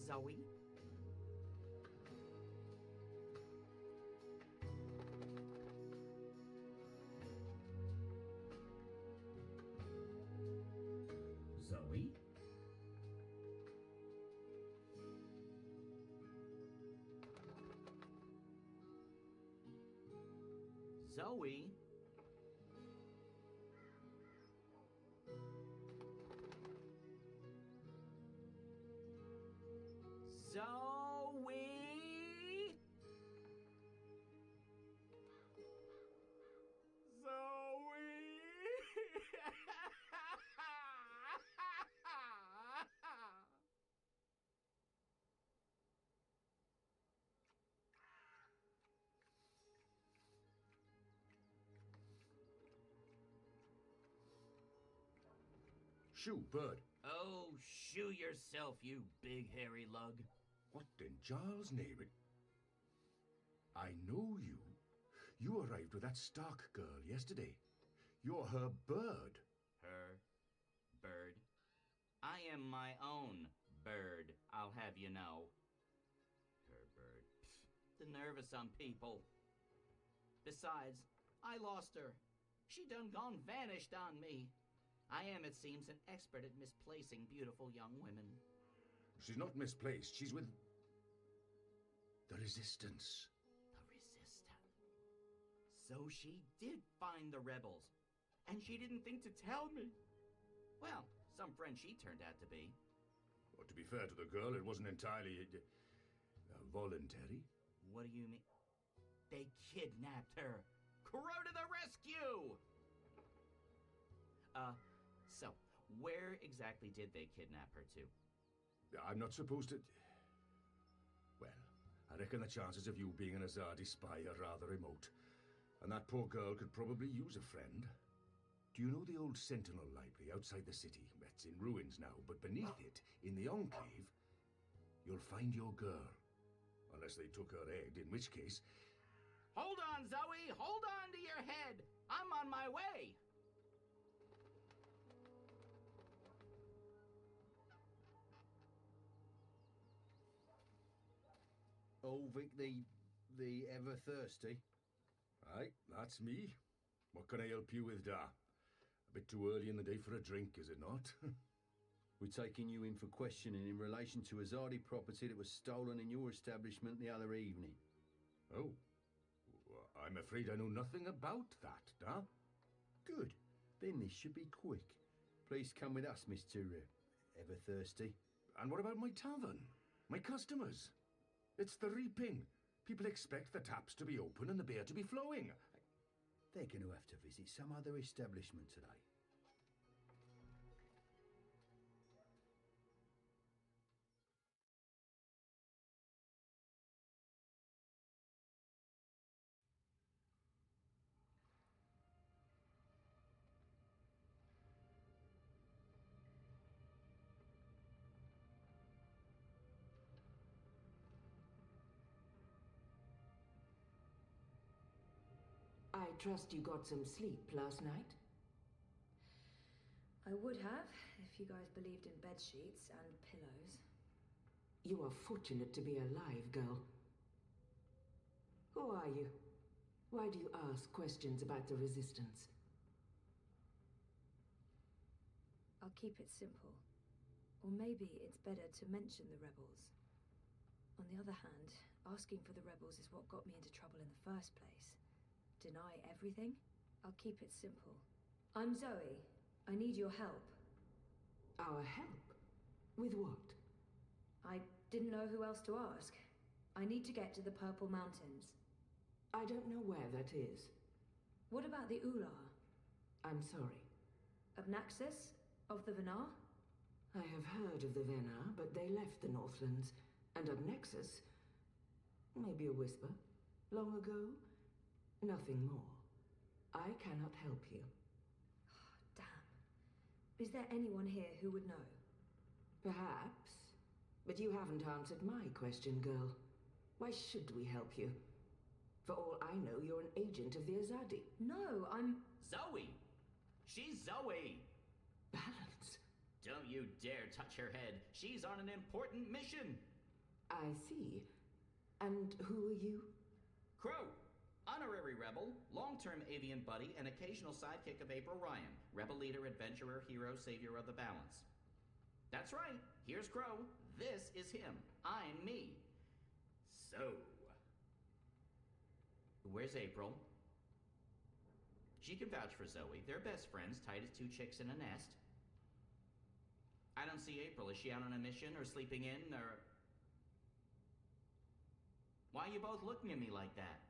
Zoe? Zoe? Zoe? Zoe? Zoe? Shoo, bird. Oh, shoo yourself, you big hairy lug. What in Giles' name? I know you. You arrived with that Stark girl yesterday. You're her bird. Her bird? I am my own bird, I'll have you know. Her bird. Pfft, the nerve of some people. Besides, I lost her. She done gone vanished on me. I am, it seems, an expert at misplacing beautiful young women. She's not misplaced. She's with the Resistance. The Resistance. So she did find the rebels. And she didn't think to tell me. Well, some friend she turned out to be. Well, to be fair to the girl, it wasn't entirely voluntary. What do you mean? They kidnapped her. Crow to the rescue! So, where exactly did they kidnap her to? I'm not supposed to... Well, I reckon the chances of you being an Azadi spy are rather remote. And that poor girl could probably use a friend. Do you know the old Sentinel Library outside the city? It's in ruins now, but beneath it, in the Enclave, you'll find your girl. Unless they took her head, in which case... Hold on, Zoe! Hold on to your head! I'm on my way! Ulvik the ever thirsty? Aye, that's me. What can I help you with, Da? A bit too early in the day for a drink, is it not? We're taking you in for questioning in relation to Azadi property that was stolen in your establishment the other evening. Oh. Well, I'm afraid I know nothing about that, Da. Good. Then this should be quick. Please come with us, Mr. Ever Thirsty. And what about my tavern? My customers? It's the reaping. People expect the taps to be open and the beer to be flowing. They're going to have to visit some other establishment today. I trust you got some sleep last night? I would have, if you guys believed in bed sheets and pillows. You are fortunate to be alive, girl. Who are you? Why do you ask questions about the Resistance? I'll keep it simple. Or maybe it's better to mention the rebels. On the other hand, asking for the rebels is what got me into trouble in the first place. Deny everything? I'll keep it simple. I'm Zoe. I need your help. Our help? With what? I didn't know who else to ask. I need to get to the Purple Mountains. I don't know where that is. What about the Ular? I'm sorry. Obnaxis? Of the Venar? I have heard of the Venar, but they left the Northlands. And Obnaxis? Maybe a whisper. Long ago? Nothing more. I cannot help you. Oh, damn. Is there anyone here who would know? Perhaps. But you haven't answered my question, girl. Why should we help you? For all I know, you're an agent of the Azadi. No, I'm... Zoe! She's Zoe! Balance. Don't you dare touch her head. She's on an important mission. I see. And who are you? Crow, honorary rebel, long-term avian buddy, and occasional sidekick of April Ryan, rebel leader, adventurer, hero, savior of the balance. That's right, here's Crow. This is him. I'm me. So, where's April? She can vouch for Zoe. They're best friends, tight as two chicks in a nest. I don't see April. Is she out on a mission or sleeping in or... Why are you both looking at me like that?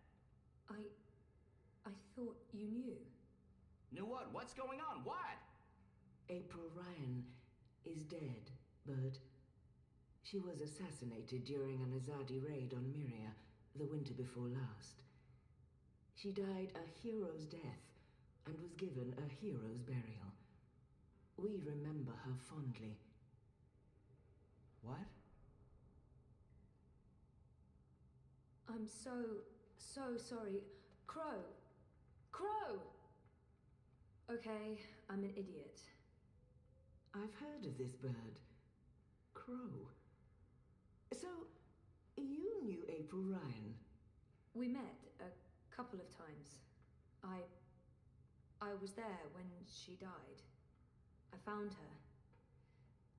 I thought you knew. Knew what? What's going on? What? April Ryan is dead, Bird. She was assassinated during an Azadi raid on Myria the winter before last. She died a hero's death and was given a hero's burial. We remember her fondly. What? I'm so sorry. Crow! Crow! Okay, I'm an idiot. I've heard of this bird. Crow. So, you knew April Ryan? We met a couple of times. I was there when she died. I found her.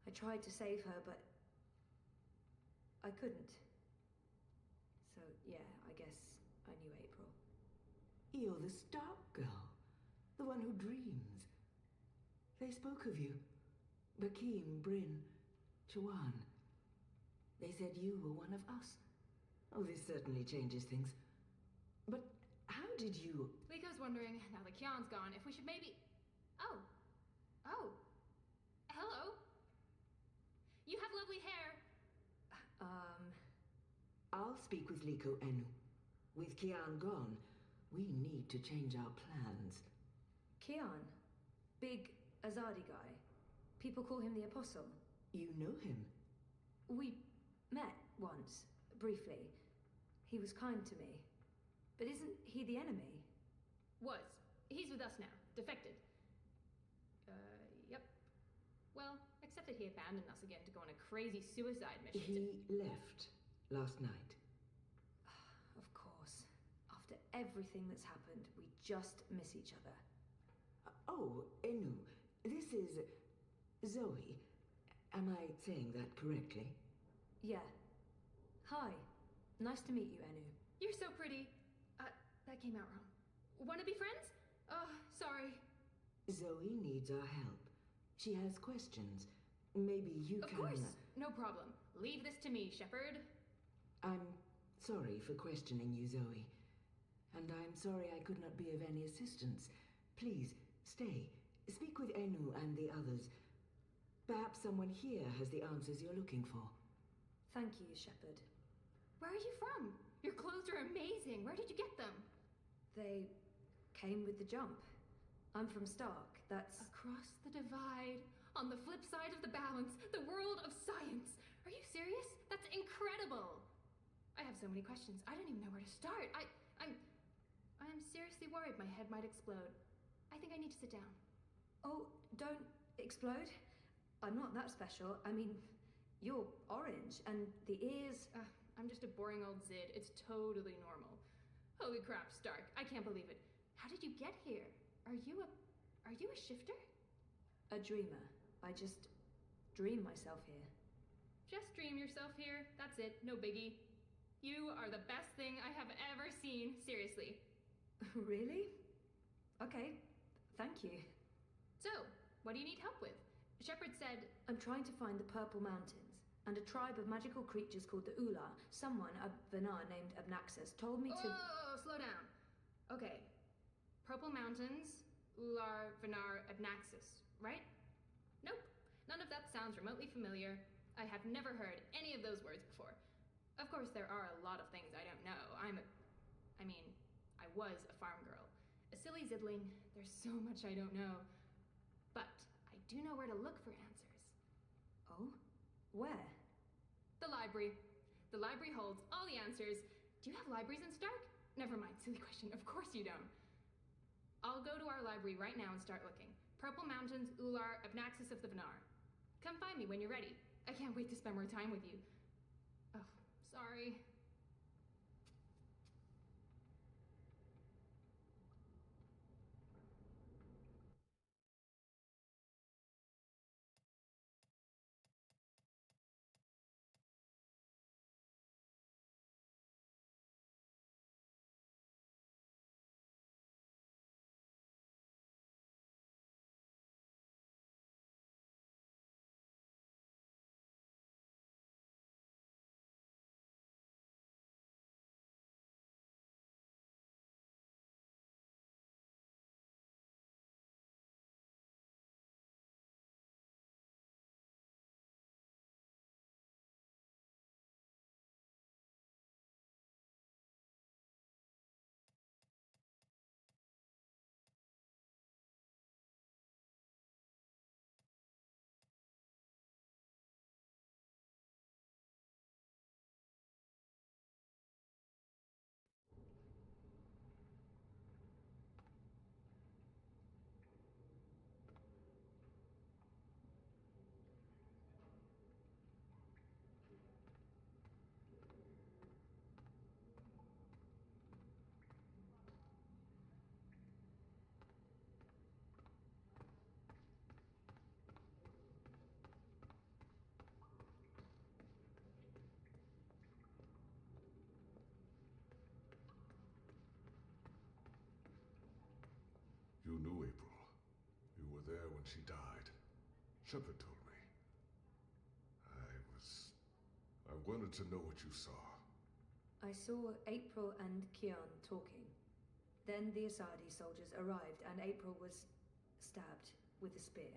I tried to save her, but I couldn't. So, yeah, I guess I knew April. You're the Stark girl. The one who dreams. They spoke of you. Bakeem, Bryn, Chuan. They said you were one of us. Oh, this certainly changes things. But how did you... Liko's wondering, now that Kian's gone, if we should maybe... Oh. Hello. You have lovely hair. I'll speak with Liko Enu. With Kian gone, we need to change our plans. Kian? Big Azadi guy. People call him the Apostle. You know him? We met once, briefly. He was kind to me. But isn't he the enemy? Was. He's with us now. Defected. Yep. Well, except that he abandoned us again to go on a crazy suicide mission. He left last night. Of course. After everything that's happened, we just miss each other. Oh, Enu, this is Zoe. Am I saying that correctly? Yeah. Hi. Nice to meet you, Enu. You're so pretty. That came out wrong. Wanna be friends? Oh, sorry. Zoe needs our help. She has questions. Maybe you Of can... course. No problem. Leave this to me, Shepard. I'm sorry for questioning you, Zoe. And I'm sorry I could not be of any assistance. Please, stay. Speak with Enu and the others. Perhaps someone here has the answers you're looking for. Thank you, Shepard. Where are you from? Your clothes are amazing. Where did you get them? They came with the jump. I'm from Stark. That's... Across the divide, on the flip side of the balance, the world of science. Are you serious? That's incredible. I have so many questions. I don't even know where to start. I'm seriously worried my head might explode. I think I need to sit down. Oh, don't explode. I'm not that special. I mean, you're orange, and the ears... I'm just a boring old Zid. It's totally normal. Holy crap, Stark. I can't believe it. How did you get here? Are you a shifter? A dreamer. I just dream myself here. Just dream yourself here. That's it. No biggie. You are the best thing I have ever seen. Seriously. Really? Okay. Thank you. So, what do you need help with? Shepard said... I'm trying to find the Purple Mountains, and a tribe of magical creatures called the Ula. Someone, a Venar named Abnaxus, told me to... Oh, slow down. Okay. Purple Mountains, Ular, Venar, Abnaxus, right? Nope. None of that sounds remotely familiar. I have never heard any of those words before. Of course, there are a lot of things I don't know. I was a farm girl. A silly zidling. There's so much I don't know. But I do know where to look for answers. Oh? Where? The library. The library holds all the answers. Do you have libraries in Stark? Never mind, silly question. Of course you don't. I'll go to our library right now and start looking. Purple Mountains, Ular, Abnaxus of the Venar. Come find me when you're ready. I can't wait to spend more time with you. Oh, Sorry. You knew April. You were there when she died. Shepard told me. I wanted to know what you saw. I saw April and Kian talking. Then the Asadi soldiers arrived and April was stabbed with a spear.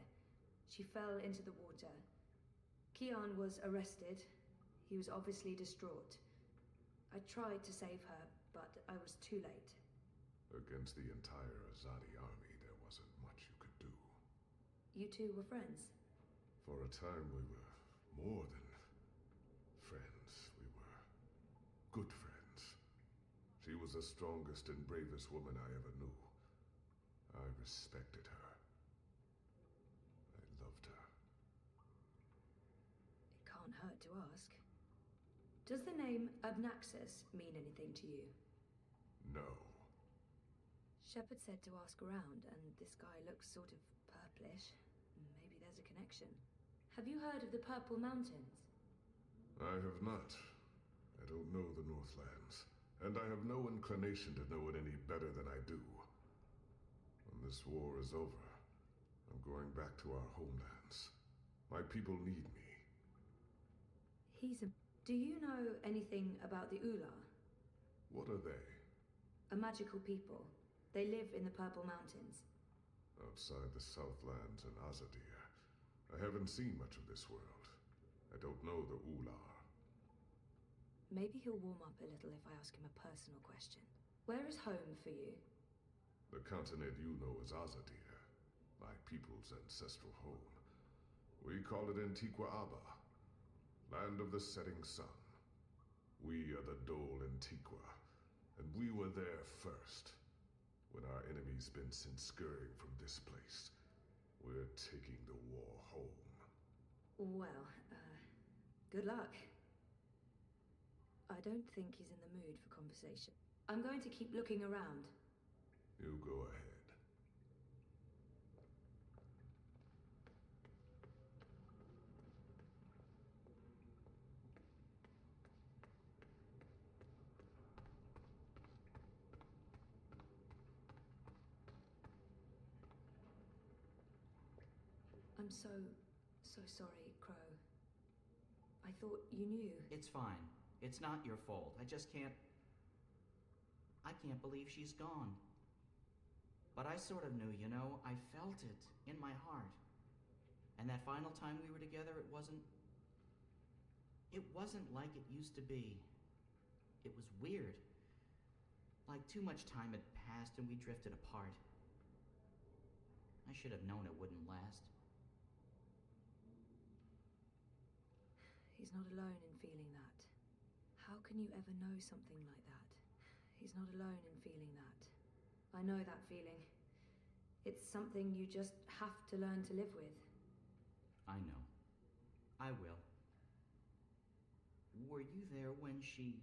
She fell into the water. Kian was arrested. He was obviously distraught. I tried to save her, but I was too late. Against the entire Azadi army, there wasn't much you could do. You two were friends? For a time, we were more than friends. We were good friends. She was the strongest and bravest woman I ever knew. I respected her. I loved her. It can't hurt to ask. Does the name Abnaxis mean anything to you? No. Shepard said to ask around, and this guy looks sort of purplish. Maybe there's a connection. Have you heard of the Purple Mountains? I have not. I don't know the Northlands, and I have no inclination to know it any better than I do. When this war is over, I'm going back to our homelands. My people need me. Do you know anything about the Ula? What are they? A magical people. They live in the Purple Mountains. Outside the Southlands and Azadir. I haven't seen much of this world. I don't know the Ular. Maybe he'll warm up a little if I ask him a personal question. Where is home for you? The continent you know as Azadir, my people's ancestral home. We call it Antiqua Aba, land of the setting sun. We are the Dole Antiqua, and we were there first. When our enemy's been sent scurrying from this place, we're taking the war home. Well, good luck. I don't think he's in the mood for conversation. I'm going to keep looking around. You go ahead. I'm so sorry, Crow. I thought you knew. It's fine. It's not your fault. I can't believe she's gone. But I sort of knew, you know. I felt it in my heart. And that final time we were together, it wasn't like it used to be. It was weird. Like too much time had passed and we drifted apart. I should have known it wouldn't last. He's not alone in feeling that. How can you ever know something like that? He's not alone in feeling that. I know that feeling. It's something you just have to learn to live with. I know. I will. were you there when she...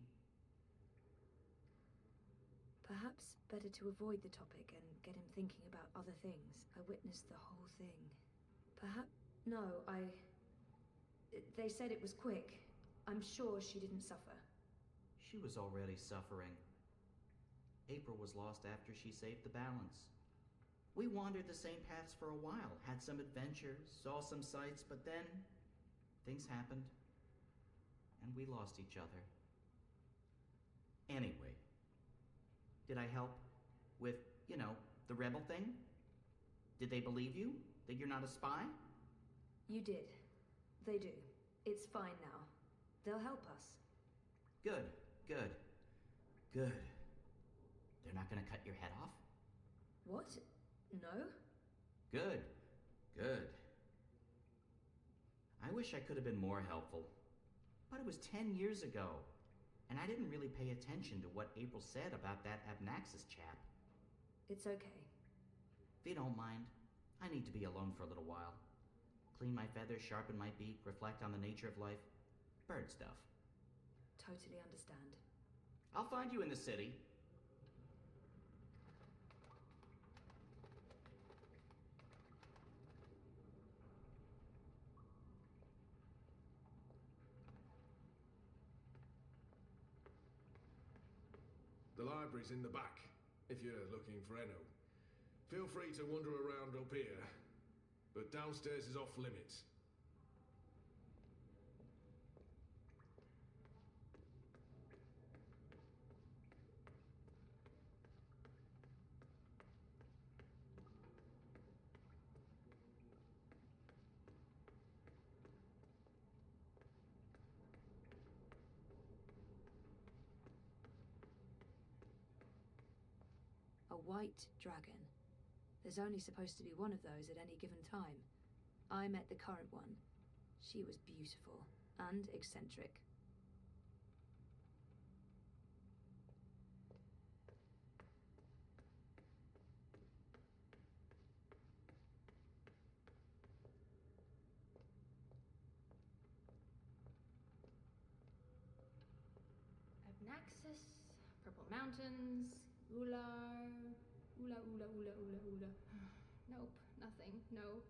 Perhaps better to avoid the topic and get him thinking about other things. I witnessed the whole thing. Perhaps... No, They said it was quick. I'm sure she didn't suffer. She was already suffering. April was lost after she saved the balance. We wandered the same paths for a while, had some adventures, saw some sights, but then things happened, and we lost each other. Anyway, did I help with, the rebel thing? Did they believe you? That you're not a spy? You did. They do. It's fine now. They'll help us. Good, good, good. They're not gonna cut your head off? What? No? Good, good. I wish I could have been more helpful. But it was 10 years ago, and I didn't really pay attention to what April said about that Abnaxis chap. It's okay. If you don't mind, I need to be alone for a little while. Clean my feathers, sharpen my beak, reflect on the nature of life. Bird stuff. Totally understand. I'll find you in the city. The library's in the back, if you're looking for Enno. Feel free to wander around up here, but downstairs is off limits. A white dragon. There's only supposed to be one of those at any given time. I met the current one. She was beautiful and eccentric. Abnaxis, Purple Mountains, Ular, Ula. Nope, nothing, no.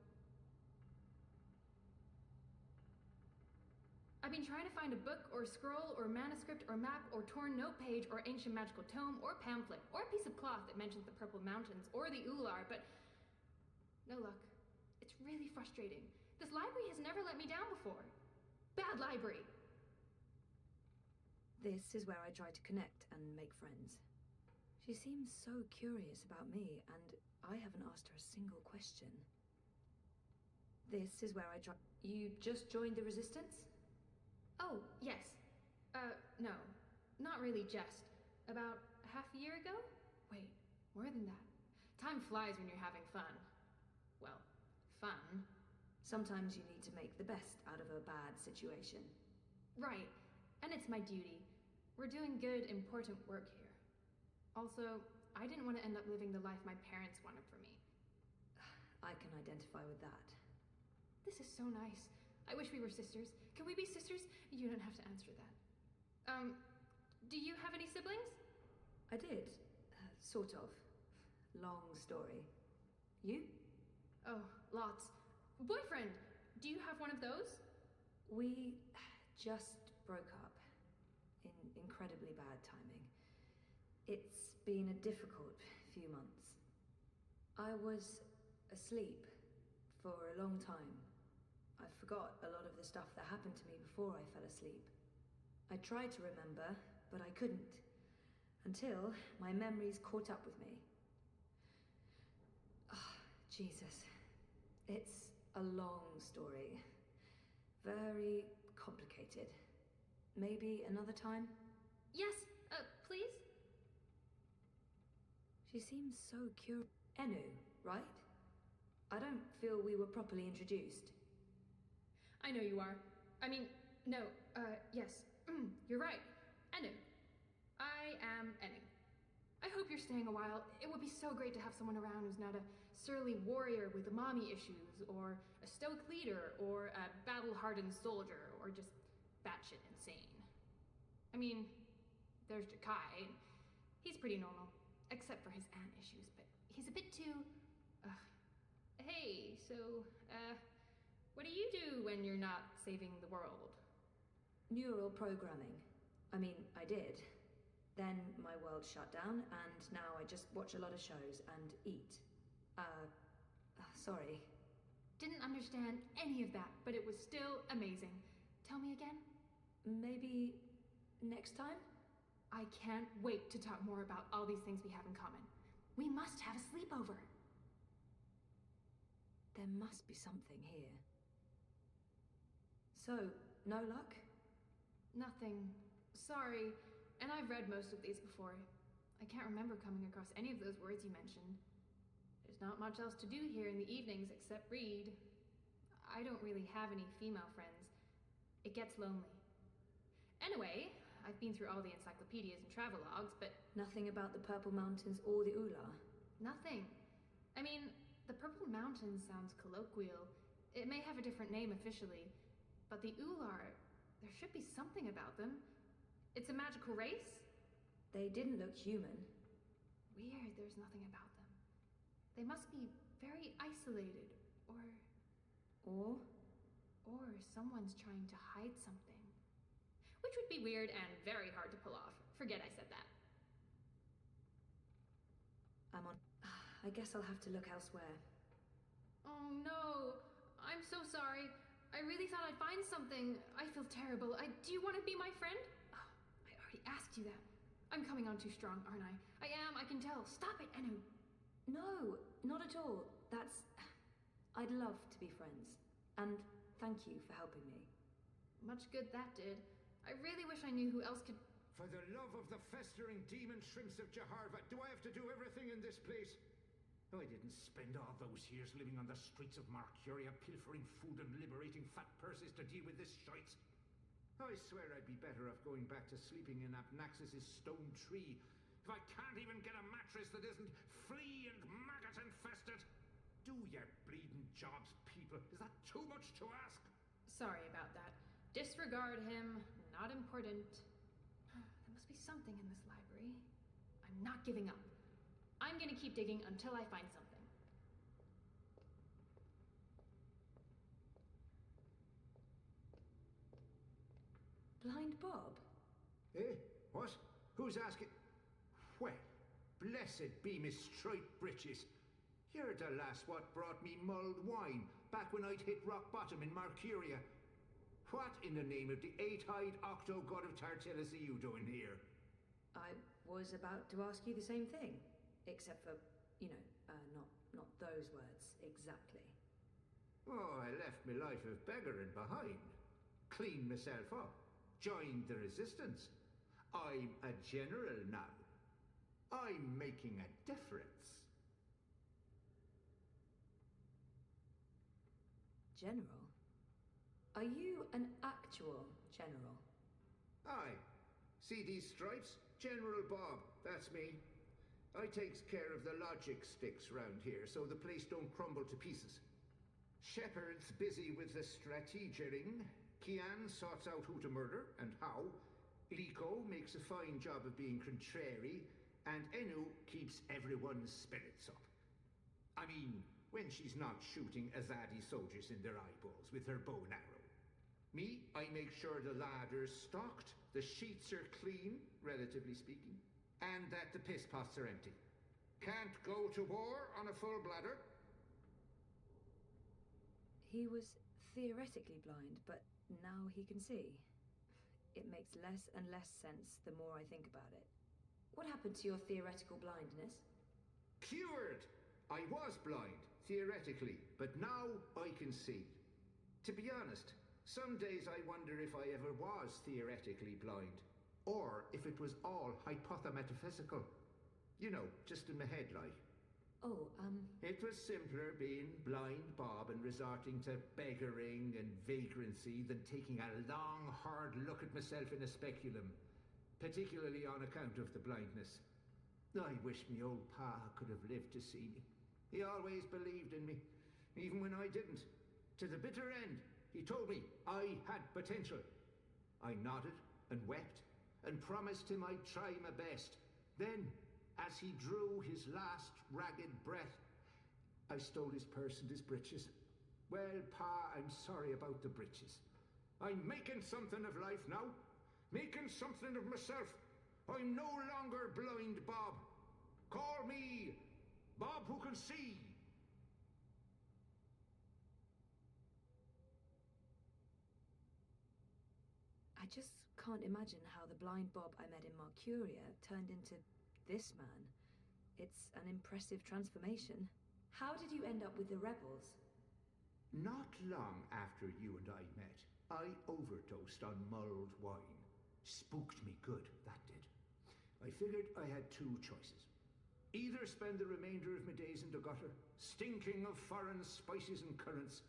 I've been trying to find a book or scroll or manuscript or map or torn note page or ancient magical tome or pamphlet or a piece of cloth that mentions the Purple Mountains or the Ular, but no luck. It's really frustrating. This library has never let me down before. Bad library. This is where I try to connect and make friends. She seems so curious about me, and I haven't asked her a single question. This is where I try... You just joined the Resistance? Oh, yes. No. Not really just. About half a year ago? Wait, more than that. Time flies when you're having fun. Well, fun. Sometimes you need to make the best out of a bad situation. Right. And it's my duty. We're doing good, important work here. Also, I didn't want to end up living the life my parents wanted for me. I can identify with that. This is so nice. I wish we were sisters. Can we be sisters? You don't have to answer that. Do you have any siblings? I did. Sort of. Long story. You? Oh, lots. Boyfriend! Do you have one of those? We just broke up. In incredibly bad timing. It's been a difficult few months. I was asleep for a long time. I forgot a lot of the stuff that happened to me before I fell asleep. I tried to remember, but I couldn't. Until my memories caught up with me. Oh, Jesus. It's a long story. Very complicated. Maybe another time? Yes, please? She seems so curious. Ennu, right? I don't feel we were properly introduced. I know you are. I mean, no, yes. You're right. Ennu. I am Ennu. I hope you're staying a while. It would be so great to have someone around who's not a surly warrior with mommy issues, or a stoic leader, or a battle-hardened soldier, or just batshit insane. I mean, there's Jakai. He's pretty normal, except for his ant issues, but he's a bit too... Hey, so, what do you do when you're not saving the world? Neural programming. I mean, I did. Then my world shut down, and now I just watch a lot of shows and eat. Sorry. Didn't understand any of that, but it was still amazing. Tell me again? Maybe next time? I can't wait to talk more about all these things we have in common. We must have a sleepover. There must be something here. So, no luck? Nothing. Sorry. And I've read most of these before. I can't remember coming across any of those words you mentioned. There's not much else to do here in the evenings except read. I don't really have any female friends. It gets lonely. Anyway, I've been through all the encyclopedias and travelogues, but... Nothing about the Purple Mountains or the Ula? Nothing. I mean, the Purple Mountains sounds colloquial. It may have a different name officially, but the Ular, there should be something about them. It's a magical race? They didn't look human. Weird, there's nothing about them. They must be very isolated, or someone's trying to hide something. Which would be weird and very hard to pull off. Forget I said that. I guess I'll have to look elsewhere. Oh no, I'm so sorry. I really thought I'd find something. I feel terrible. Do you want to be my friend? Oh, I already asked you that. I'm coming on too strong, aren't I? I am, I can tell. Stop it, Enu. No, not at all. I'd love to be friends. And thank you for helping me. Much good that did. I really wish I knew who else could... For the love of the festering demon shrimps of Jaharva, do I have to do everything in this place? I didn't spend all those years living on the streets of Marcuria, pilfering food and liberating fat purses to deal with this shite. I swear I'd be better off going back to sleeping in Abnaxis' stone tree if I can't even get a mattress that isn't flea and maggot infested. Do your bleeding jobs, people. Is that too much to ask? Sorry about that. Disregard him. Not important. There must be something in this library. I'm not giving up. I'm gonna keep digging until I find something. Blind Bob? Eh? What? Who's asking? Well, blessed be Miss Striped Britches. You're the lass what brought me mulled wine back when I'd hit rock bottom in Marcuria. What in the name of the eight-eyed octo-god of Tartellus are you doing here? I was about to ask you the same thing. Except for, not those words exactly. Oh, I left my life of beggaring behind. Cleaned myself up. Joined the resistance. I'm a general now. I'm making a difference. General? Are you an actual general? Aye. See these stripes? General Bob, that's me. I takes care of the logic sticks round here so the place don't crumble to pieces. Shepard's busy with the strategering. Kian sorts out who to murder and how. Liko makes a fine job of being contrary. And Enu keeps everyone's spirits up. I mean, when she's not shooting Azadi soldiers in their eyeballs with her bow and arrow. Me, I make sure the ladder's stocked, the sheets are clean, relatively speaking, and that the piss pots are empty. Can't go to war on a full bladder. He was theoretically blind, but now he can see. It makes less and less sense the more I think about it. What happened to your theoretical blindness? Cured! I was blind, theoretically, but now I can see. To be honest, some days I wonder if I ever was theoretically blind. Or if it was all hypothemetaphysical. You know, just in my head, like. It was simpler being blind Bob and resorting to beggaring and vagrancy than taking a long, hard look at myself in a speculum. Particularly on account of the blindness. I wish me old pa could have lived to see me. He always believed in me, even when I didn't. To the bitter end, he told me I had potential. I nodded and wept, and promised him I'd try my best. Then, as he drew his last ragged breath, I stole his purse and his breeches. Well, Pa, I'm sorry about the breeches. I'm making something of life now. Making something of myself. I'm no longer blind Bob. Call me Bob who can see. I just can't imagine how the blind Bob I met in Marcuria turned into this man. It's an impressive transformation. How did you end up with the rebels? Not long after you and I met, I overdosed on mulled wine. Spooked me good, that did. I figured I had two choices. Either spend the remainder of my days in the gutter, stinking of foreign spices and currants,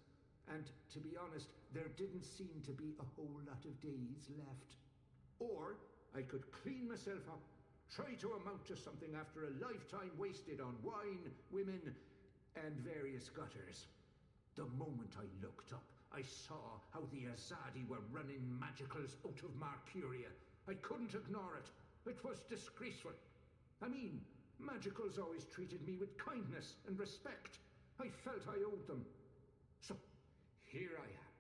and to be honest, there didn't seem to be a whole lot of days left. Or I could clean myself up, try to amount to something after a lifetime wasted on wine, women, and various gutters. The moment I looked up, I saw how the Azadi were running magicals out of Marcuria. I couldn't ignore it. It was disgraceful. I mean, magicals always treated me with kindness and respect. I felt I owed them. So, here I am,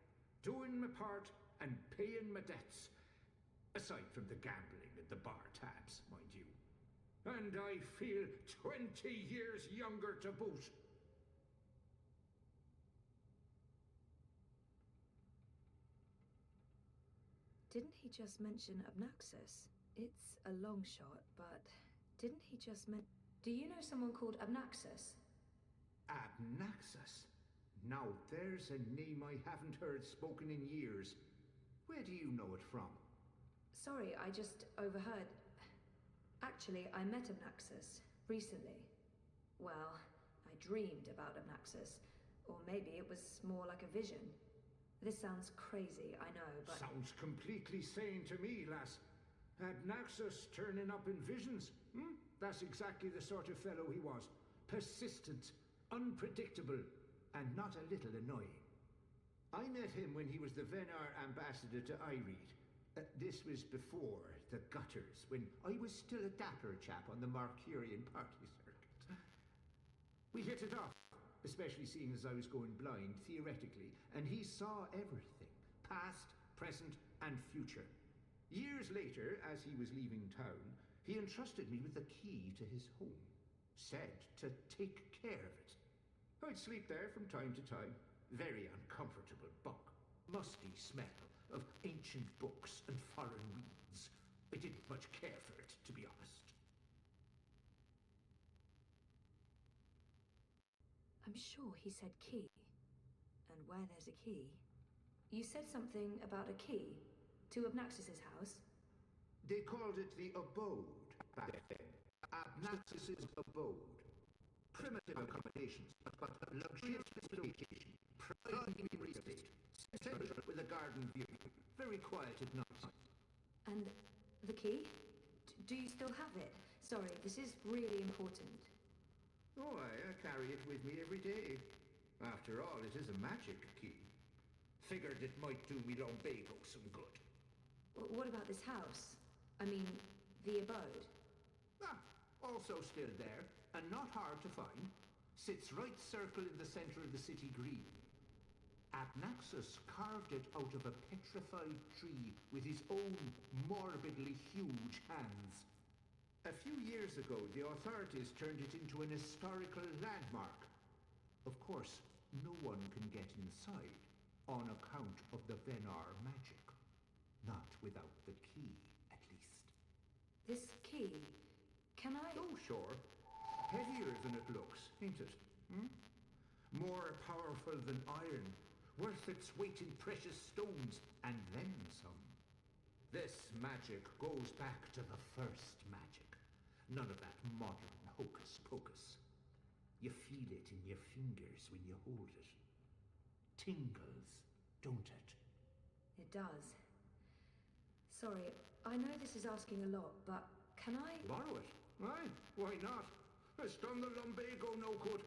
doing my part and paying my debts. Aside from the gambling and the bar tabs, mind you. And I feel 20 years younger to boot. Didn't he just mention Abnaxus? It's a long shot, but didn't he just Do you know someone called Abnaxus? Abnaxus? Now there's a name I haven't heard spoken in years. Where do you know it from? Sorry, I just overheard. Actually, I met Abnaxus recently. Well, I dreamed about Abnaxus. Or maybe it was more like a vision. This sounds crazy, I know, but... Sounds completely sane to me, lass. Abnaxus turning up in visions. That's exactly the sort of fellow he was. Persistent, unpredictable, and not a little annoying. I met him when he was the Venar ambassador to Ireed. This was before the gutters, when I was still a dapper chap on the Marcurian party circuit. We hit it off, especially seeing as I was going blind, theoretically, and he saw everything, past, present, and future. Years later, as he was leaving town, he entrusted me with the key to his home, said to take care of it. I'd sleep there from time to time. Very uncomfortable bunk. Musty smell of ancient books and foreign weeds. I didn't much care for it, to be honest. I'm sure he said key. And where there's a key... You said something about a key to Abnaxus's house? They called it the abode back then. Abnaxus's abode. Primitive accommodations, but a luxurious location. Prime real estate. Central with a garden view. Very quiet at night. And the key? Do you still have it? Sorry, this is really important. Oh, I carry it with me every day. After all, it is a magic key. Figured it might do me lumbago some good. What about this house? I mean, the abode? Also still there, and not hard to find. Sits right circle in the center of the city green. Abnaxus carved it out of a petrified tree with his own morbidly huge hands. A few years ago, the authorities turned it into an historical landmark. Of course, no one can get inside, on account of the Venar magic. Not without the key, at least. This key, can I... Oh, sure. Heavier than it looks, ain't it? More powerful than iron, worth its weight in precious stones, and then some. This magic goes back to the first magic. None of that modern hocus-pocus. You feel it in your fingers when you hold it. Tingles, don't it? It does. Sorry, I know this is asking a lot, but can I... Borrow it? Aye, why not? It's done the lumbago no good.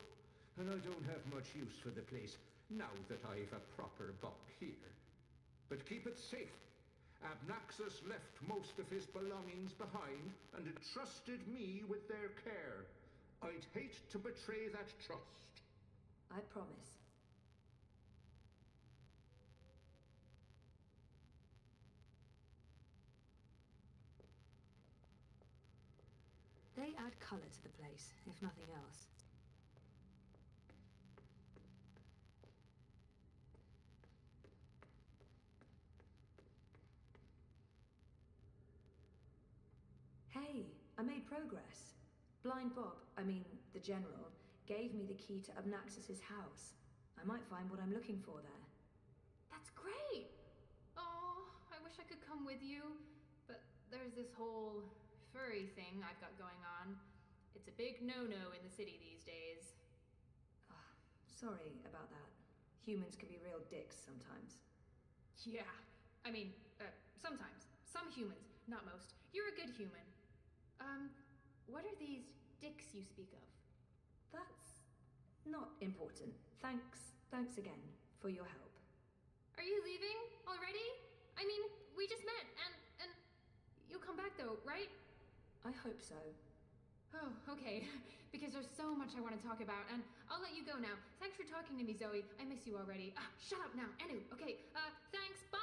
And I don't have much use for the place, now that I've a proper bunk here. But keep it safe. Abnaxus left most of his belongings behind and entrusted me with their care. I'd hate to betray that trust. I promise. They add color to the place, if nothing else. Hey, I made progress. Blind Bob, the General, gave me the key to Abnaxus's house. I might find what I'm looking for there. That's great! Oh, I wish I could come with you, but there's this whole furry thing I've got going on. It's a big no-no in the city these days. Sorry about that. Humans can be real dicks sometimes. Yeah, sometimes. Some humans, not most. You're a good human. What are these dicks you speak of? That's not important. Thanks again for your help. Are you leaving already? We just met, and you'll come back though, right? I hope so. Oh, okay. Because there's so much I want to talk about, and I'll let you go now. Thanks for talking to me, Zoe. I miss you already. Shut up now. Anu, okay. Thanks. Bye!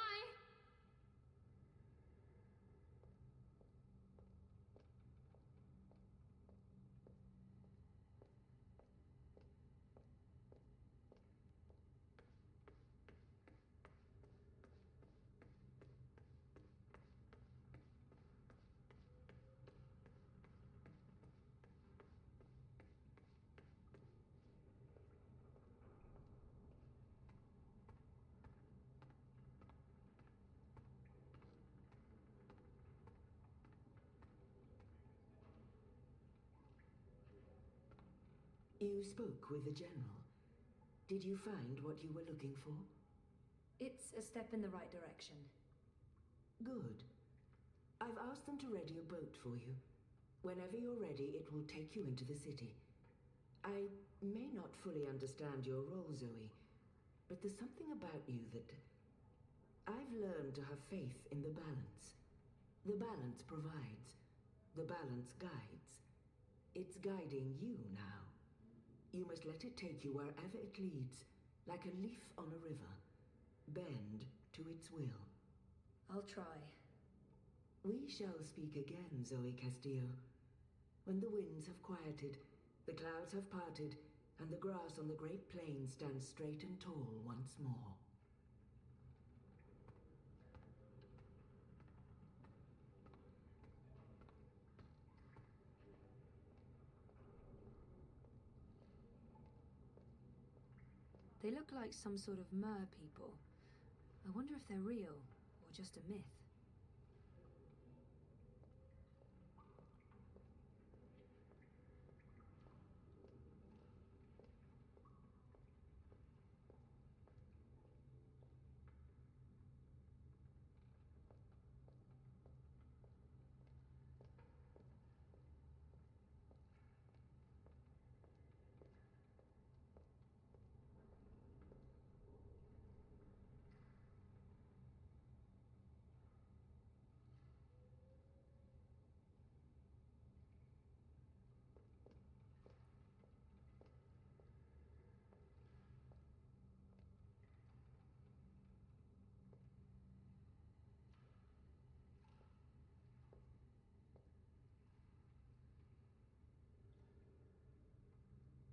You spoke with the General. Did you find what you were looking for? It's a step in the right direction. Good. I've asked them to ready a boat for you. Whenever you're ready, it will take you into the city. I may not fully understand your role, Zoe, but there's something about you that... I've learned to have faith in the balance. The balance provides. The balance guides. It's guiding you now. You must let it take you wherever it leads, like a leaf on a river. Bend to its will. I'll try. We shall speak again, Zoe Castillo. When the winds have quieted, the clouds have parted, and the grass on the great plain stands straight and tall once more. They look like some sort of mer people. I wonder if they're real, or just a myth.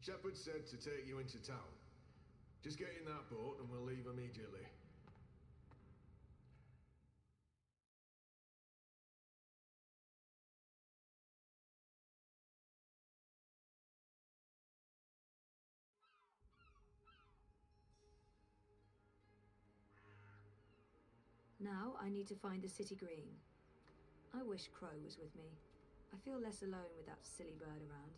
Shepard said to take you into town. Just get in that boat and we'll leave immediately. Now I need to find the city green. I wish Crow was with me. I feel less alone with that silly bird around.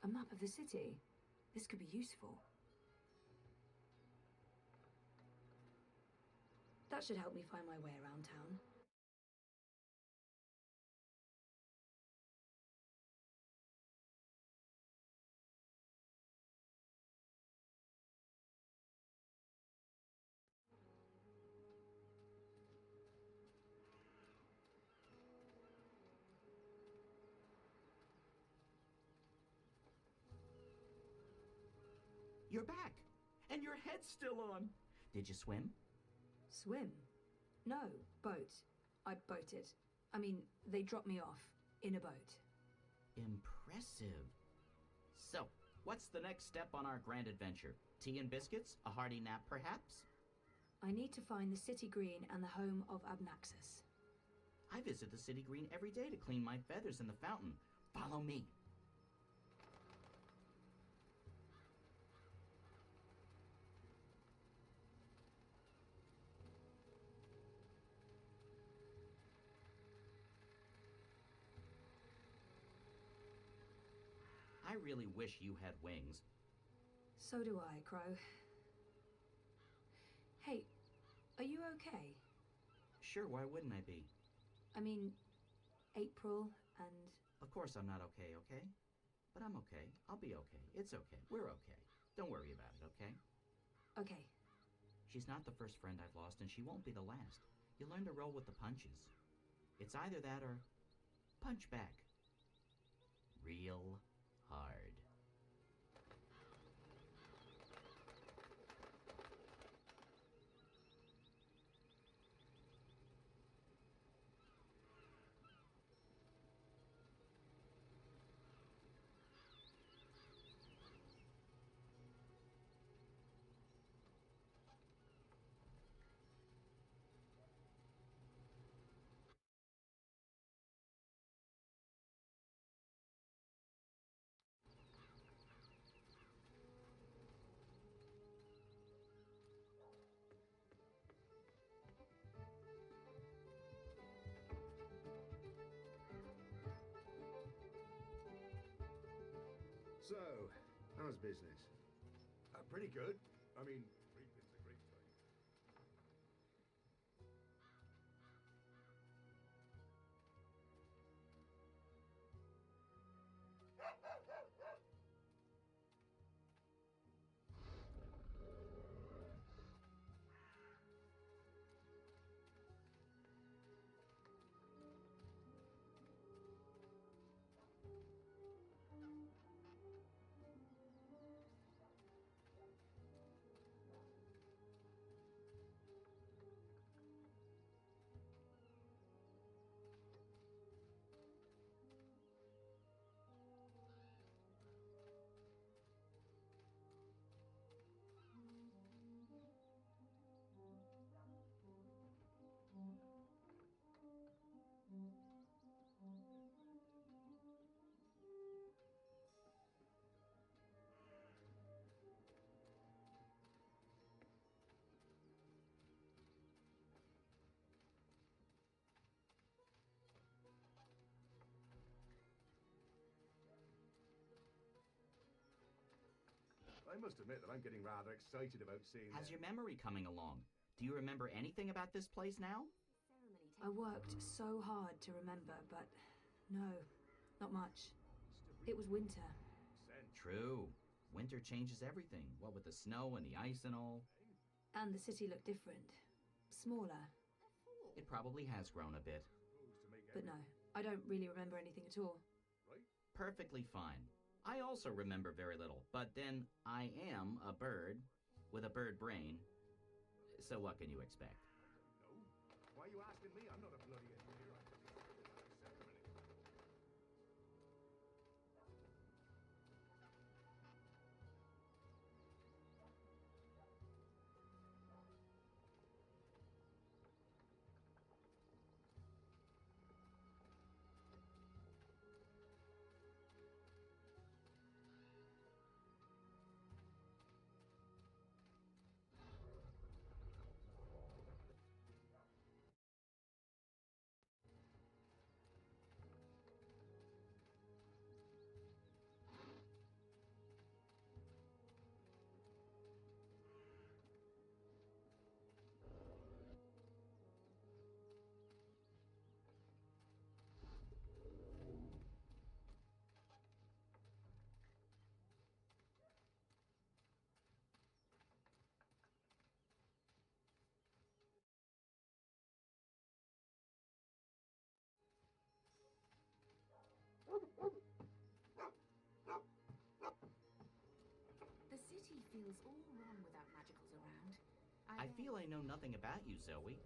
A map of the city. This could be useful. That should help me find my way around town. You're back, and your head's still on. Did you swim? Swim? No, boat. I boated. I mean, they dropped me off in a boat. Impressive. So, what's the next step on our grand adventure? Tea and biscuits? A hearty nap, perhaps? I need to find the city green and the home of Abnaxus. I visit the city green every day to clean my feathers in the fountain. Follow me. I really wish you had wings. So do I, Crow. Hey, are you okay? Sure, why wouldn't I be? I mean, April and... Of course I'm not okay, okay? But I'm okay. I'll be okay. It's okay. We're okay. Don't worry about it, okay? Okay. She's not the first friend I've lost, and she won't be the last. You learn to roll with the punches. It's either that or punch back. Real hard. So, how's business? Pretty good. I mean, Greenfield's a great place. I must admit that I'm getting rather excited about seeing How's them. your memory coming along? Do you remember anything about this place now? I worked so hard to remember, but no, not much. It was winter. True. Winter changes everything. What with the snow and the ice and all. And the city looked different. Smaller. It probably has grown a bit. But no, I don't really remember anything at all. Perfectly fine. I also remember very little, but then I am a bird with a bird brain. So what can you expect? No. Why are you asking me? I'm not a bloody feels all wrong without magicals around. I feel I know nothing about you, Zoe.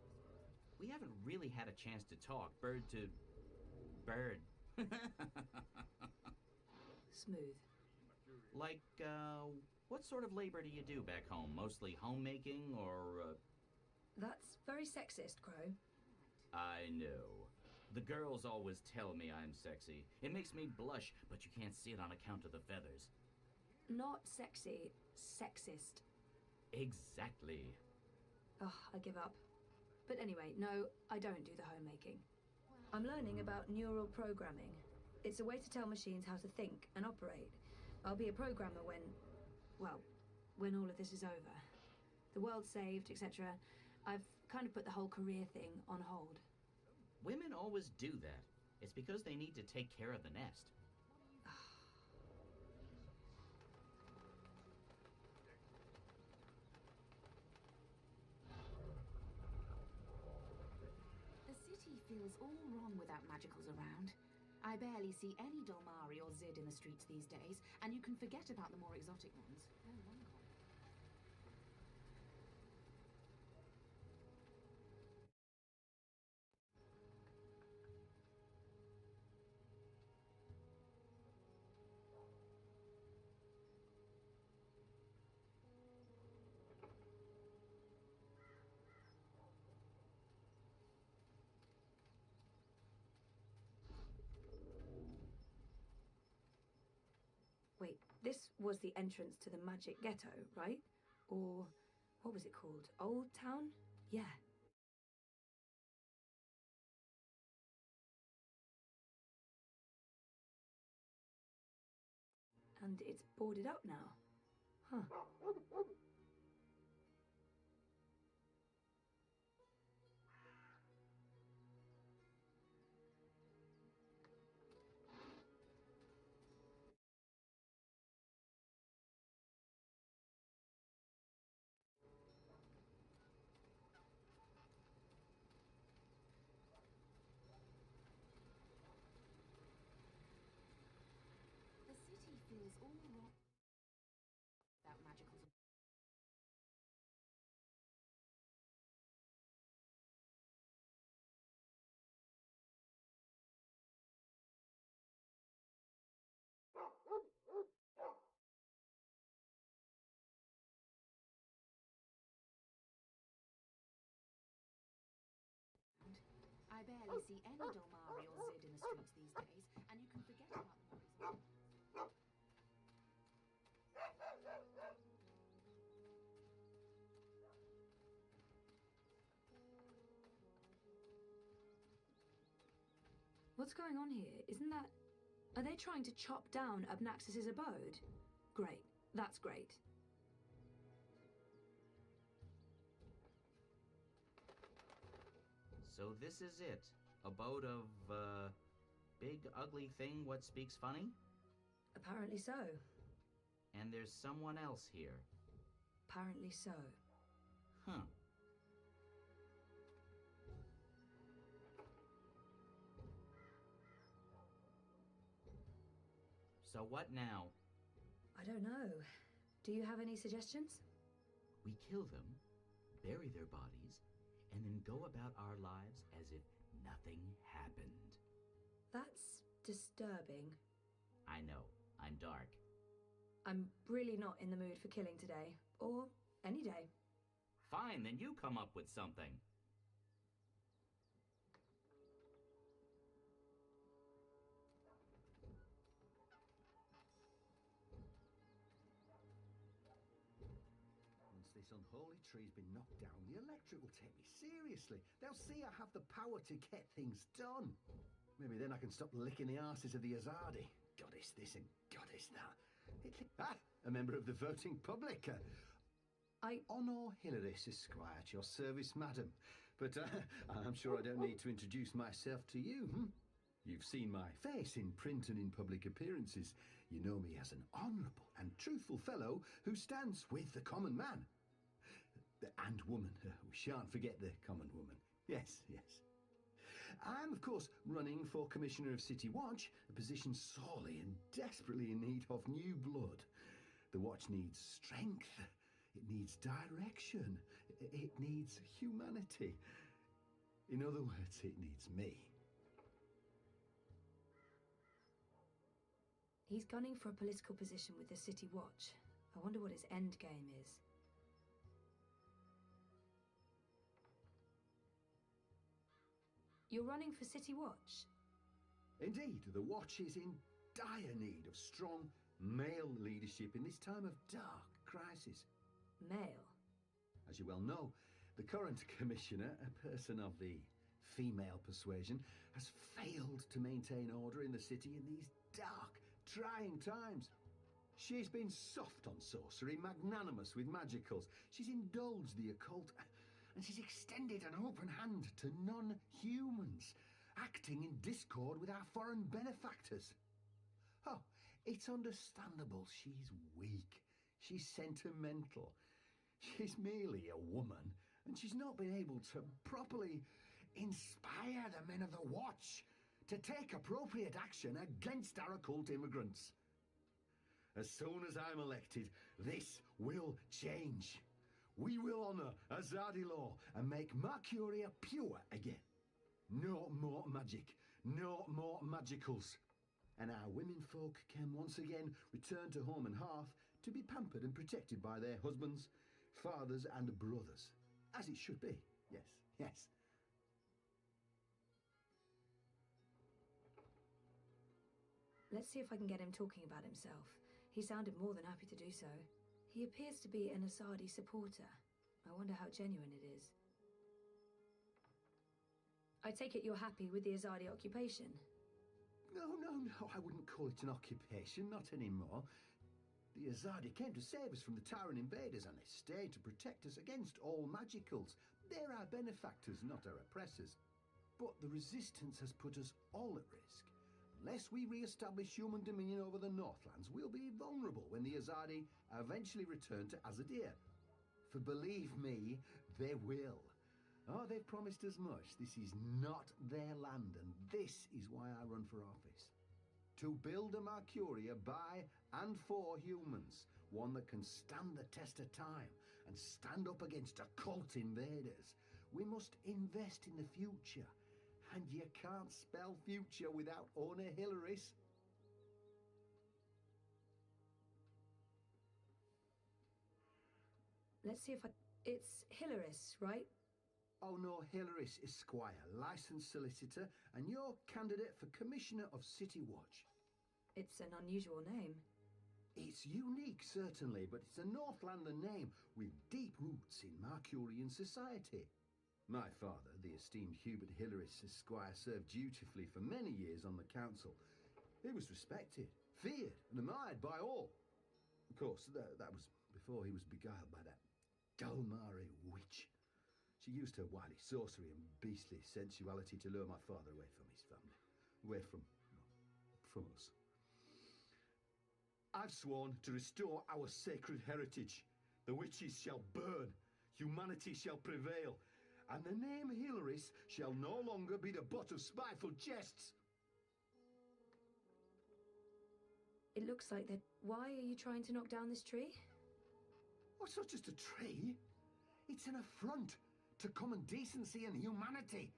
We haven't really had a chance to talk, bird to bird. Smooth. Like, what sort of labor do you do back home? Mostly homemaking or, That's very sexist, Crow. I know. The girls always tell me I'm sexy. It makes me blush, but you can't see it on account of the feathers. Not sexy, sexist. Exactly. Oh, I give up. But anyway, no, I don't do the homemaking. I'm learning about neural programming. It's a way to tell machines how to think and operate. I'll be a programmer when all of this is over. The world's saved, etc. I've kind of put the whole career thing on hold. Women always do that. It's because they need to take care of the nest. The city feels all wrong without magicals around. I barely see any Dolmari or Zid in the streets these days, and you can forget about the more exotic ones. Wait, this was the entrance to the Magic Ghetto, right? Or what was it called? Old Town? Yeah. And it's boarded up now. Huh. The city feels all wrong without magicals. I barely see any Dolmari or Zid in the streets these days, and you can forget about the more exotic. What's going on here? Isn't that... Are they trying to chop down Abnaxis's abode? Great. That's great. So this is it. Abode of, big ugly thing what speaks funny? Apparently so. And there's someone else here. Apparently so. Huh. So what now? I don't know. Do you have any suggestions? We kill them, bury their bodies, and then go about our lives as if nothing happened. That's disturbing. I know. I'm dark. I'm really not in the mood for killing today. Or any day. Fine, then you come up with something. Once this unholy tree's been knocked down, the electric will take me seriously. They'll see I have the power to get things done. Maybe then I can stop licking the arses of the Azadi. Goddess this and goddess that. A member of the voting public. Honor Hilaris Esquire at your service, madam. But I'm sure I don't need to introduce myself to you. You've seen my face in print and in public appearances. You know me as an honourable and truthful fellow who stands with the common man. And woman. We shan't forget the common woman. Yes, yes. I'm, of course, running for Commissioner of City Watch, a position sorely and desperately in need of new blood. The watch needs strength. It needs direction. It needs humanity. In other words, it needs me. He's gunning for a political position with the City Watch. I wonder what his end game is. You're running for City Watch? Indeed, the Watch is in dire need of strong male leadership in this time of dark crisis. Male? As you well know, the current commissioner, a person of the female persuasion, has failed to maintain order in the city in these dark, trying times. She's been soft on sorcery, magnanimous with magicals. She's indulged the occult, and she's extended an open hand to non-humans, acting in discord with our foreign benefactors. Oh, it's understandable she's weak. She's sentimental. She's merely a woman, and she's not been able to properly inspire the men of the Watch to take appropriate action against our occult immigrants. As soon as I'm elected, this will change. We will honour Azadi law and make Mercuria pure again. No more magic, no more magicals. And our womenfolk can once again return to home and hearth to be pampered and protected by their husbands, fathers and brothers. As it should be. Yes, yes. Let's see if I can get him talking about himself. He sounded more than happy to do so. He appears to be an Asadi supporter. I wonder how genuine it is. I take it you're happy with the Azadi occupation? No, I wouldn't call it an occupation, not anymore. The Azadi came to save us from the Tyrant invaders, and they stayed to protect us against all magicals. They're our benefactors, not our oppressors. But the resistance has put us all at risk. Unless we re-establish human dominion over the Northlands, we'll be vulnerable when the Azadi eventually return to Azadir. For believe me, they will. Oh, they've promised as much. This is not their land, and this is why I run for office. To build a Mercuria by and for humans, one that can stand the test of time and stand up against occult invaders. We must invest in the future. And you can't spell future without owner Hilaris. Let's see if I... It's Hilaris, right? Oh no, Hilaris Esquire, licensed solicitor, and your candidate for Commissioner of City Watch. It's an unusual name. It's unique, certainly, but it's a Northlander name with deep roots in Mercurian society. My father, the esteemed Hubert Hilaris Esquire, served dutifully for many years on the council. He was respected, feared, and admired by all. Of course, that was before he was beguiled by that Dulmari witch. She used her wily sorcery and beastly sensuality to lure my father away from his family, away from us. I've sworn to restore our sacred heritage. The witches shall burn, humanity shall prevail, and the name Hilaris shall no longer be the butt of spiteful jests. It looks like that. Why are you trying to knock down this tree? Oh, it's not just a tree. It's an affront to common decency and humanity.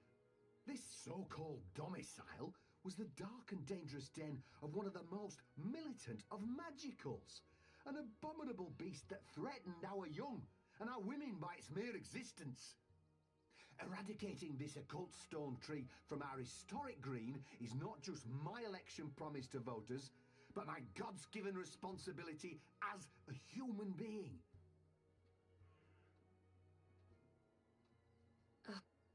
This so-called domicile was the dark and dangerous den of one of the most militant of magicals. An abominable beast that threatened our young and our women by its mere existence. Eradicating this occult stone tree from our historic green is not just my election promise to voters, but my God's-given responsibility as a human being.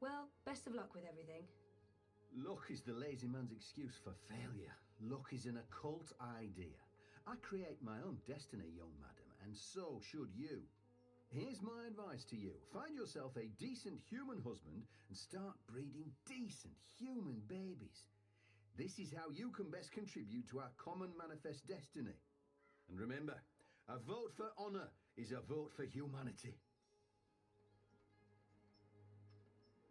Well, best of luck with everything. Luck is the lazy man's excuse for failure. Luck is an occult idea. I create my own destiny, young madam, and so should you. Here's my advice to you. Find yourself a decent human husband and start breeding decent human babies. This is how you can best contribute to our common manifest destiny. And remember, a vote for honor is a vote for humanity.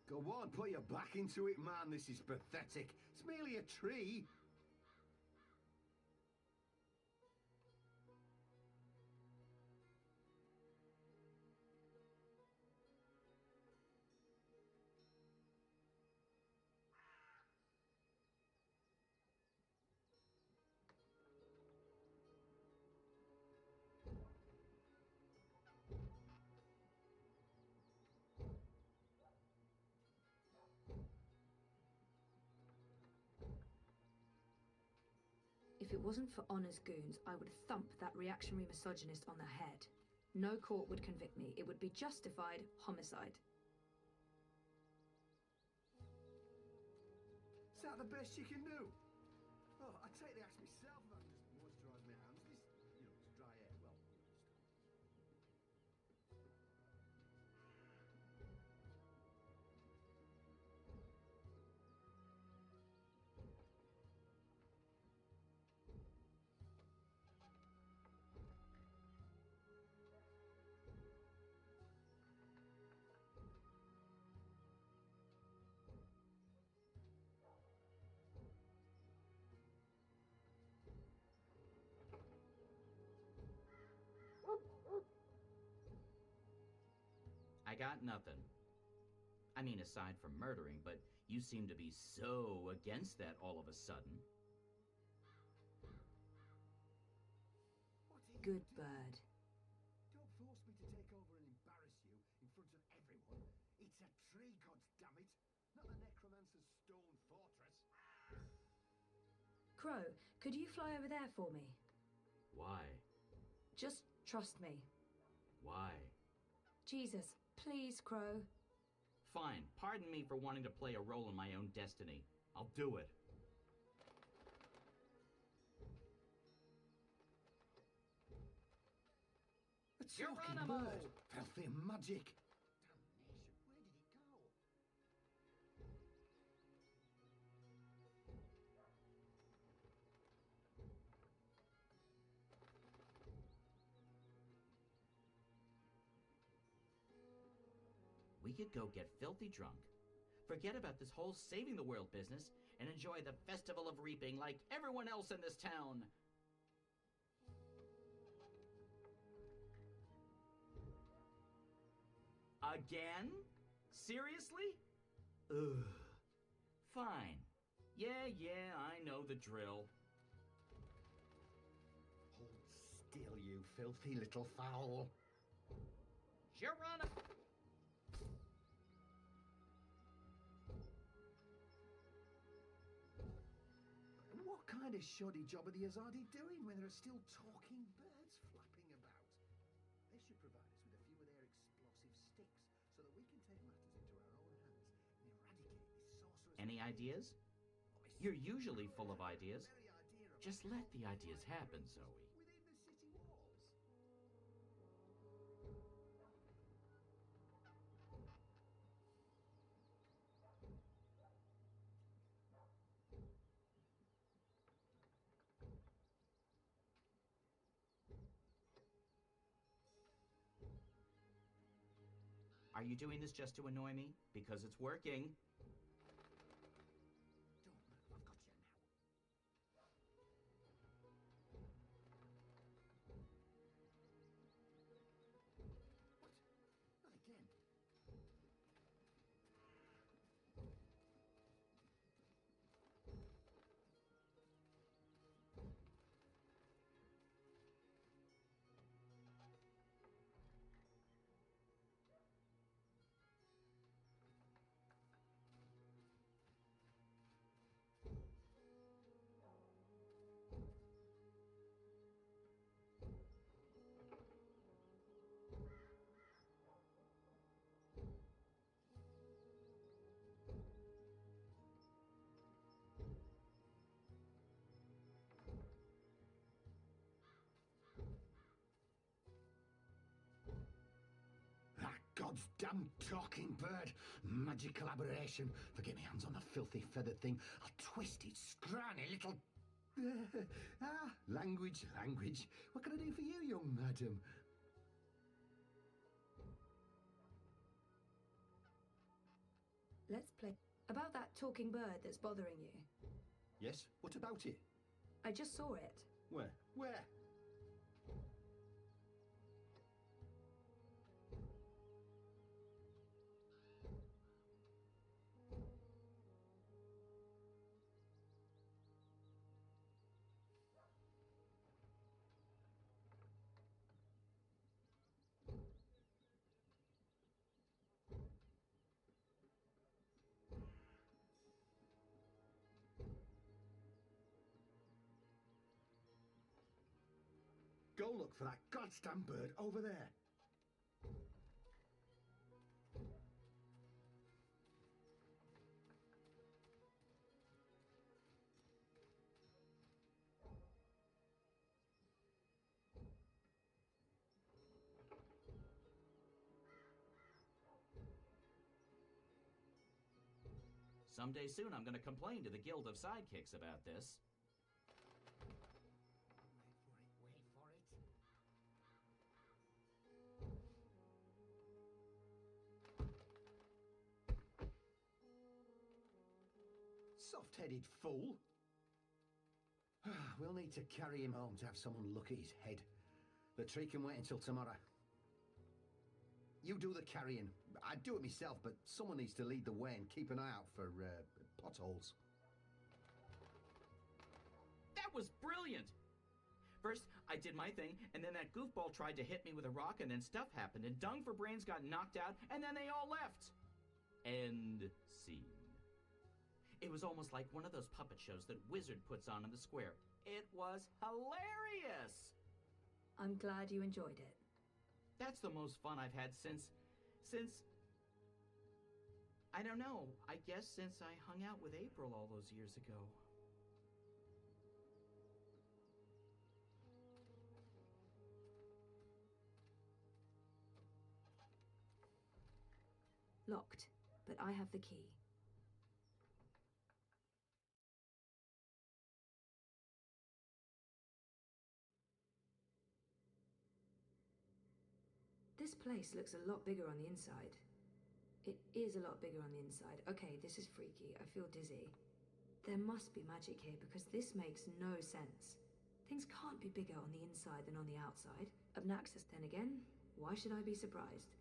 Go on, put your back into it, man. This is pathetic. It's merely a tree. If it wasn't for Honor's goons, I would thump that reactionary misogynist on the head. No court would convict me. It would be justified homicide. Is that the best you can do? Oh, I take the axe myself if I can just moisturise my hands. This, it's dry air. Well, I got nothing. I mean, aside from murdering, but you seem to be so against that all of a sudden. Good bird. Don't force me to take over and embarrass you in front of everyone. It's a tree, goddammit, not a necromancer's stone fortress. Crow, could you fly over there for me? Why? Just trust me. Why? Jesus, please, Crow. Fine. Pardon me for wanting to play a role in my own destiny. I'll do it. A talking Geronimo! bird. Filthy magic. Damnation, where did it go? We could go get filthy drunk, forget about this whole saving the world business, and enjoy the Festival of Reaping like everyone else in this town. Again? Seriously? Ugh. Fine. Yeah, I know the drill. Hold still, you filthy little fowl. Geronimo! What kind of shoddy job are the Azadi doing when there are still talking birds flapping about? They should provide us with a few of their explosive sticks so that we can take matters into our own hands and eradicate this sorceress. Any ideas? You're usually full of ideas. Just let the ideas happen, Zoe. Within the city walls. Are you doing this just to annoy me? Because it's working. Don't move, I've got you now. What? Not again. That goddamn talking bird. Magical aberration. Forget my hands on the filthy feathered thing. I'll twist its scrawny little... language. What can I do for you, young madam? Let's play. About that talking bird that's bothering you. Yes? What about it? I just saw it. Where? Where? look for that goddamn bird over there. Someday soon I'm going to complain to the Guild of Sidekicks about this. Soft-headed fool. We'll need to carry him home to have someone look at his head. The tree can wait until tomorrow. You do the carrying. I'd do it myself, but someone needs to lead the way and keep an eye out for potholes. That was brilliant! First, I did my thing, and then that goofball tried to hit me with a rock, and then stuff happened, and Dung for Brains got knocked out, and then they all left. End scene. It was almost like one of those puppet shows that Wizard puts on in the square. It was hilarious! I'm glad you enjoyed it. That's the most fun I've had since, I don't know, I guess since I hung out with April all those years ago. Locked, but I have the key. This place looks a lot bigger on the inside. It is a lot bigger on the inside. Okay, this is freaky. I feel dizzy. There must be magic here because this makes no sense. Things can't be bigger on the inside than on the outside. Obnaxis, then again, why should I be surprised?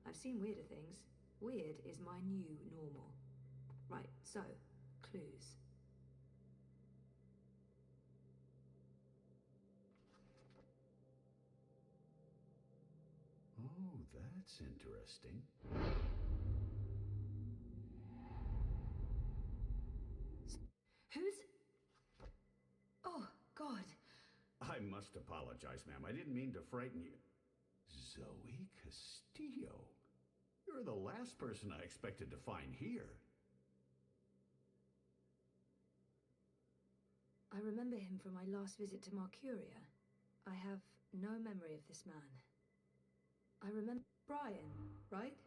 I've seen weirder things. Weird is my new normal. Right, so, clues. Oh, that's interesting. Who's... Oh, God. I must apologize, ma'am. I didn't mean to frighten you. Zoe Castillo. You're the last person I expected to find here. I remember him from my last visit to Mercuria. I have no memory of this man. I remember Brian, right?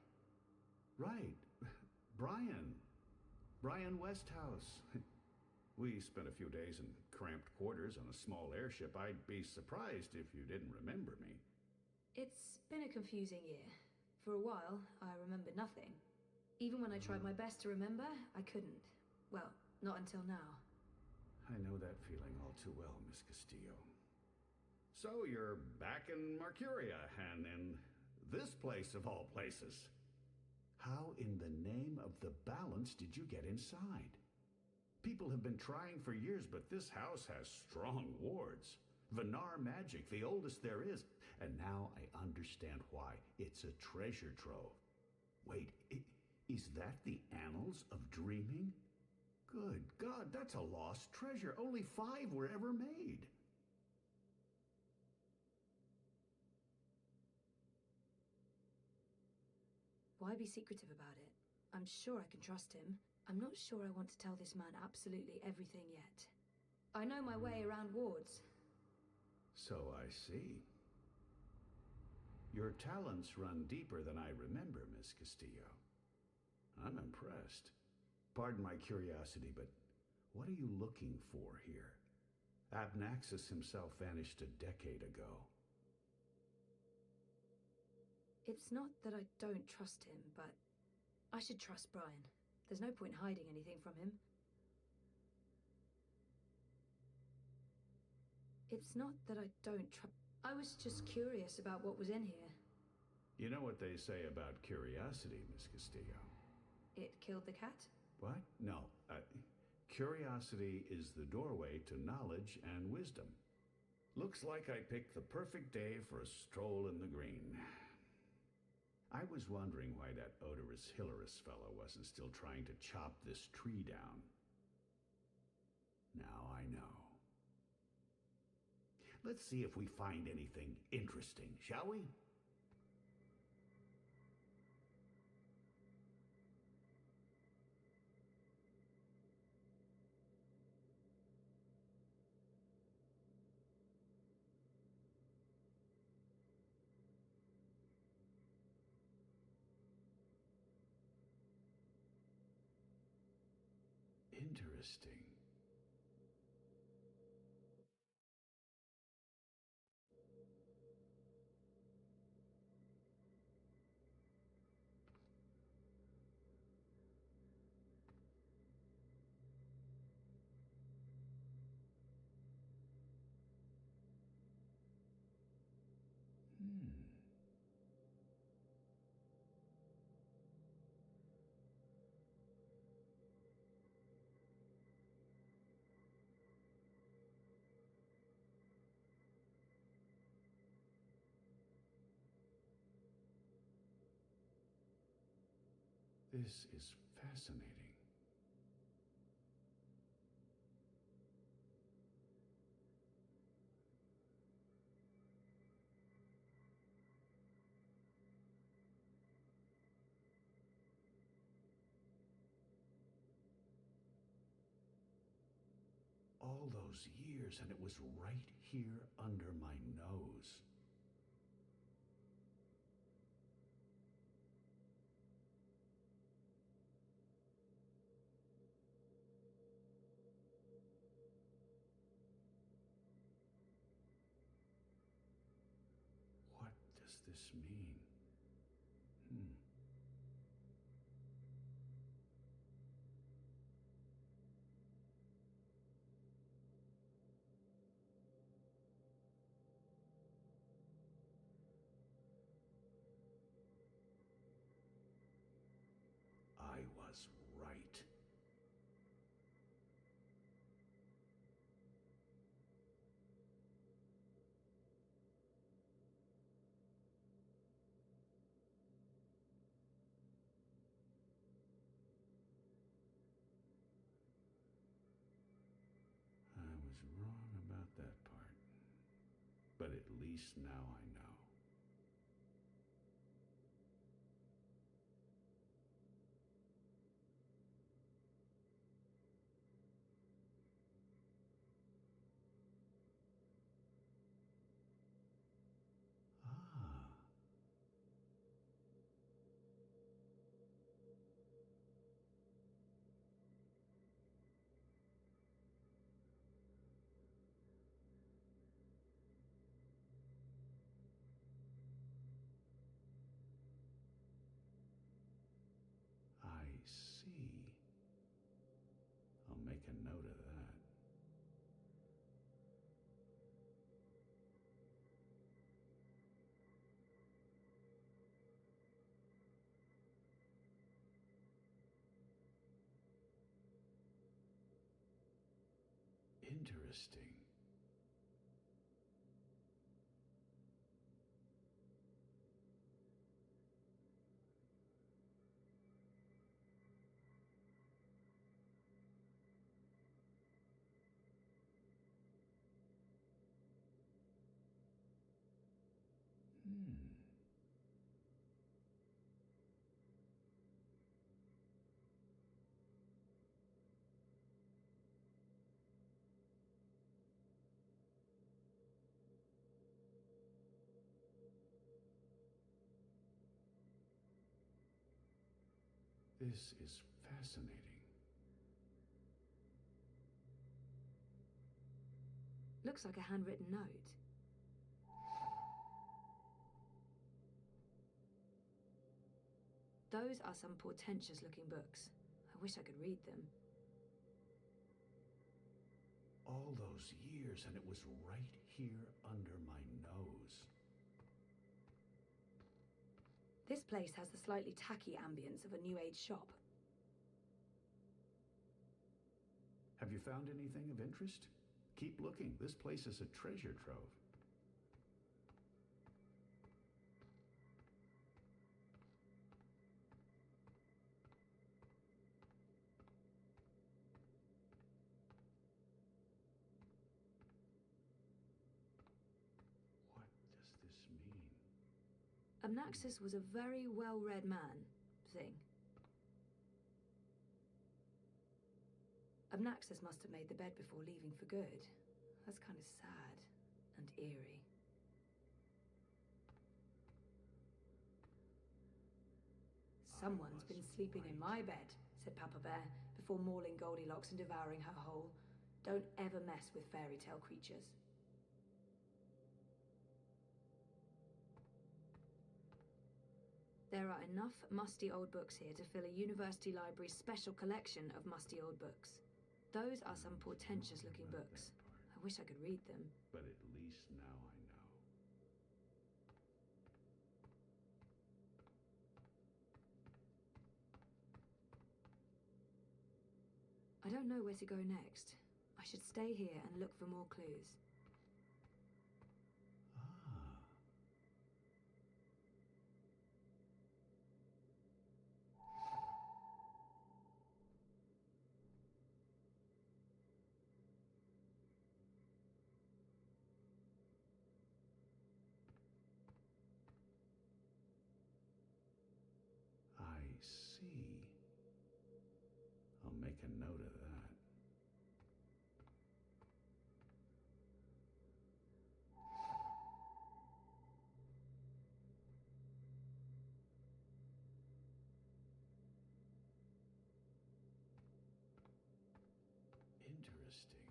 Right. Brian. Brian Westhouse. We spent a few days in cramped quarters on a small airship. I'd be surprised if you didn't remember me. It's been a confusing year. For a while, I remembered nothing. Even when I tried my best to remember, I couldn't. Well, not until now. I know that feeling all too well, Miss Castillo. So you're back in Mercuria, and in this place of all places. How in the name of the balance did you get inside? People have been trying for years, but this house has strong wards. Venar magic, the oldest there is. And now I understand why. It's a treasure trove. Wait, is that the Annals of Dreaming? Good God, that's a lost treasure. Only 5 were ever made. Why be secretive about it? I'm sure I can trust him. I'm not sure I want to tell this man absolutely everything yet. I know my way around wards. So I see. Your talents run deeper than I remember, Miss Castillo. I'm impressed. Pardon my curiosity, but what are you looking for here? Abnaxis himself vanished a decade ago. It's not that I don't trust him, but I should trust Brian. There's no point hiding anything from him. It's not that I don't trust... I was just curious about what was in here. You know what they say about curiosity, Miss Castillo? It killed the cat? What? No. Curiosity is the doorway to knowledge and wisdom. Looks like I picked the perfect day for a stroll in the green. I was wondering why that odorous Hilarious fellow wasn't still trying to chop this tree down. Now I know. Let's see if we find anything interesting, shall we? Interesting. This is fascinating. All those years, and it was right here under my nose. What does this mean? I was right. I was wrong about that part. But at least now I know. Ah. I see. I'll make a note of that. Interesting. This is fascinating. Looks like a handwritten note. Those are some portentous looking books. I wish I could read them. All those years, and it was right here under my nose. This place has the slightly tacky ambience of a New Age shop. Have you found anything of interest? Keep looking. This place is a treasure trove. Amnaxis was a very well-read man, thing. Amnaxis must have made the bed before leaving for good. That's kind of sad and eerie. Someone's been sleeping in my bed, said Papa Bear, before mauling Goldilocks and devouring her whole. Don't ever mess with fairy tale creatures. There are enough musty old books here to fill a university library's special collection of musty old books. Those are some portentous-looking books. I wish I could read them. But at least now I know. I don't know where to go next. I should stay here and look for more clues. I see. I'll make a note of that. Interesting.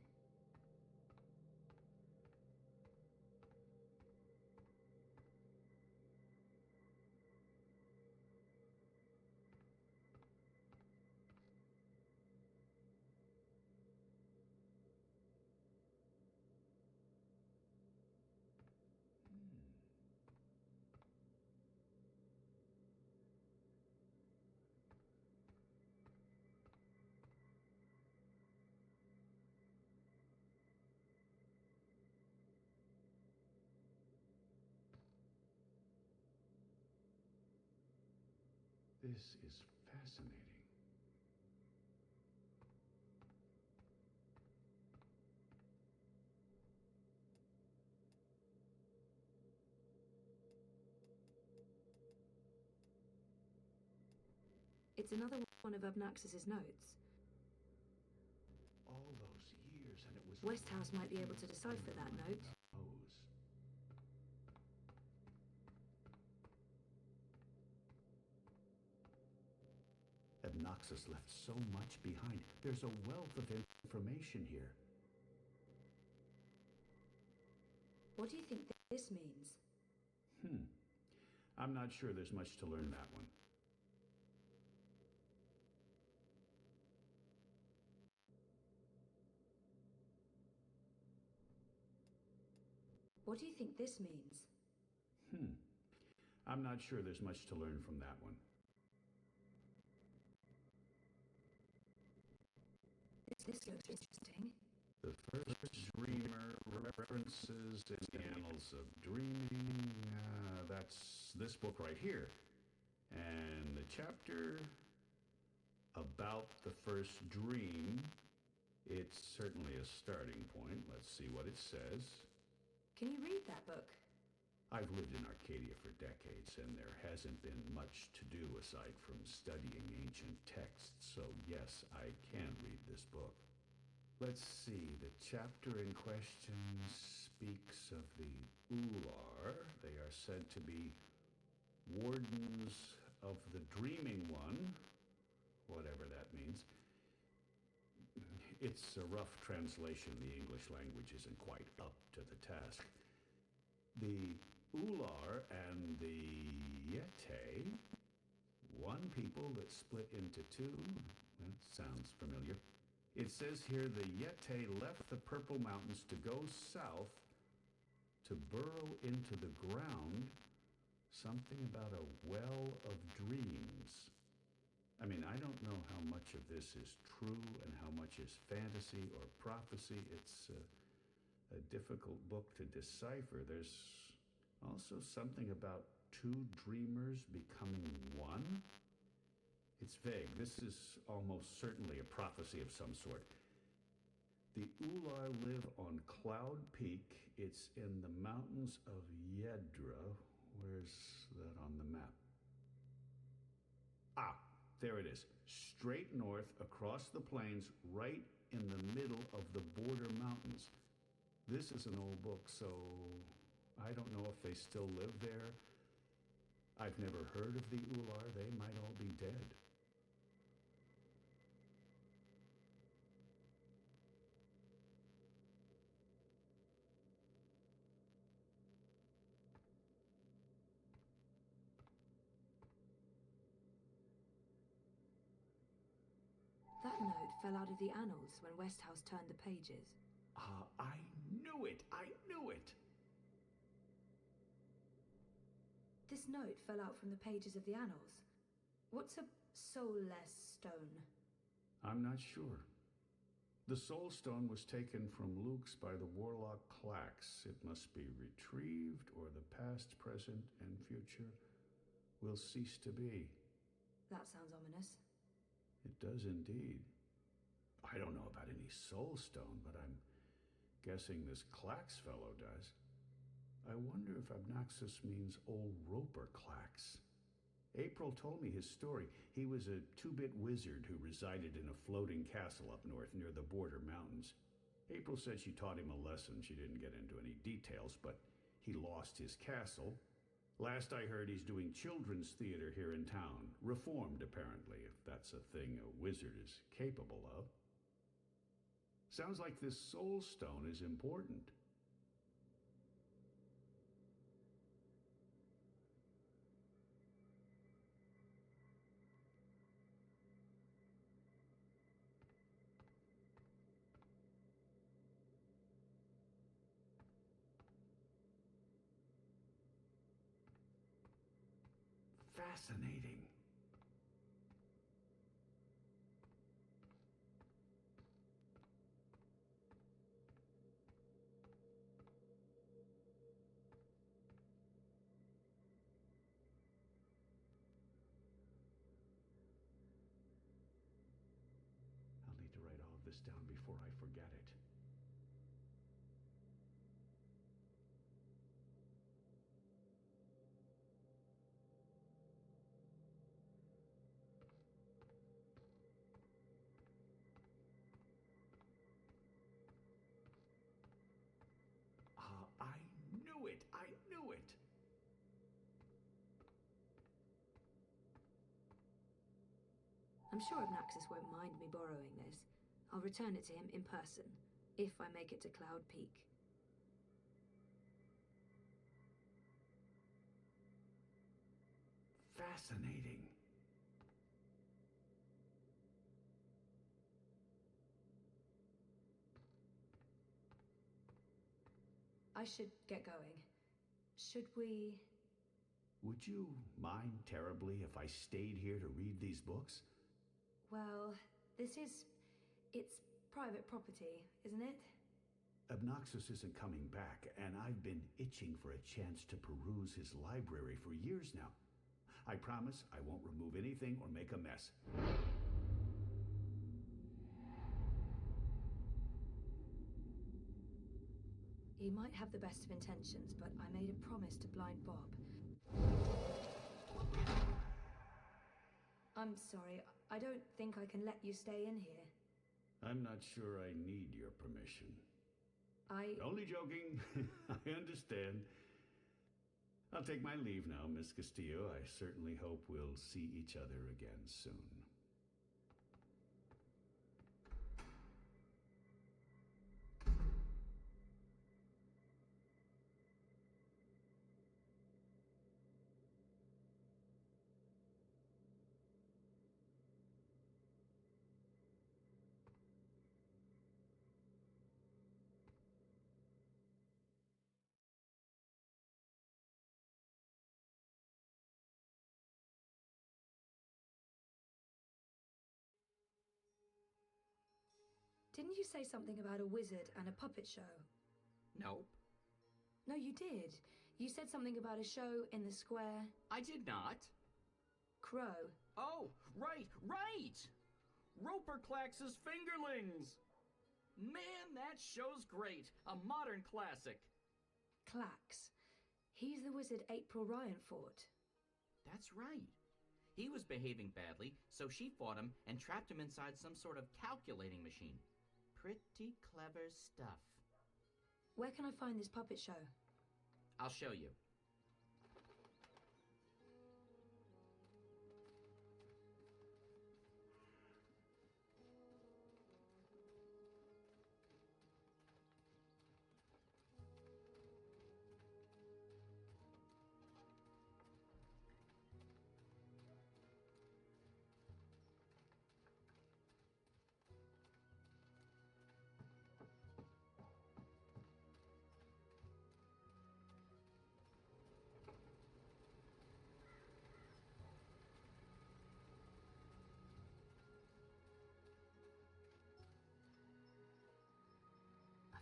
This is fascinating. It's another one of Abnaxis's notes. All those years and it was... Westhouse might be able to decipher that note. Abnaxis left so much behind. There's a wealth of information here. What do you think this means? I'm not sure there's much to learn that one. What do you think this means? I'm not sure there's much to learn from that one. This looks interesting. The first dreamer references in the annals of dreaming. That's this book right here. And the chapter about the first dream, it's certainly a starting point. Let's see what it says. Can you read that book? I've lived in Arcadia for decades, and there hasn't been much to do aside from studying ancient texts, so yes, I can read this book. Let's see, the chapter in question speaks of the Ular. They are said to be wardens of the Dreaming One, whatever that means. It's a rough translation. The English language isn't quite up to the task. The Ular and the Yete, one people that split into two. That sounds familiar. It says here the Yete left the Purple Mountains to go south to burrow into the ground. Something about a well of dreams. I mean, I don't know how much of this is true and how much is fantasy or prophecy. It's a difficult book to decipher. There's also something about two dreamers becoming one. It's vague. This is almost certainly a prophecy of some sort. The Ular live on Cloud Peak. It's in the mountains of Yedra. Where's that on the map? Ah, there it is. Straight north across the plains, right in the middle of the border mountains. This is an old book, so I don't know if they still live there. I've never heard of the Ular. They might all be dead. That note fell out of the annals when Westhouse turned the pages. Ah, I knew it! I knew it! This note fell out from the pages of the annals. What's a soulless stone? I'm not sure. The Soul Stone was taken from Luke's by the warlock Clax. It must be retrieved, or the past, present, and future will cease to be. That sounds ominous. It does indeed. I don't know about any Soul Stone, but I'm guessing this Clax fellow does. I wonder if Obnoxus means old Roper Clax. April told me his story. He was a two-bit wizard who resided in a floating castle up north near the border mountains. April said she taught him a lesson. She didn't get into any details, but he lost his castle. Last I heard, he's doing children's theater here in town. Reformed, apparently, if that's a thing a wizard is capable of. Sounds like this Soul Stone is important. Fascinating. I'll need to write all of this down before I forget it. I knew it! I knew it! I'm sure Obnoxus won't mind me borrowing this. I'll return it to him in person, if I make it to Cloud Peak. Fascinating. I should get going. Should we... Would you mind terribly if I stayed here to read these books? Well, it's private property, isn't it? Obnoxus isn't coming back, and I've been itching for a chance to peruse his library for years now. I promise I won't remove anything or make a mess. He might have the best of intentions, but I made a promise to blind Bob. I'm sorry, I don't think I can let you stay in here. I'm not sure I need your permission. Only joking. I understand. I'll take my leave now, Miss Castillo. I certainly hope we'll see each other again soon. Didn't you say something about a wizard and a puppet show? Nope. No, you did. You said something about a show in the square. I did not. Crow. Oh, right! Roper Clax's Fingerlings! Man, that show's great. A modern classic. Clax. He's the wizard April Ryan fought. That's right. He was behaving badly, so she fought him and trapped him inside some sort of calculating machine. Pretty clever stuff. Where can I find this puppet show? I'll show you.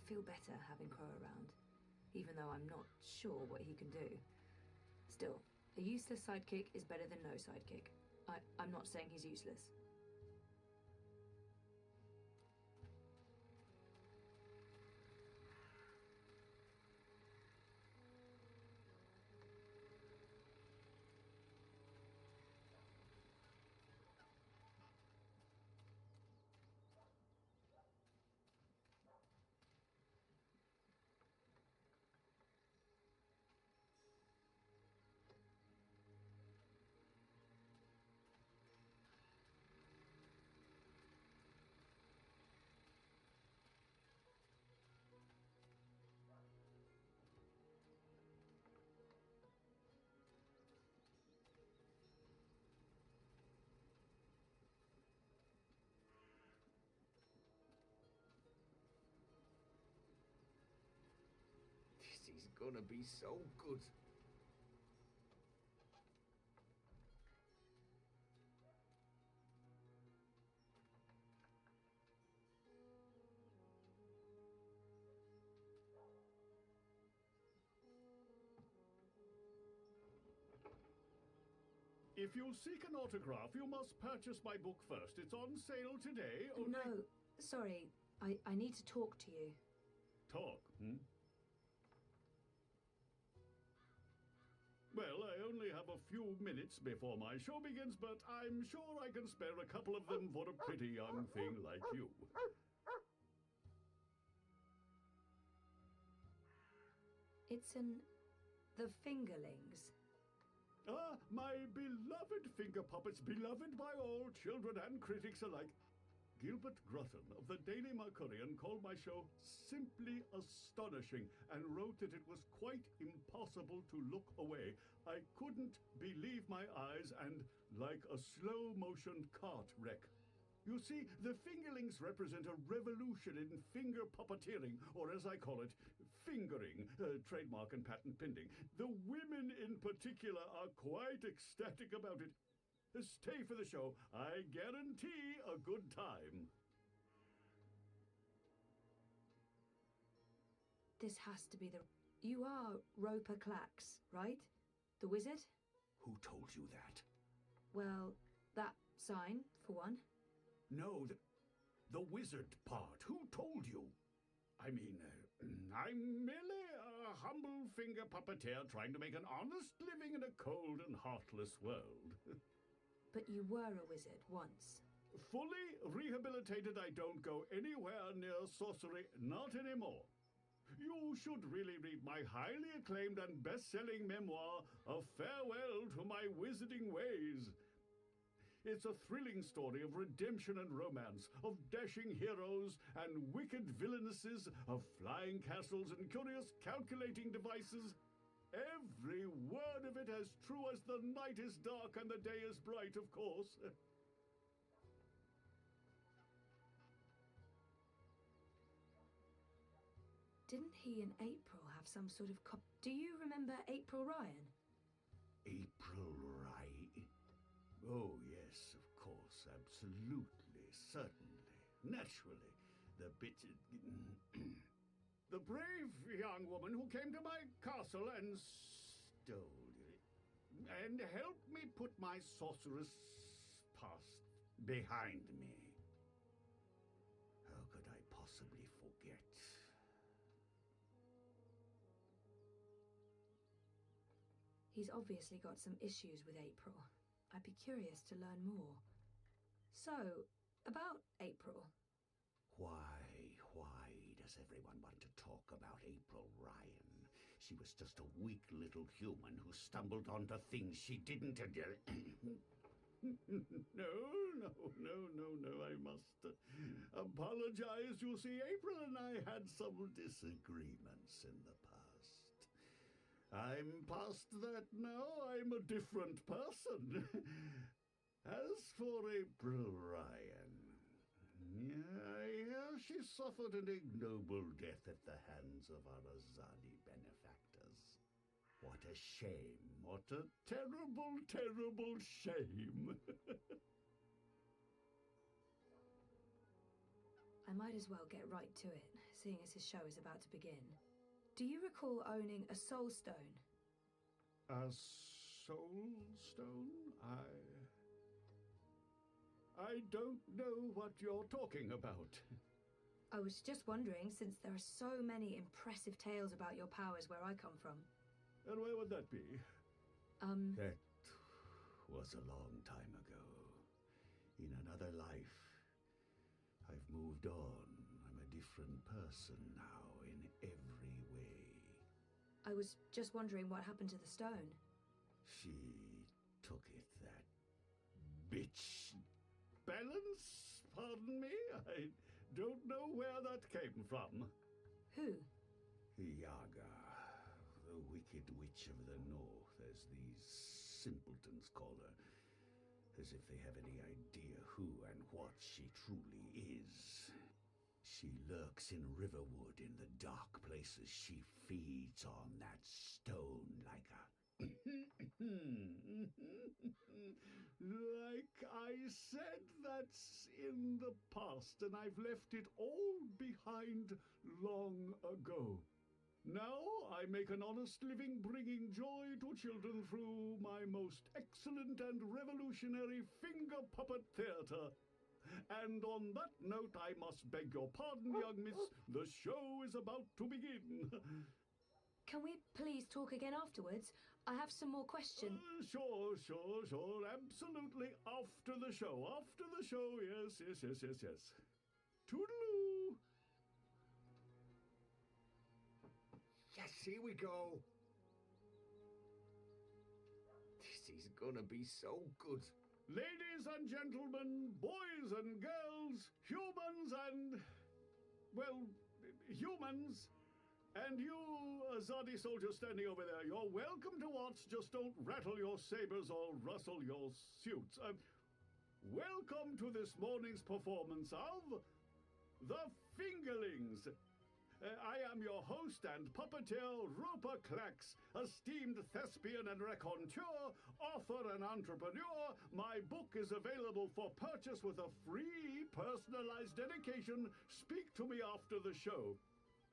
I feel better having Crow around, even though I'm not sure what he can do. Still, a useless sidekick is better than no sidekick. I'm not saying he's useless. This is gonna be so good. If you'll seek an autograph, you must purchase my book first. It's on sale today. Only... No, sorry. I need to talk to you. Talk, Well, I only have a few minutes before my show begins, but I'm sure I can spare a couple of them for a pretty young thing like you. It's the fingerlings. Ah, my beloved finger puppets, beloved by all children and critics alike. Gilbert Grotton of the Daily Mercurian called my show simply astonishing and wrote that it was quite impossible to look away. I couldn't believe my eyes and like a slow-motion cart wreck. You see, the fingerlings represent a revolution in finger puppeteering, or as I call it, fingering, trademark and patent pending. The women in particular are quite ecstatic about it. Stay for the show. I guarantee a good time. This has to be the... You are Roper Clax, right? The wizard? Who told you that? Well, that sign, for one. No, the wizard part. Who told you? I mean, I'm merely a humble finger puppeteer trying to make an honest living in a cold and heartless world. But you were a wizard once. Fully rehabilitated, I don't go anywhere near sorcery, not anymore. You should really read my highly acclaimed and best-selling memoir, A Farewell to My Wizarding Ways. It's a thrilling story of redemption and romance, of dashing heroes and wicked villainesses, of flying castles and curious calculating devices. Every word of it as true as the night is dark and the day is bright, of course. Didn't he and April have some sort of Do you remember April Ryan? April Ryan? Oh, yes, of course, absolutely, certainly, naturally. The bit... The brave young woman who came to my castle and stole it, and helped me put my sorceress past behind me. How could I possibly forget? He's obviously got some issues with April. I'd be curious to learn more. So, about April. Why does everyone want to talk about April Ryan? She was just a weak little human who stumbled onto things she didn't No, I must apologize. You see, April and I had some disagreements in the past. I'm past that now. I'm a different person. As for April Ryan, I hear she suffered an ignoble death at the hands of our Azadi benefactors. What a shame. What a terrible, terrible shame. I might as well get right to it, seeing as his show is about to begin. Do you recall owning a soul stone? A soul stone? I don't know what you're talking about. I was just wondering, since there are so many impressive tales about your powers where I come from. And where would that be? That was a long time ago. In another life. I've moved on. I'm a different person now in every way. I was just wondering what happened to the stone. She took it, that bitch. Balance? Pardon me? I don't know where that came from. Who? Yaga, the wicked witch of the north, as these simpletons call her. As if they have any idea who and what she truly is. She lurks in Riverwood in the dark places. She feeds on that stone like a... Like I said, that's in the past, and I've left it all behind long ago. Now I make an honest living bringing joy to children through my most excellent and revolutionary finger puppet theater. And on that note, I must beg your pardon, young miss. The show is about to begin. Can we please talk again afterwards? I have some more questions. Sure. Absolutely. After the show. Yes. Toodaloo. Yes, here we go. This is gonna be so good. Ladies and gentlemen, boys and girls, humans and... well, humans... and you, Azadi soldiers standing over there, you're welcome to watch. Just don't rattle your sabers or rustle your suits. Welcome to this morning's performance of The Fingerlings. I am your host and puppeteer, Rupa Klax, esteemed thespian and raconteur, author and entrepreneur. My book is available for purchase with a free personalized dedication. Speak to me after the show.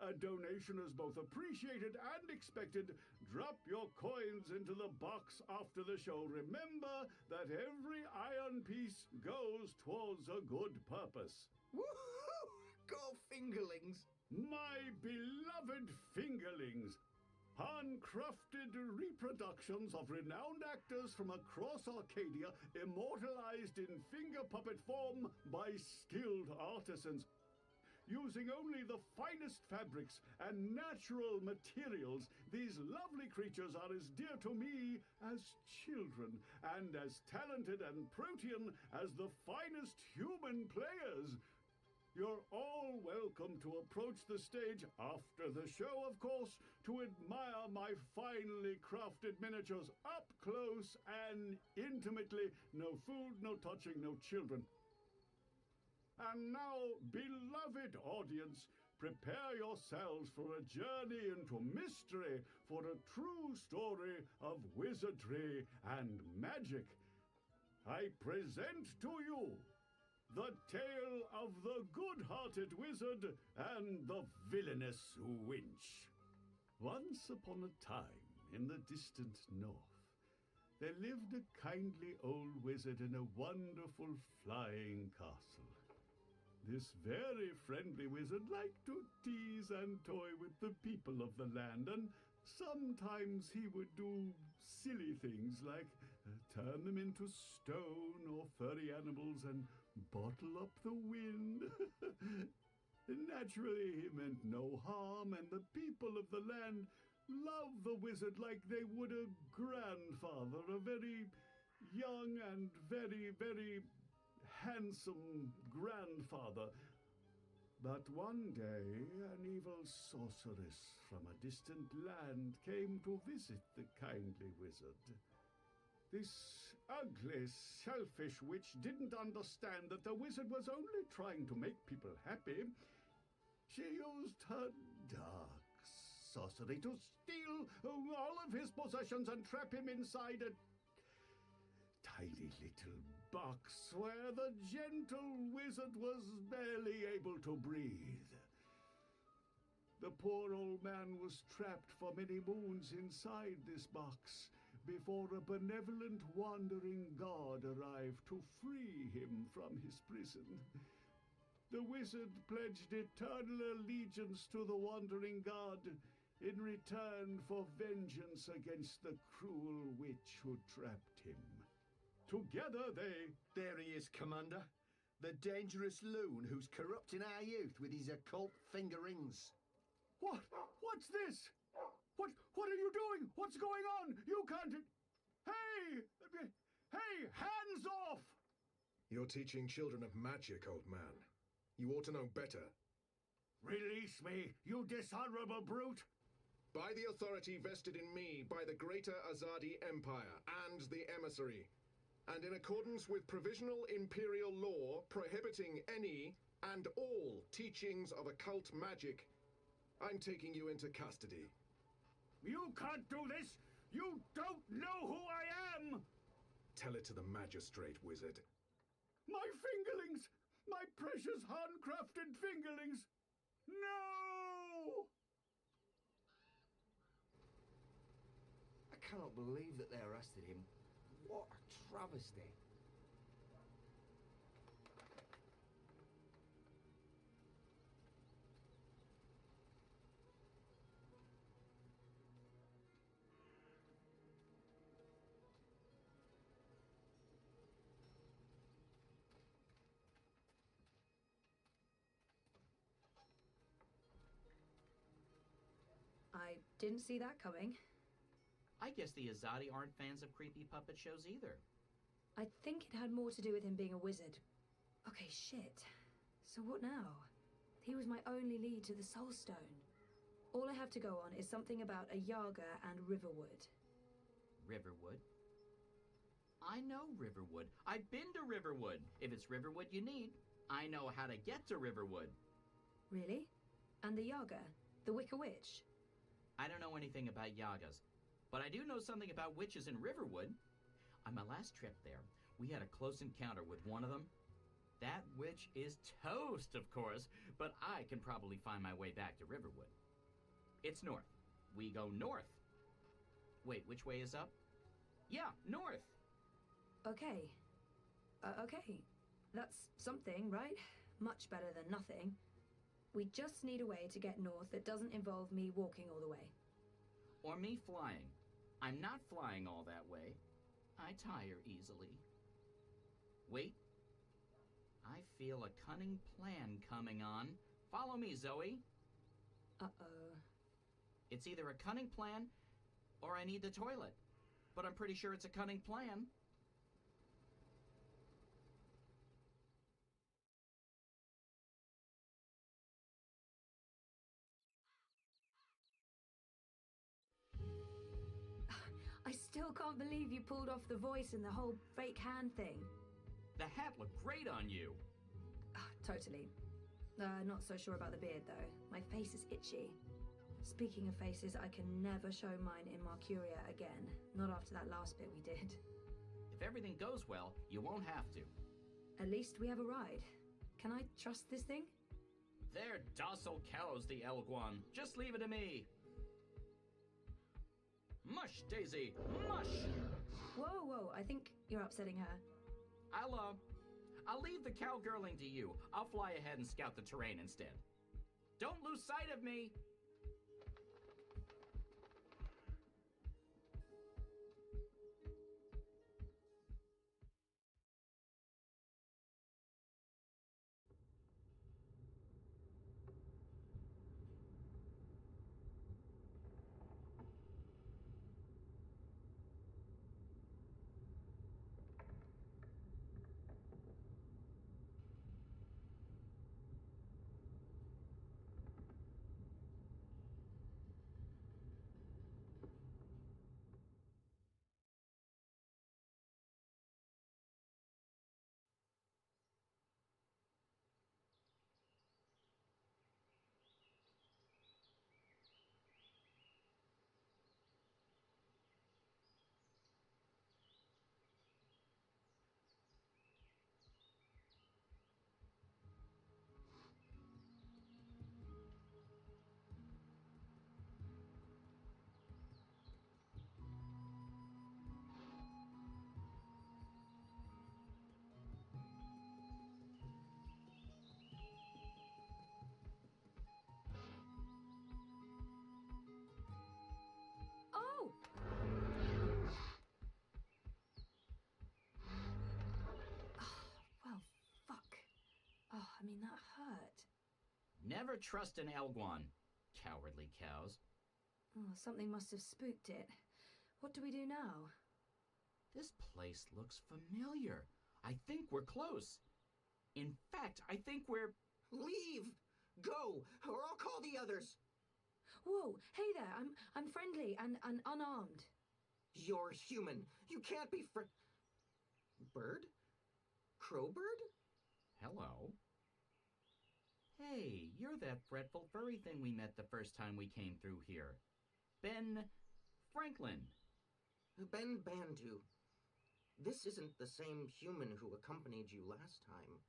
A donation is both appreciated and expected. Drop your coins into the box after the show. Remember that every iron piece goes towards a good purpose. Woohoo! Go Fingerlings! My beloved Fingerlings, handcrafted reproductions of renowned actors from across Arcadia, immortalized in finger puppet form by skilled artisans. Using only the finest fabrics and natural materials, these lovely creatures are as dear to me as children, and as talented and protean as the finest human players. You're all welcome to approach the stage after the show, of course, to admire my finely crafted miniatures up close and intimately. No food, no touching, no children. And now, beloved audience, prepare yourselves for a journey into mystery, for a true story of wizardry and magic. I present to you the tale of the good-hearted wizard and the villainous winch. Once upon a time, in the distant north, there lived a kindly old wizard in a wonderful flying castle. This very friendly wizard liked to tease and toy with the people of the land, and Sometimes he would do silly things like turn them into stone or furry animals and bottle up the wind. Naturally, he meant no harm, and the people of the land loved the wizard like they would a grandfather, a very young and very, very handsome grandfather. But one day, an evil sorceress from a distant land came to visit the kindly wizard. This ugly, selfish witch didn't understand that the wizard was only trying to make people happy. She used her dark sorcery to steal all of his possessions and trap him inside a tiny little box where the gentle wizard was barely able to breathe. The poor old man was trapped for many moons inside this box before a benevolent wandering god arrived to free him from his prison. The wizard pledged eternal allegiance to the wandering god in return for vengeance against the cruel witch who trapped him. Together they... There he is, Commander. The dangerous loon who's corrupting our youth with his occult finger rings. What? What's this? What are you doing? What's going on? You can't... Hey! Hey! Hands off! You're teaching children of magic, old man. You ought to know better. Release me, you dishonorable brute! By the authority vested in me by the Greater Azadi Empire and the Emissary, and in accordance with provisional imperial law prohibiting any and all teachings of occult magic, I'm taking you into custody. You can't do this! You don't know who I am! Tell it to the magistrate, wizard. My fingerlings! My precious handcrafted fingerlings! No! I cannot believe that they arrested him. What a travesty. I didn't see that coming. I guess the Azadi aren't fans of creepy puppet shows either. I think it had more to do with him being a wizard. Okay, shit. So what now? He was my only lead to the Soul Stone. All I have to go on is something about a Yaga and Riverwood. Riverwood? I know Riverwood. I've been to Riverwood. If it's Riverwood you need, I know how to get to Riverwood. Really? And the Yaga? The Wicker Witch? I don't know anything about Yagas, but I do know something about witches in Riverwood. On my last trip there, we had a close encounter with one of them. That witch is toast, of course, but I can probably find my way back to Riverwood. It's north. We go north. Wait, which way is up? Yeah, north. Okay. Okay. That's something, right? Much better than nothing. We just need a way to get north that doesn't involve me walking all the way. Or me flying. I'm not flying all that way. I tire easily. Wait. I feel a cunning plan coming on. Follow me, Zoe. Uh-oh. It's either a cunning plan, or I need the toilet. But I'm pretty sure it's a cunning plan. I still can't believe you pulled off the voice and the whole fake hand thing. The hat looked great on you. Totally. Not so sure about the beard, though. My face is itchy. Speaking of faces, I can never show mine in Marcuria again. Not after that last bit we did. If everything goes well, you won't have to. At least we have a ride. Can I trust this thing? They're docile cows, the Elguan. Just leave it to me. Mush, Daisy! Mush! Whoa, whoa, I think you're upsetting her. I'll leave the cowgirling to you. I'll fly ahead and scout the terrain instead. Don't lose sight of me! Never trust an Elguan. Cowardly cows. Oh, something must have spooked it. What do we do now? This place looks familiar. I think we're close. In fact, I think we're... Leave! Go, or I'll call the others! Whoa, hey there, I'm friendly and unarmed. You're human. You can't be Bird? Crowbird? Hello. Hey, you're that fretful furry thing we met the first time we came through here. Ben Franklin. Ben Bandu. This isn't the same human who accompanied you last time.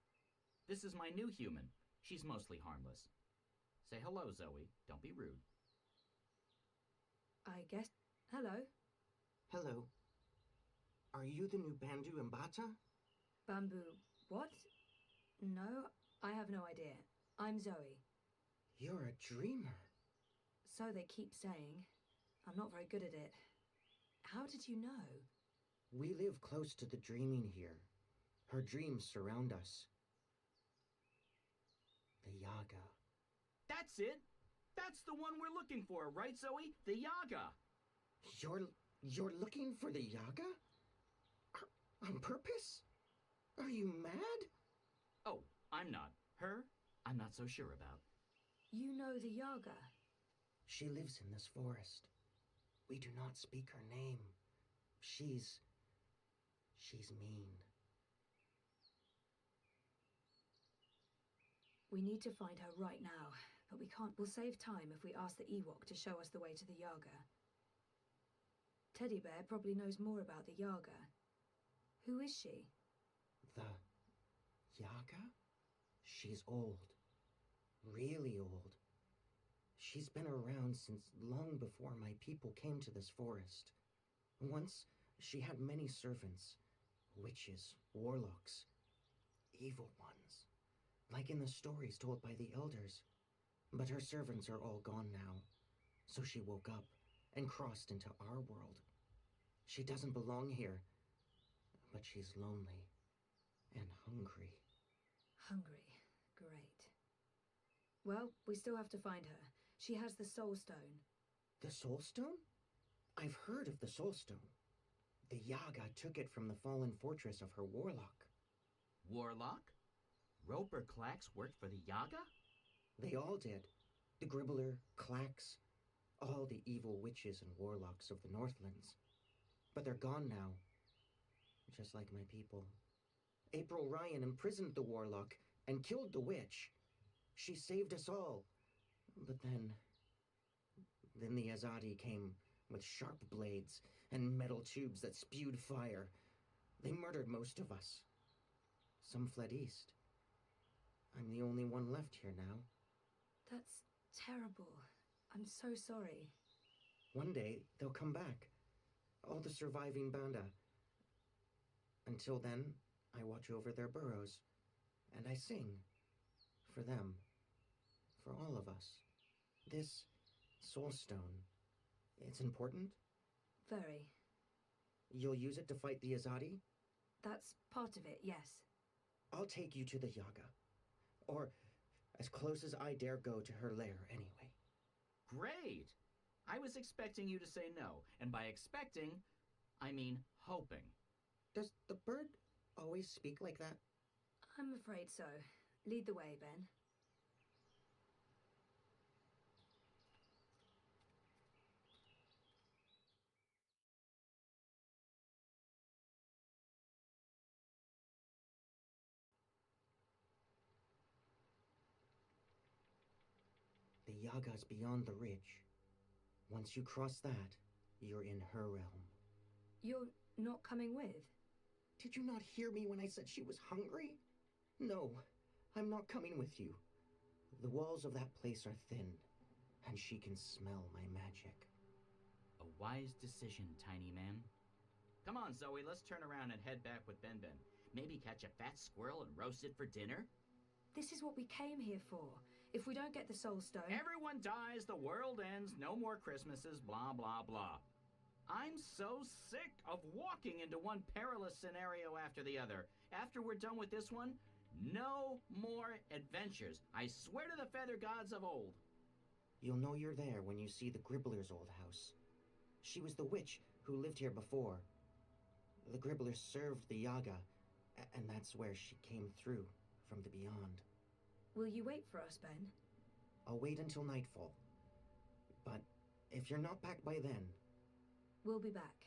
This is my new human. She's mostly harmless. Say hello, Zoe. Don't be rude. I guess. Hello. Hello. Are you the new Bandu Mbata? Bamboo. What? No, I have no idea. I'm Zoe. You're a dreamer. So they keep saying. I'm not very good at it. How did you know? We live close to the dreaming here. Her dreams surround us. The Yaga. That's it! That's the one we're looking for, right, Zoe? The Yaga! You're looking for the Yaga? On purpose? Are you mad? Oh, I'm not. Her, I'm not so sure about. You know the Yaga? She lives in this forest. We do not speak her name. She's mean. We need to find her right now, but we can't. We'll save time if we ask the Ewok to show us the way to the Yaga. Teddy Bear probably knows more about the Yaga. Who is she? The Yaga? She's old. Really old. She's been around since long before my people came to this forest. Once, she had many servants. Witches, warlocks, evil ones. Like in the stories told by the elders. But her servants are all gone now. So she woke up and crossed into our world. She doesn't belong here, but she's lonely and hungry. Hungry. Great. Well, we still have to find her. She has the Soul Stone. The Soul Stone? I've heard of the Soul Stone. The Yaga took it from the fallen fortress of her warlock. Warlock? Roper Clax worked for the Yaga? They all did. The Gribbler, Clax, all the evil witches and warlocks of the Northlands. But they're gone now. Just like my people. April Ryan imprisoned the warlock and killed the witch. She saved us all. But then the Azadi came with sharp blades and metal tubes that spewed fire. They murdered most of us. Some fled east. I'm the only one left here now. That's terrible. I'm so sorry. One day, they'll come back. All the surviving Banda. Until then, I watch over their burrows. And I sing. For them. For all of us. This Soul Stone. It's important? Very. You'll use it to fight the Azadi? That's part of it, yes. I'll take you to the Yaga. Or as close as I dare go to her lair, anyway. Great! I was expecting you to say no, and by expecting, I mean hoping. Does the bird always speak like that? I'm afraid so. Lead the way, Ben. The Yaga's beyond the ridge. Once you cross that, you're in her realm. You're not coming with? Did you not hear me when I said she was hungry? No, I'm not coming with you. The walls of that place are thin, and she can smell my magic. A wise decision, tiny man. Come on, Zoe, let's turn around and head back with Ben Ben. Maybe catch a fat squirrel and roast it for dinner? This is what we came here for. If we don't get the Soul Stone... Everyone dies, the world ends, no more Christmases, blah, blah, blah. I'm so sick of walking into one perilous scenario after the other. After we're done with this one, No more adventures. I swear to the feather gods of old. You'll know you're there when you see the Gribbler's old house. She was the witch who lived here before. The Gribblers served the Yaga, and that's where she came through from the beyond. Will you wait for us, Ben? I'll wait until nightfall. But if you're not back by then... We'll be back.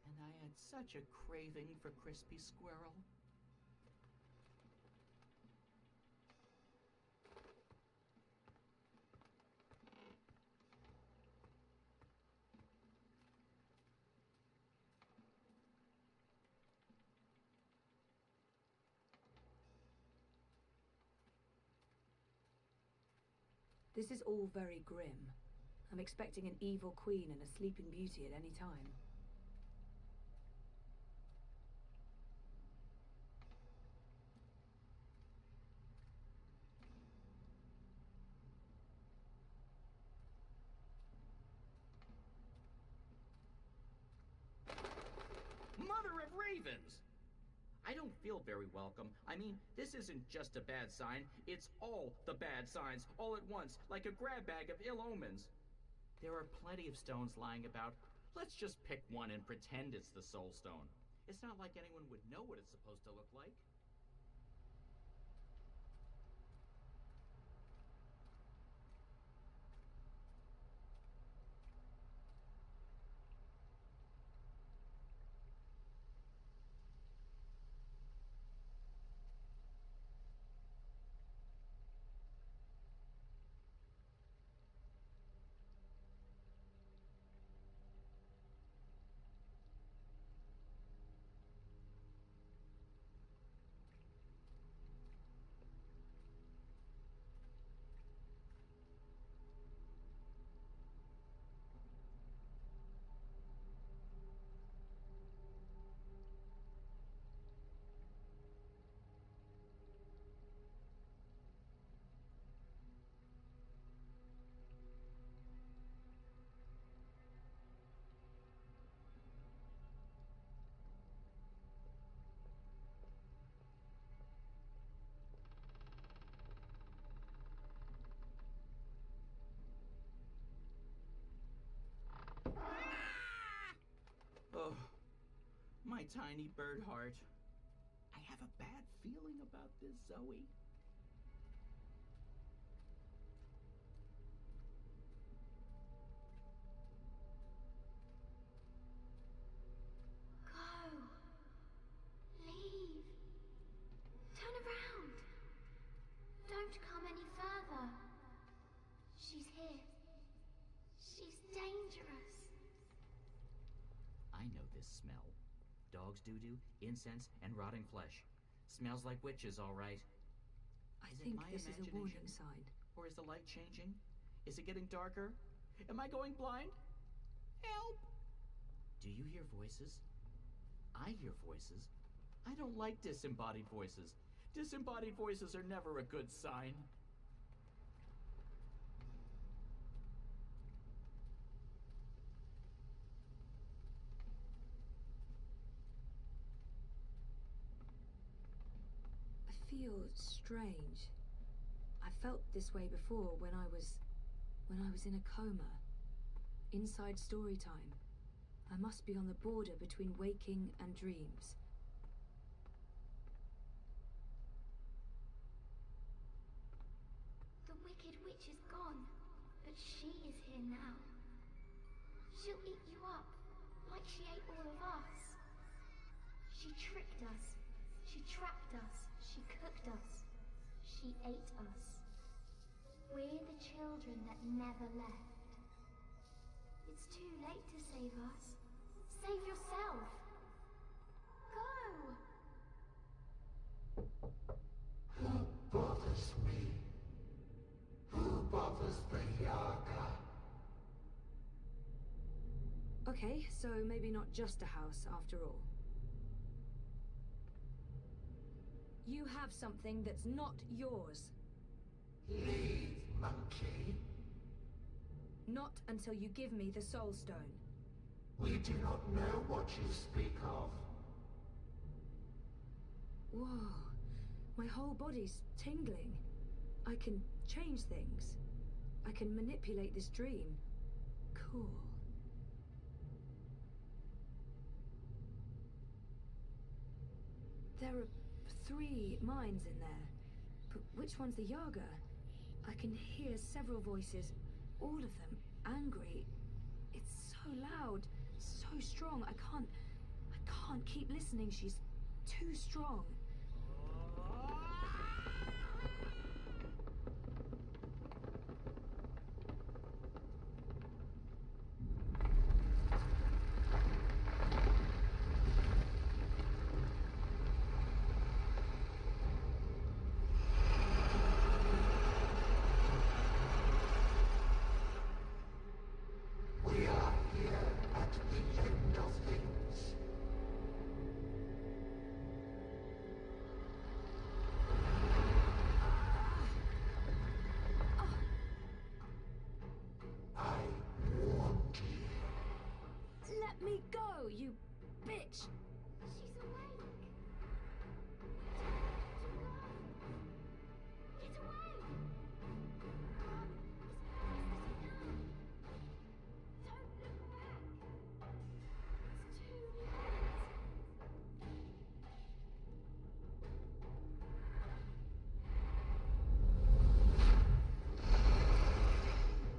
And I had such a craving for crispy squirrel. This is all very grim. I'm expecting an evil queen and a sleeping beauty at any time. Mother of ravens! I don't feel very welcome. I mean, this isn't just a bad sign. It's all the bad signs, all at once, like a grab bag of ill omens. There are plenty of stones lying about. Let's just pick one and pretend it's the soul stone. It's not like anyone would know what it's supposed to look like. Oh, my tiny bird heart. I have a bad feeling about this, Zoe. Go. Leave. Turn around. Don't come any further. She's here. She's dangerous. I know this smell. Dog's doo-doo, incense, and rotting flesh. Smells like witches, all right. I Is it think my this is a warning imagination? sign. Or is the light changing? Is it getting darker? Am I going blind? Help! Do you hear voices? I hear voices. I don't like disembodied voices. Disembodied voices are never a good sign. I feel strange. I felt this way before when I was in a coma. Inside story time. I must be on the border between waking and dreams. The Wicked Witch is gone, but she is here now. She'll eat you up, like she ate all of us. She tricked us. She trapped us. She cooked us. She ate us. We're the children that never left. It's too late to save us. Save yourself. Go. Who bothers me? Who bothers the Yaga? Okay, so maybe not just a house after all. You have something that's not yours. Leave, monkey. Not until you give me the Soul Stone. We do not know what you speak of. Whoa. My whole body's tingling. I can change things. I can manipulate this dream. Cool. There are 3 minds in there. But which one's the Yaga? I can hear several voices, all of them angry. It's so loud, so strong. I can't keep listening. She's too strong. We are here at the end of things. I warned you. Let me go, you bitch! She's awake. Get away! Don't look back. It's too late.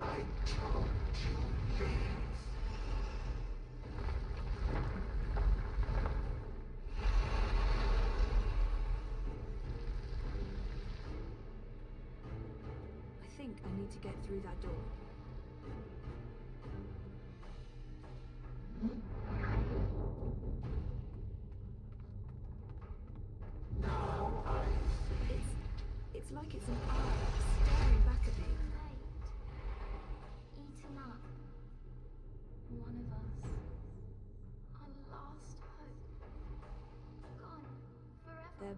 I told you leave. I think I need to get through that door. Now I see. It's like it's an eye staring back at me. Late. Eaten up. One of us. Our last hope. Gone. Forever.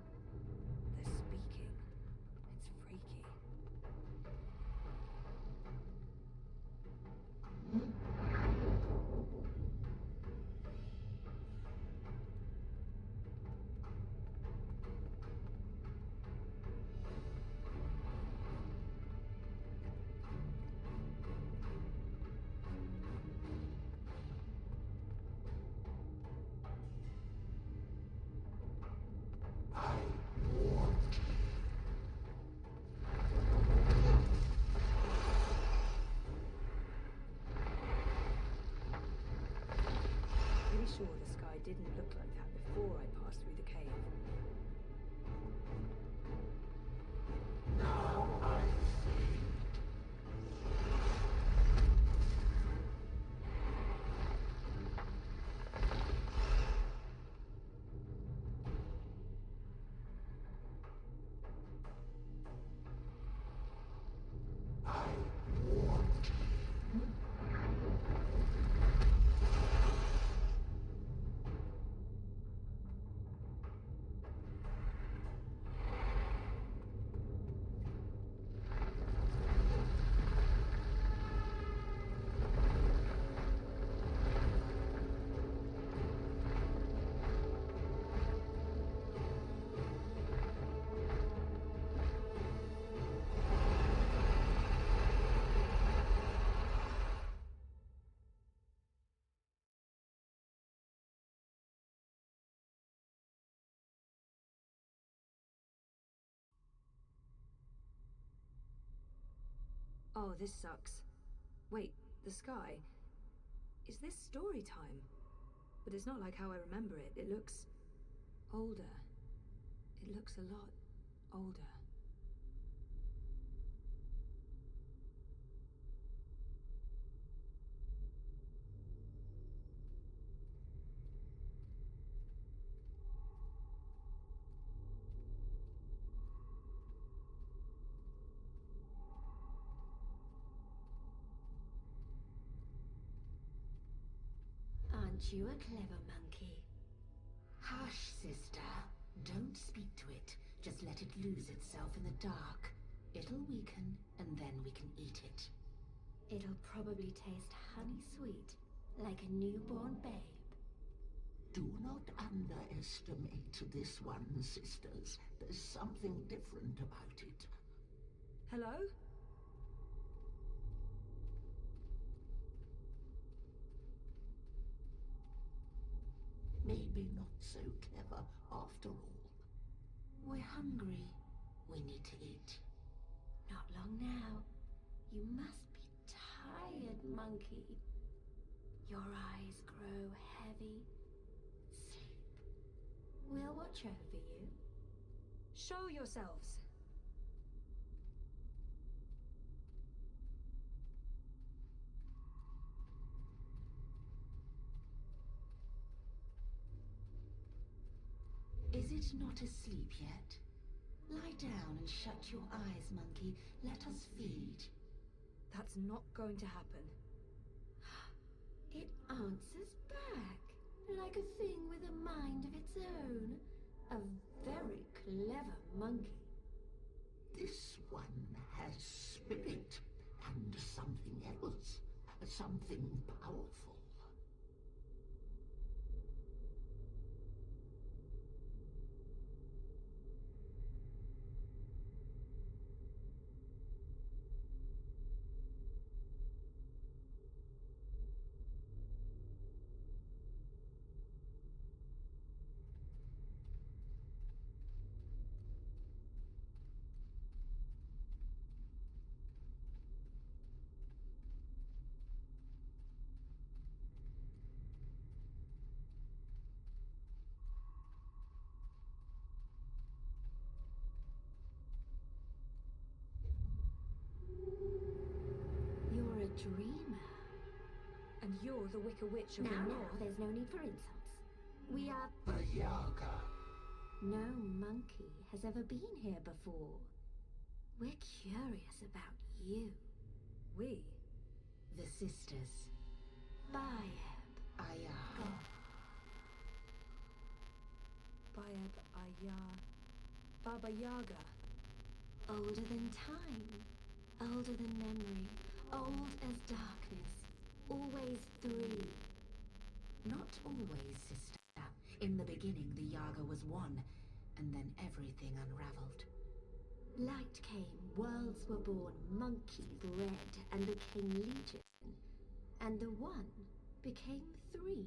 They're speaking. It's freaky. I warned you. Pretty sure the sky didn't look like that before I passed through the cave. Now I see. I warned you. Oh, this sucks. Wait, the sky? Is this story time? But it's not like how I remember it. It looks older. It looks a lot older. Aren't you a clever monkey? Hush, sister. Don't speak to it. Just let it lose itself in the dark. It'll weaken, and then we can eat it. It'll probably taste honey sweet, like a newborn babe. Do not underestimate this one, sisters. There's something different about it. Hello? Maybe not so clever after all. We're hungry. We need to eat. Not long now. You must be tired, monkey. Your eyes grow heavy. Sleep. We'll watch over you. Show yourselves. Is it not asleep yet? Lie down and shut your eyes, monkey. Let us feed. That's not going to happen. It answers back, like a thing with a mind of its own. A very clever monkey. This one has spirit and something else. Something powerful. You're a dreamer. And you're the Wicker Witch of the Now, North. there's no need for insults. We are... The Yaga. No monkey has ever been here before. We're curious about you. We? The sisters. Bayeb, Ayaga. Bayeb, Baba Yaga. Older than time. Older than memory. Old as darkness. Always three. Not always, sister. In the beginning, the Yaga was one, and then everything unraveled. Light came, worlds were born, monkeys bred, and became legion. And the one became three.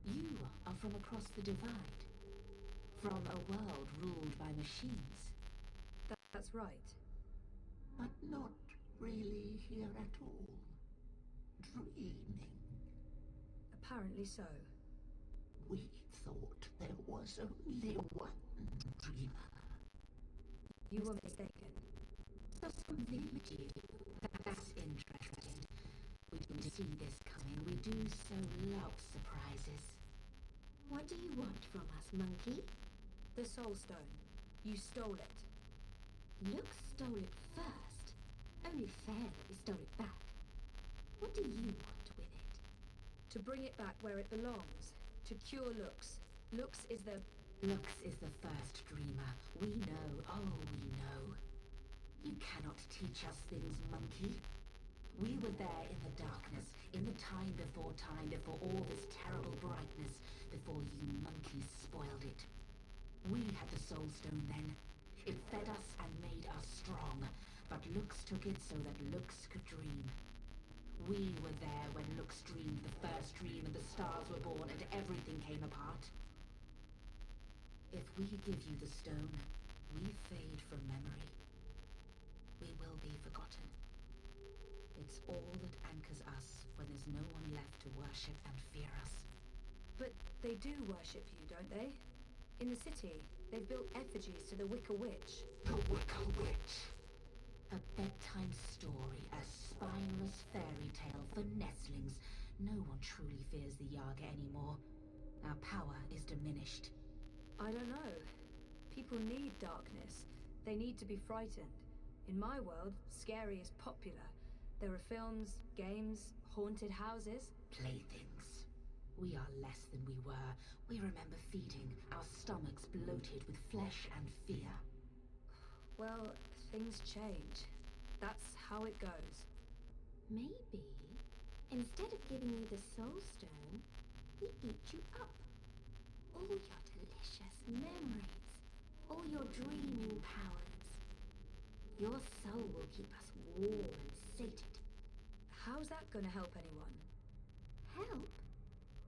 You are from across the divide. From a world ruled by machines. That's right. But not really here at all. Dreaming. Apparently so. We thought there was only one dreamer. You were mistaken. So something did. That's interesting. We didn't see this coming. We do so love surprises. What do you want from us, monkey? The Soul Stone. You stole it. Lux stole it first. Only fair that we stole it back. What do you want with it? To bring it back where it belongs. To cure Lux. Lux is the first dreamer. We know, oh, we know. You cannot teach us things, monkey. We were there in the darkness, in the time, before all this terrible brightness, before you monkeys spoiled it. We had the Soul Stone then. It fed us and made us strong, but Lux took it so that Lux could dream. We were there when Lux dreamed the first dream and the stars were born and everything came apart. If we give you the stone, we fade from memory. We will be forgotten. It's all that anchors us when there's no one left to worship and fear us. But they do worship you, don't they? In the city, they've built effigies to the Wicker Witch. The Wicker Witch. A bedtime story, a spineless fairy tale for nestlings. No one truly fears the Yaga anymore. Our power is diminished. I don't know. People need darkness. They need to be frightened. In my world, scary is popular. There are films, games, haunted houses. Playthings. We are less than we were. We remember feeding, our stomachs bloated with flesh and fear. Well, things change. That's how it goes. Maybe, instead of giving you the Soul Stone, we eat you up. all your dreaming powers. Your soul will keep us warm and sated. How's that gonna help anyone? Help?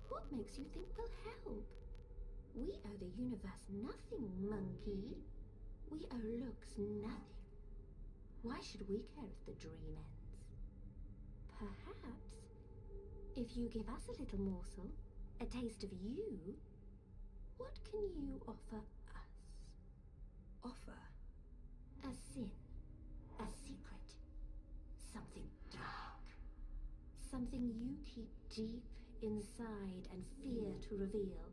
What makes you think we'll help? We owe the universe nothing, monkey. We owe looks nothing. Why should we care if the dream ends? Perhaps, if you give us a little morsel, a taste of you, what can you offer us? Offer? A sin, a secret, something dark, something you keep deep inside and fear to reveal.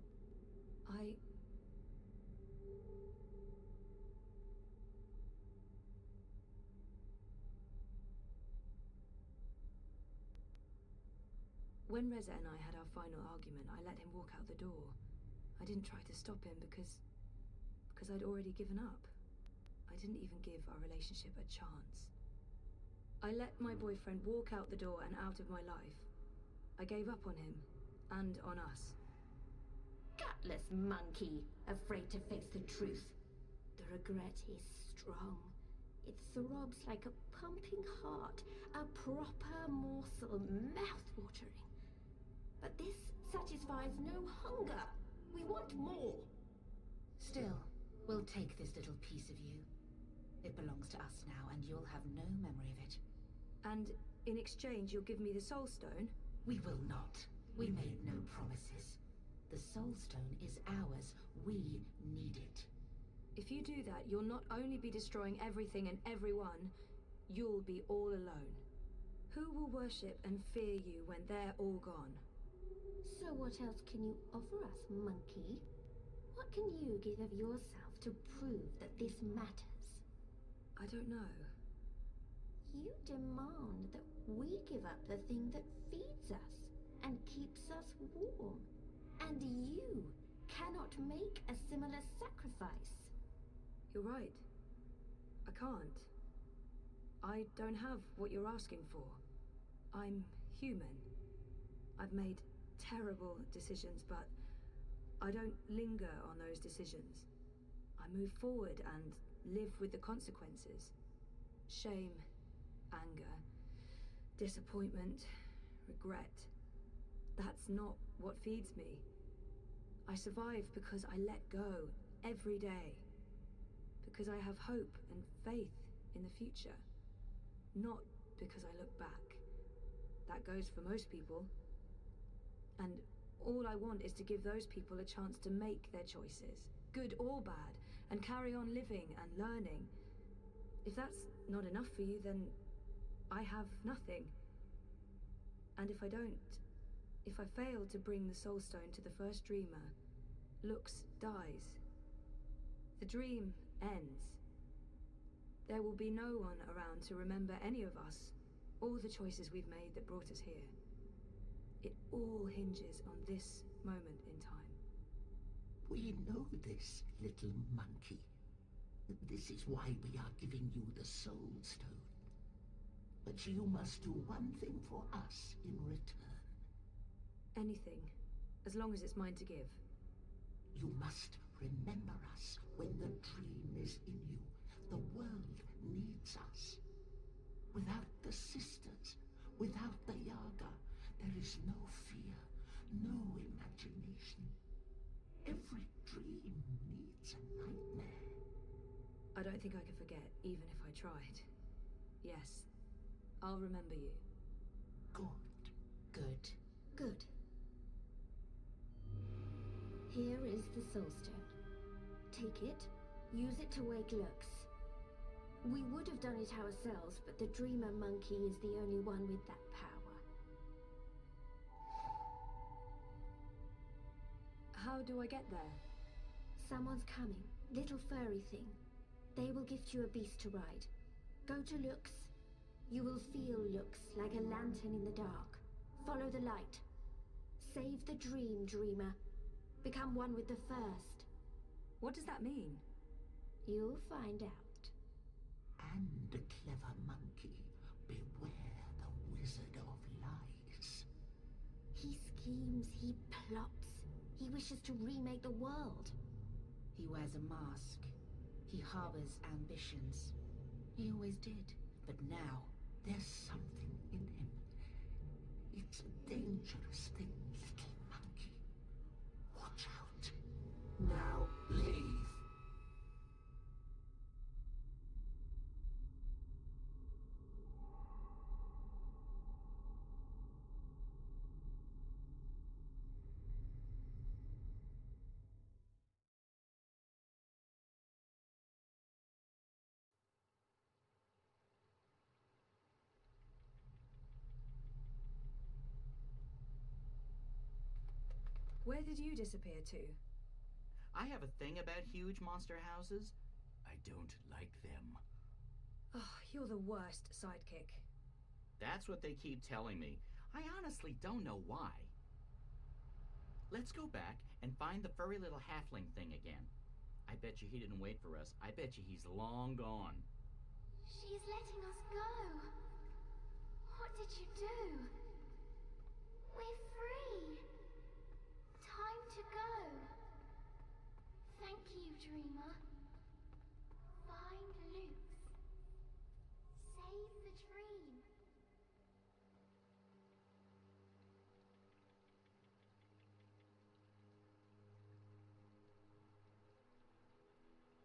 When Reza and I had our final argument, I let him walk out the door. I didn't try to stop him because I'd already given up. I didn't even give our relationship a chance. I let my boyfriend walk out the door and out of my life. I gave up on him, and on us. Gutless monkey, afraid to face the truth. The regret is strong. It throbs like a pumping heart, a proper morsel, mouth-watering. But this satisfies no hunger. We want more. Still, we'll take this little piece of you. It belongs to us now, and you'll have no memory of it. And in exchange, you'll give me the Soul Stone? We will not. We made no promises. The Soul Stone is ours. We need it. If you do that, you'll not only be destroying everything and everyone, you'll be all alone. Who will worship and fear you when they're all gone? So what else can you offer us, monkey? What can you give of yourself to prove that this matters? I don't know. You demand that we give up the thing that feeds us and keeps us warm. And you cannot make a similar sacrifice. You're right. I can't. I don't have what you're asking for. I'm human. I've made terrible decisions, but I don't linger on those decisions. I move forward and live with the consequences. Shame, anger, disappointment, regret. That's not what feeds me. I survive because I let go every day. Because I have hope and faith in the future. Not because I look back. That goes for most people. And all I want is to give those people a chance to make their choices, good or bad, and carry on living and learning. If that's not enough for you, then I have nothing. And if I don't, if I fail to bring the Soul Stone to the first dreamer, Lux dies. The dream ends. There will be no one around to remember any of us, all the choices we've made that brought us here. It all hinges on this moment in time. We know this, little monkey. This is why we are giving you the Soul Stone. But you must do one thing for us in return. Anything, as long as it's mine to give. You must remember us when the dream is in you. The world needs us. Without the sisters, without the Yaga, there is no fear, no imagination. Every dream needs a nightmare. I don't think I could forget, even if I tried. Yes, I'll remember you. Good. Good. Good. Here is the Soul Stone. Take it, use it to wake Lux. We would have done it ourselves, but the Dreamer Monkey is the only one with that power. How do I get there? Someone's coming. Little furry thing. They will gift you a beast to ride. Go to Lux. You will feel Lux like a lantern in the dark. Follow the light. Save the dream, Dreamer. Become one with the first. What does that mean? You'll find out. And a clever monkey, beware the Wizard of Lies. He schemes, he plots. He wishes to remake the world. He wears a mask. He harbors ambitions. He always did. But now, there's something in him. It's a dangerous thing, little monkey. Watch out. Now, leave. Where did you disappear to? I have a thing about huge monster houses. I don't like them. Oh, you're the worst sidekick. That's what they keep telling me. I honestly don't know why. Let's go back and find the furry little halfling thing again. I bet you he didn't wait for us. I bet you he's long gone. She's letting us go. What did you do? We're free. Time to go. Thank you, Dreamer. Find Luke. Save the dream.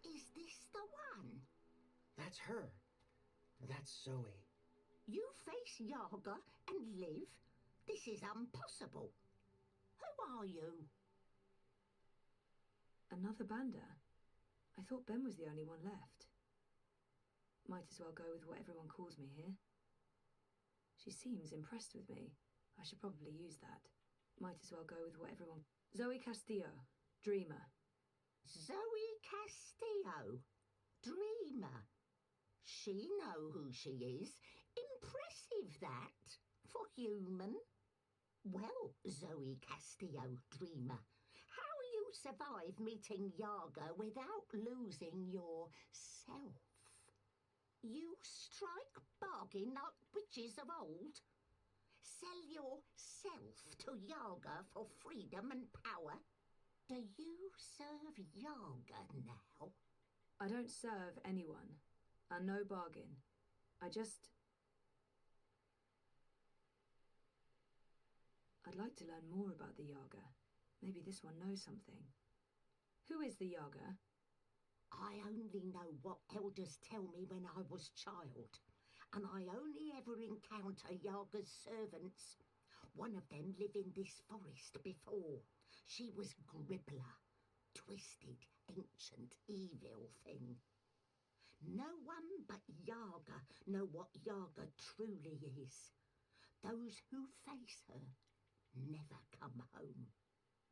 Is this the one? That's her. That's Zoe. You face Yaga and live? This is impossible. Who are you? Another Banda? I thought Ben was the only one left. Might as well go with what everyone calls me here. She seems impressed with me. I should probably use that. Might as well go with what everyone... Zoe Castillo, Dreamer. Zoe Castillo, Dreamer. She know who she is. Impressive, that, for human. Well, Zoe Castillo, Dreamer, how you survive meeting Yaga without losing your self? You strike bargain like witches of old? Sell yourself to Yaga for freedom and power? Do you serve Yaga now? I don't serve anyone. And no bargain. I'd like to learn more about the Yaga. Maybe this one knows something. Who is the Yaga? I only know what elders tell me when I was child. And I only ever encounter Yaga's servants. One of them lived in this forest before. She was Gribbler. Twisted, ancient, evil thing. No one but Yaga know what Yaga truly is. Those who face her never come home,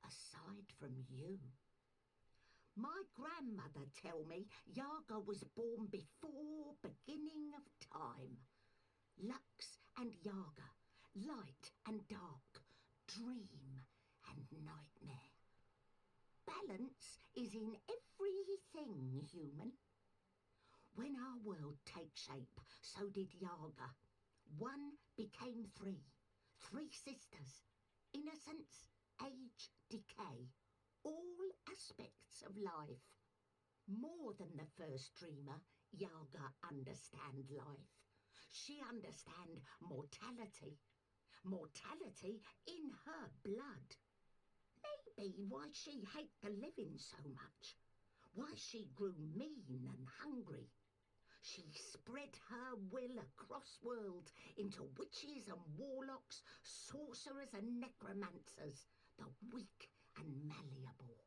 aside from you. My grandmother tell me Yaga was born before beginning of time. Lux and Yaga, light and dark, dream and nightmare. Balance is in everything human. When our world takes shape, so did Yaga. One became three. Three sisters. Innocence, age, decay. All aspects of life. More than the first dreamer, Yaga understand life. She understand mortality. Mortality in her blood. Maybe why she hate the living so much. Why she grew mean and hungry. She spread her will across world into witches and warlocks, sorcerers and necromancers, the weak and malleable.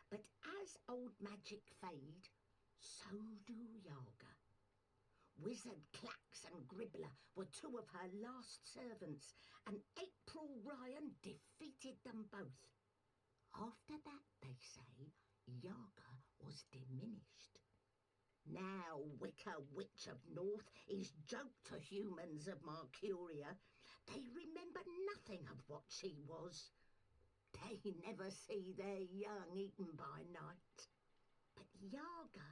But as old magic fade, so do Yaga. Wizard Clax and Gribbler were two of her last servants, and April Ryan defeated them both. After that, they say, Yaga was diminished. Now Wicker Witch of North is joke to humans of Mercuria. They remember nothing of what she was. They never see their young eaten by night. But Yaga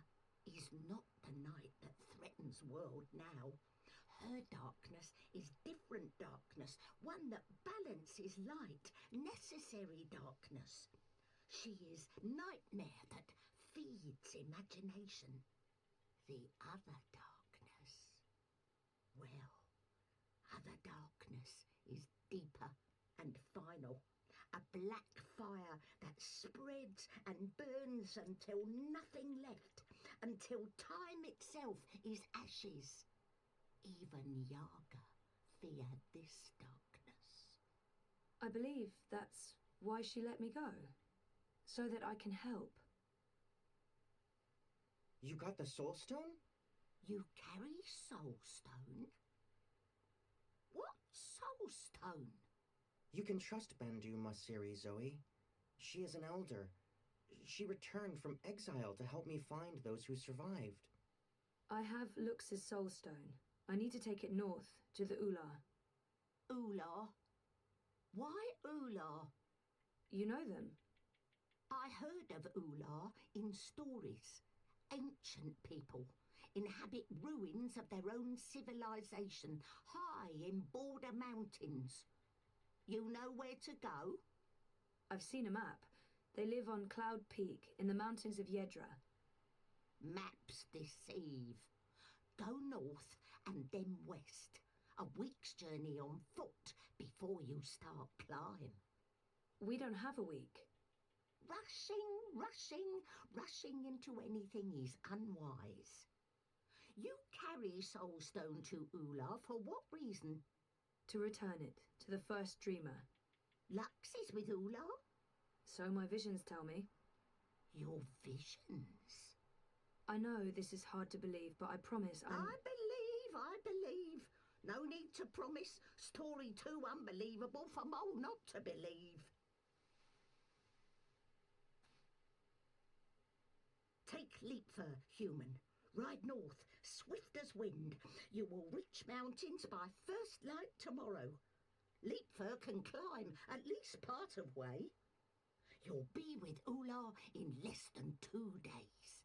is not the night that threatens world now. Her darkness is different darkness, one that balances light, necessary darkness. She is nightmare that feeds imagination. The other darkness, well, other darkness is deeper and final. A black fire that spreads and burns until nothing left, until time itself is ashes. Even Yaga feared this darkness. I believe that's why she let me go. So that I can help. You got the Soul Stone? You carry Soul Stone? What Soul Stone? You can trust Bandu Masiri, Zoe. She is an elder. She returned from exile to help me find those who survived. I have Lux's Soul Stone. I need to take it north, to the Ular. Ular? Why Ular? You know them? I heard of Ular in stories. Ancient people inhabit ruins of their own civilization, high in border mountains. You know where to go? I've seen a map. They live on Cloud Peak, in the mountains of Yedra. Maps deceive. Go north and then west. A week's journey on foot before you start climb. We don't have a week. Rushing into anything is unwise. You carry Soul Stone to Ular for what reason? To return it to the first dreamer. Lux is with Ular? So my visions tell me. Your visions? I know this is hard to believe, but I promise I believe. No need to promise. Story too unbelievable for Mole not to believe. Take Leapfur, human. Ride north, swift as wind. You will reach mountains by first light tomorrow. Leapfur can climb at least part of way. You'll be with Ular in less than 2 days.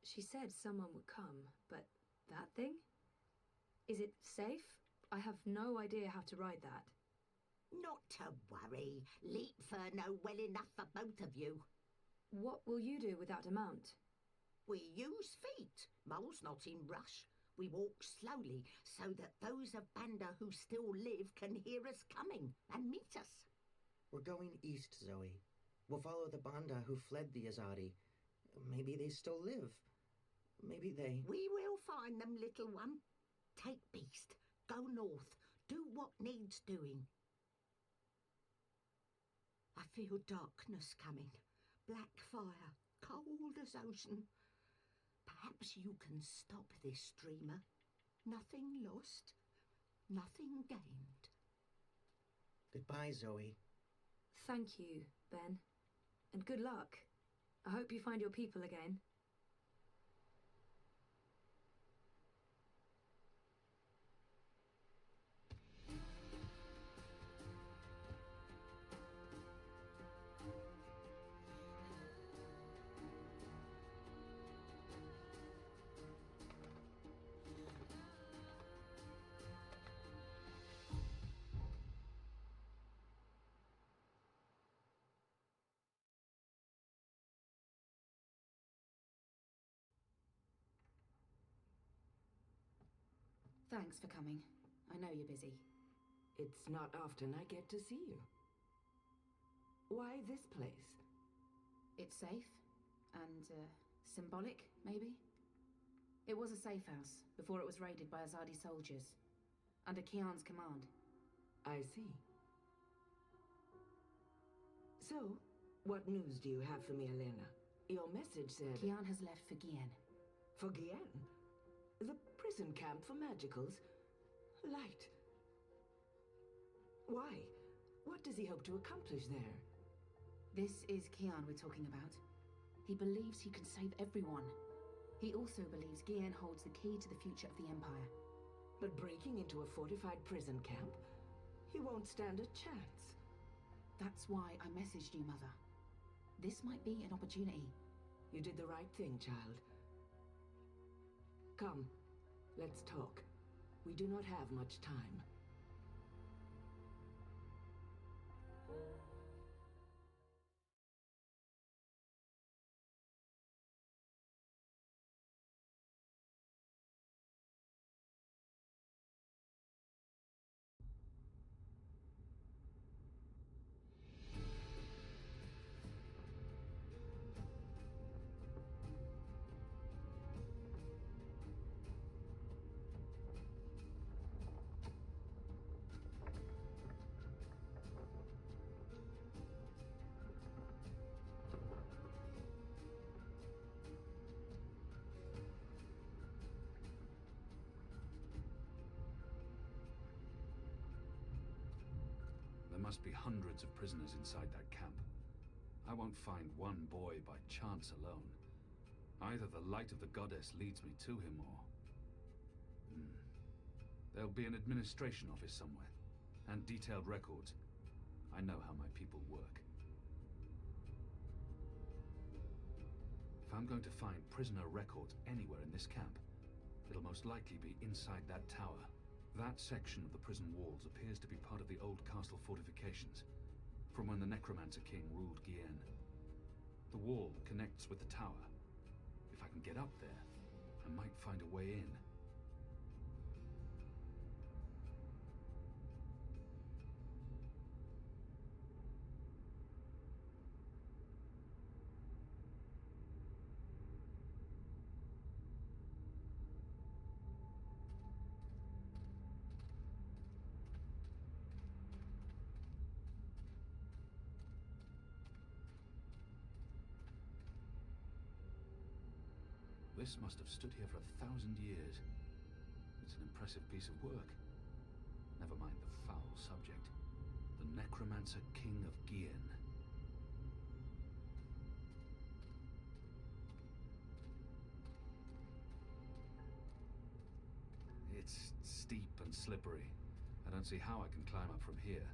She said someone would come, but that thing? Is it safe? I have no idea how to ride that. Not to worry. Leapfur know well enough for both of you. What will you do without a mount? We use feet. Mole's not in rush. We walk slowly so that those of Banda who still live can hear us coming and meet us. We're going east, Zoe. We'll follow the Banda who fled the Azadi. Maybe they still live. Maybe they... We will find them, little one. Take Beast. Go north. Do what needs doing. I feel darkness coming. Black fire. Cold as ocean. Perhaps you can stop this, dreamer. Nothing lost. Nothing gained. Goodbye, Zoe. Thank you, Ben. And good luck. I hope you find your people again. Thanks for coming. I know you're busy. It's not often I get to see you. Why this place? It's safe and symbolic, maybe? It was a safe house before it was raided by Azadi soldiers, under Kian's command. I see. So, what news do you have for me, Elena? Your message said... Kian has left for Gien. For Gien? The prison camp for magicals? Light. Why? What does he hope to accomplish there? This is Kian we're talking about. He believes he can save everyone. He also believes Gien holds the key to the future of the Empire. But breaking into a fortified prison camp? He won't stand a chance. That's why I messaged you, Mother. This might be an opportunity. You did the right thing, child. Come, let's talk. We do not have much time. must be hundreds of prisoners inside that camp. I won't find one boy by chance alone. Either the light of the goddess leads me to him or... There'll be an administration office somewhere, and detailed records. I know how my people work. If I'm going to find prisoner records anywhere in this camp, it'll most likely be inside that tower. That section of the prison walls appears to be part of the old castle fortifications, from when the Necromancer King ruled Gien. The wall connects with the tower. If I can get up there, I might find a way in. This must have stood here for 1,000 years. It's an impressive piece of work. Never mind the foul subject. The Necromancer King of Gien. It's steep and slippery. I don't see how I can climb up from here.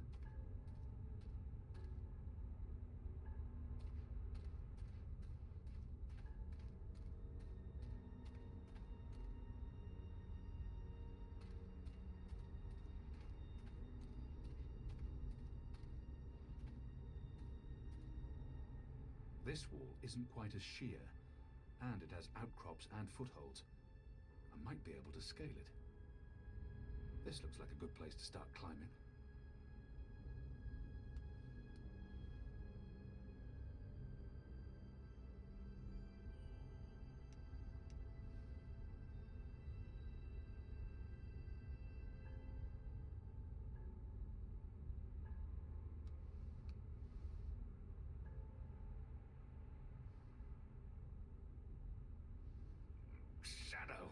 This wall isn't quite as sheer, and it has outcrops and footholds. I might be able to scale it. This looks like a good place to start climbing. Shadow.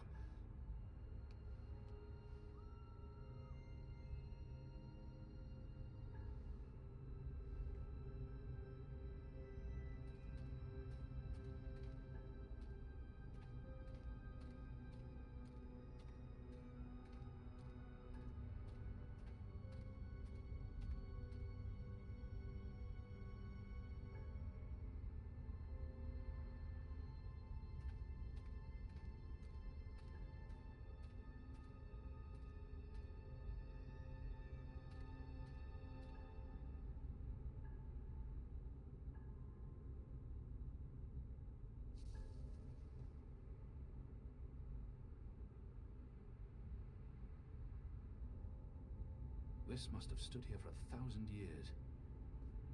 This must have stood here for 1,000 years.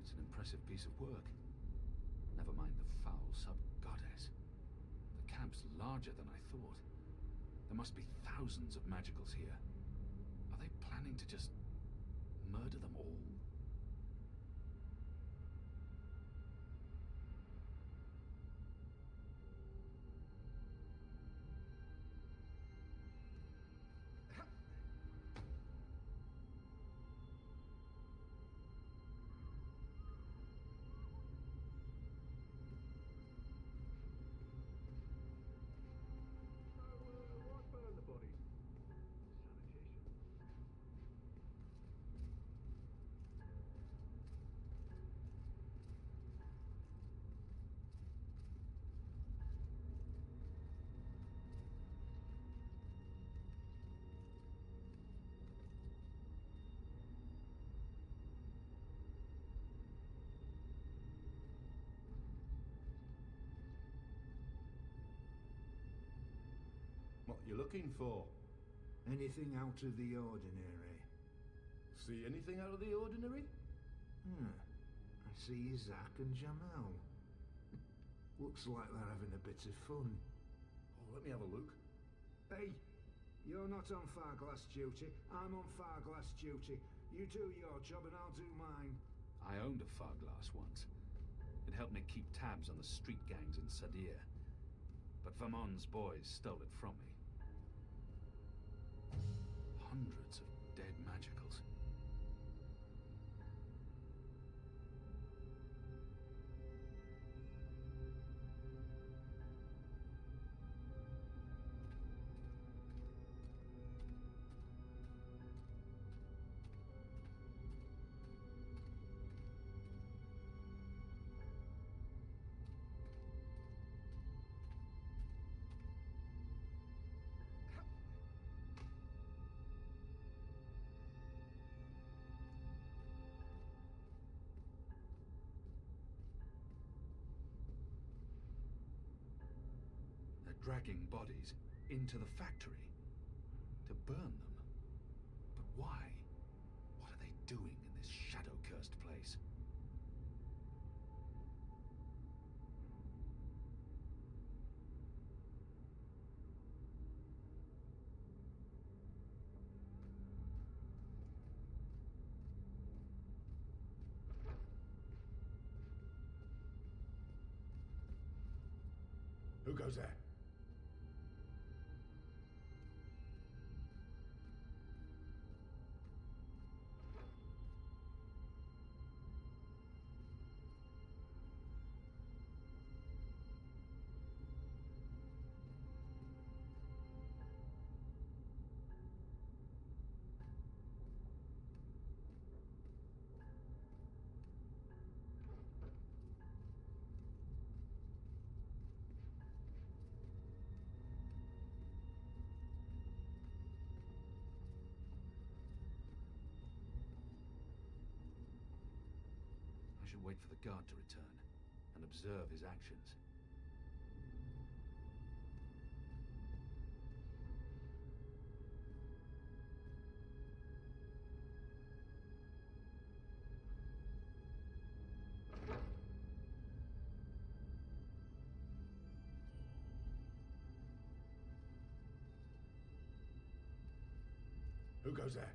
It's an impressive piece of work. Never mind the foul sub-goddess. The camp's larger than I thought. There must be thousands of magicals here. Are they planning to just murder them all? What you looking for? Anything out of the ordinary? See anything out of the ordinary? I see Zach and Jamal. Looks like they're having a bit of fun. Oh, let me have a look. Hey, you're not on Farglass duty. I'm on Farglass duty. You do your job and I'll do mine. I owned a Farglass once. It helped me keep tabs on the street gangs in Sadir. But Vamon's boys stole it from me. Hundreds of dead magicals. dragging bodies into the factory to burn them. But why? What are they doing in this shadow-cursed place? Who goes there? I should wait for the guard to return and observe his actions. Who goes there?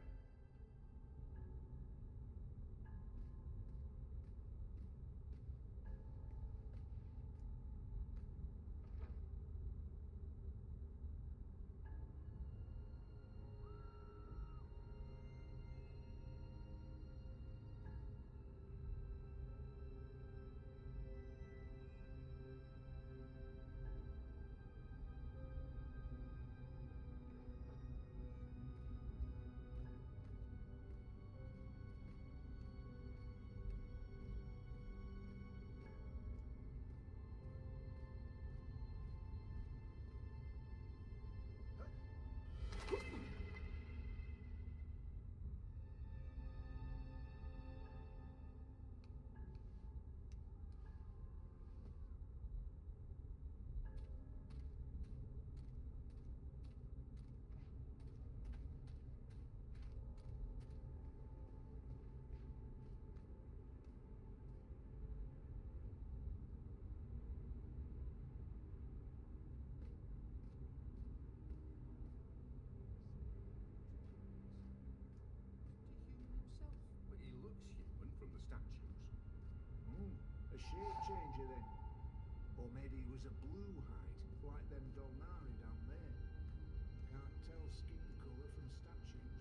Well, he looks human from the statues. A shape changer then. Or maybe he was a blue hide, like them Dolnari down there. Can't tell skin colour from statues.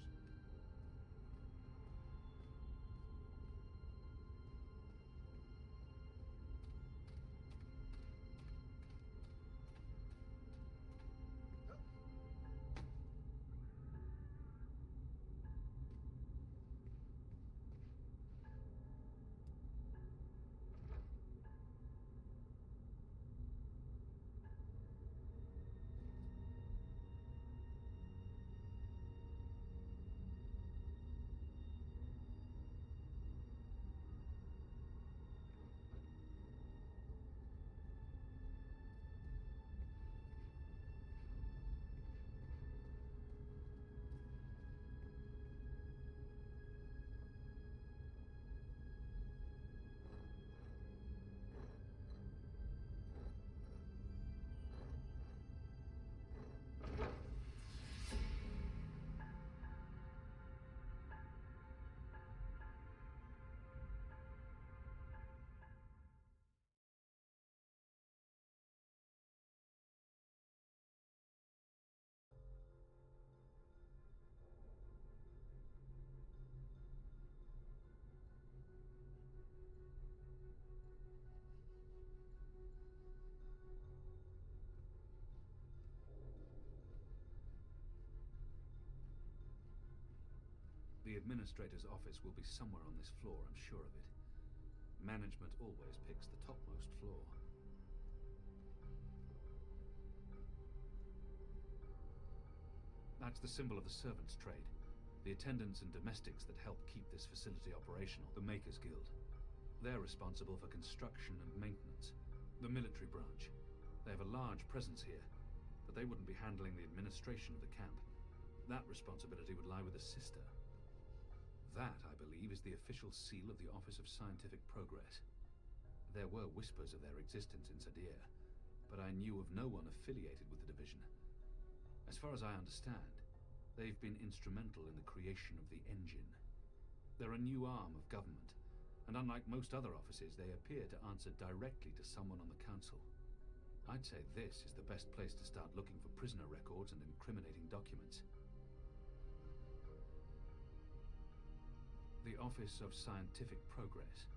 The administrator's office will be somewhere on this floor, I'm sure of it. Management always picks the topmost floor. That's the symbol of the servants' trade. The attendants and domestics that help keep this facility operational. The Makers Guild. They're responsible for construction and maintenance. The military branch. They have a large presence here. but they wouldn't be handling the administration of the camp. That responsibility would lie with a sister. That, I believe, is the official seal of the Office of Scientific Progress. There were whispers of their existence in Sadir, but I knew of no one affiliated with the division. As far as I understand, they've been instrumental in the creation of the engine. They're a new arm of government, and unlike most other offices, they appear to answer directly to someone on the council. I'd say this is the best place to start looking for prisoner records and incriminating documents. The Office of Scientific Progress.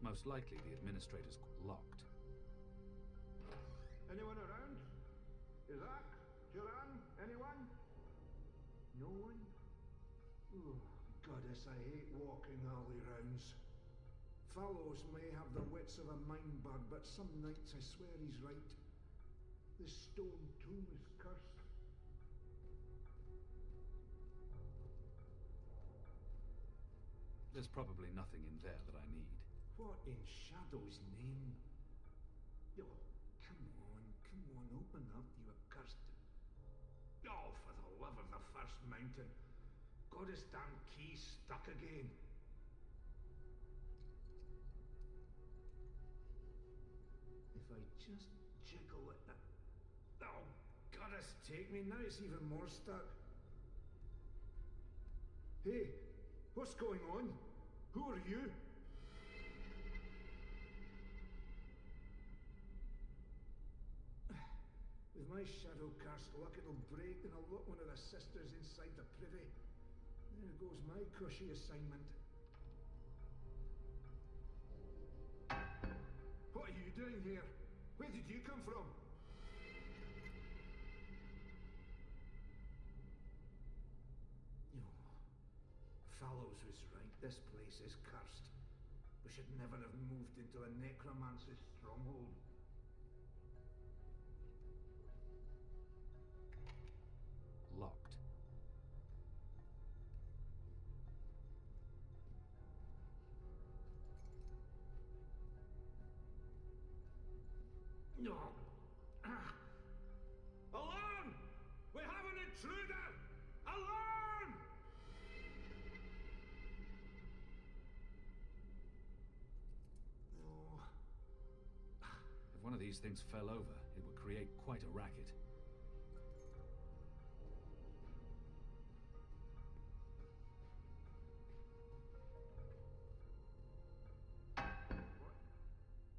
Most likely the administrator's locked. Anyone around? Isaac? Joran? Anyone? No one? Oh, goddess, I hate walking alley rounds. Fallows may have the wits of a mind bug, but some nights I swear he's right. This stone tomb is cursed. There's probably nothing in there that I need. What in Shadow's name? Oh, come on, open up, you accursed. Oh, for the love of the first mountain. Got his damn key stuck again. If I just jiggle it. Oh, goddess, take me. Now it's even more stuck. Hey, what's going on? Who are you? With my shadow cast luck, it'll break and I'll lock one of the sisters inside the privy. There goes my cushy assignment. What are you doing here? Where did you come from? No. Fallows was right. This place is cursed. We should never have moved into a necromancer's stronghold. Locked. No. Alarm! We have an intruder! Alarm! No. If one of these things fell over, it would create quite a racket.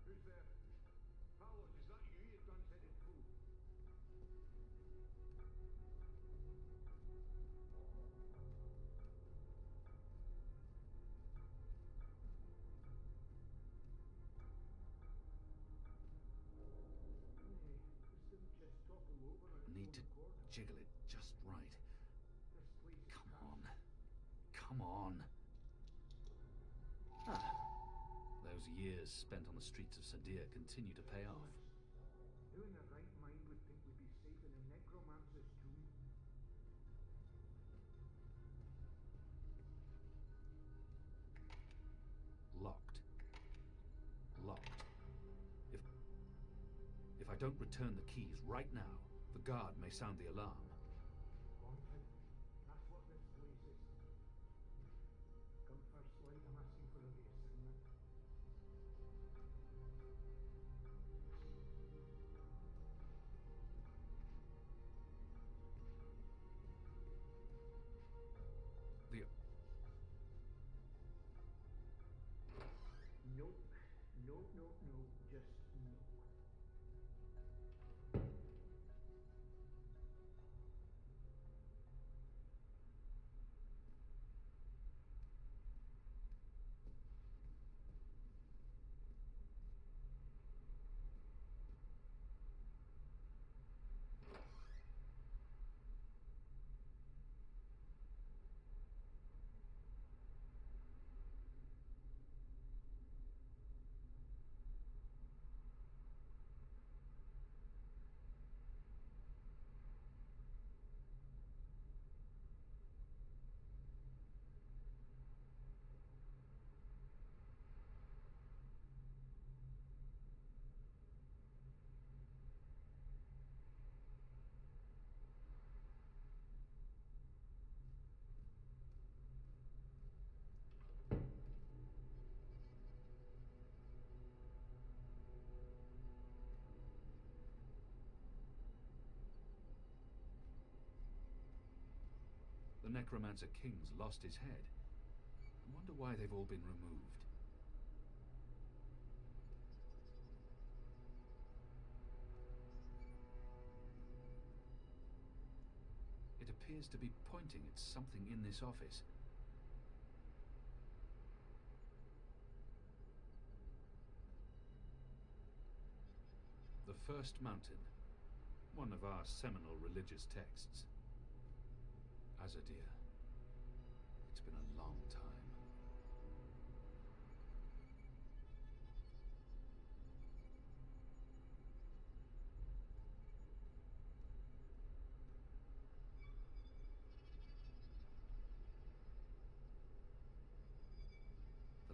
Who's there? Fallows, is that you, you dun-headed fool? This didn't just topple over on its Need own to accord. jiggle it just right. This place is Come cursed. on. Come on. Ah. Those years spent on the streets of Sadir continue to pay off. Who in their right mind would think we'd be safe in a necromancer's tomb? Locked. Locked. If I don't return the keys right now, the guard may sound the alarm. Haunted. That's what this place is. Come first light, I'm asking for a reassignment. The Nope. No, just no. the Necromancer King's lost his head. I wonder why they've all been removed. It appears to be pointing at something in this office. The First Mountain, one of our seminal religious texts. Azadir. It's been a long time.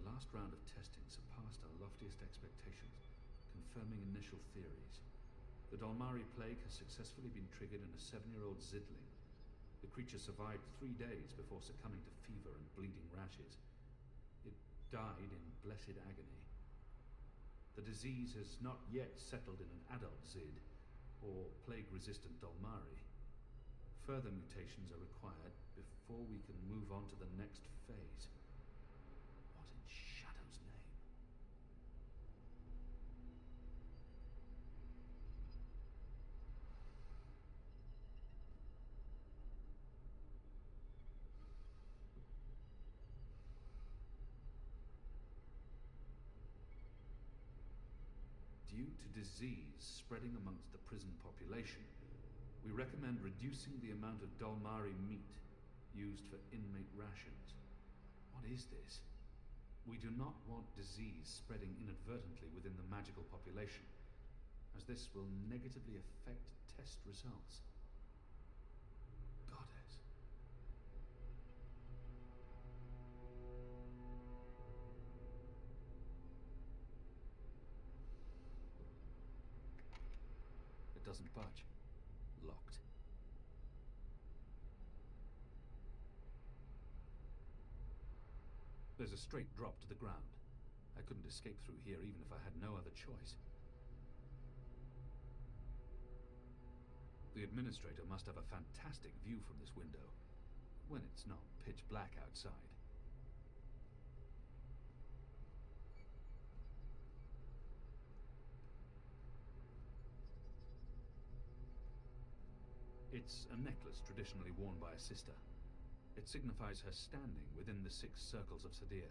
The last round of testing surpassed our loftiest expectations, confirming initial theories. The Dolmari plague has successfully been triggered in a 7-year-old Zidling. The creature survived 3 days before succumbing to fever and bleeding rashes. It died in blessed agony. The disease has not yet settled in an adult Zid, or plague-resistant Dolmari. Further mutations are required before we can move on to the next phase. What in Shadow's name? Due to disease spreading amongst the prison population, we recommend reducing the amount of Dolmari meat used for inmate rations. What is this? We do not want disease spreading inadvertently within the magical population, as this will negatively affect test results. Goddess. It doesn't budge. Locked. There's a straight drop to the ground. I couldn't escape through here even if I had no other choice. The administrator must have a fantastic view from this window, when it's not pitch black outside. It's a necklace traditionally worn by a sister. It signifies her standing within the 6 circles of Sadir.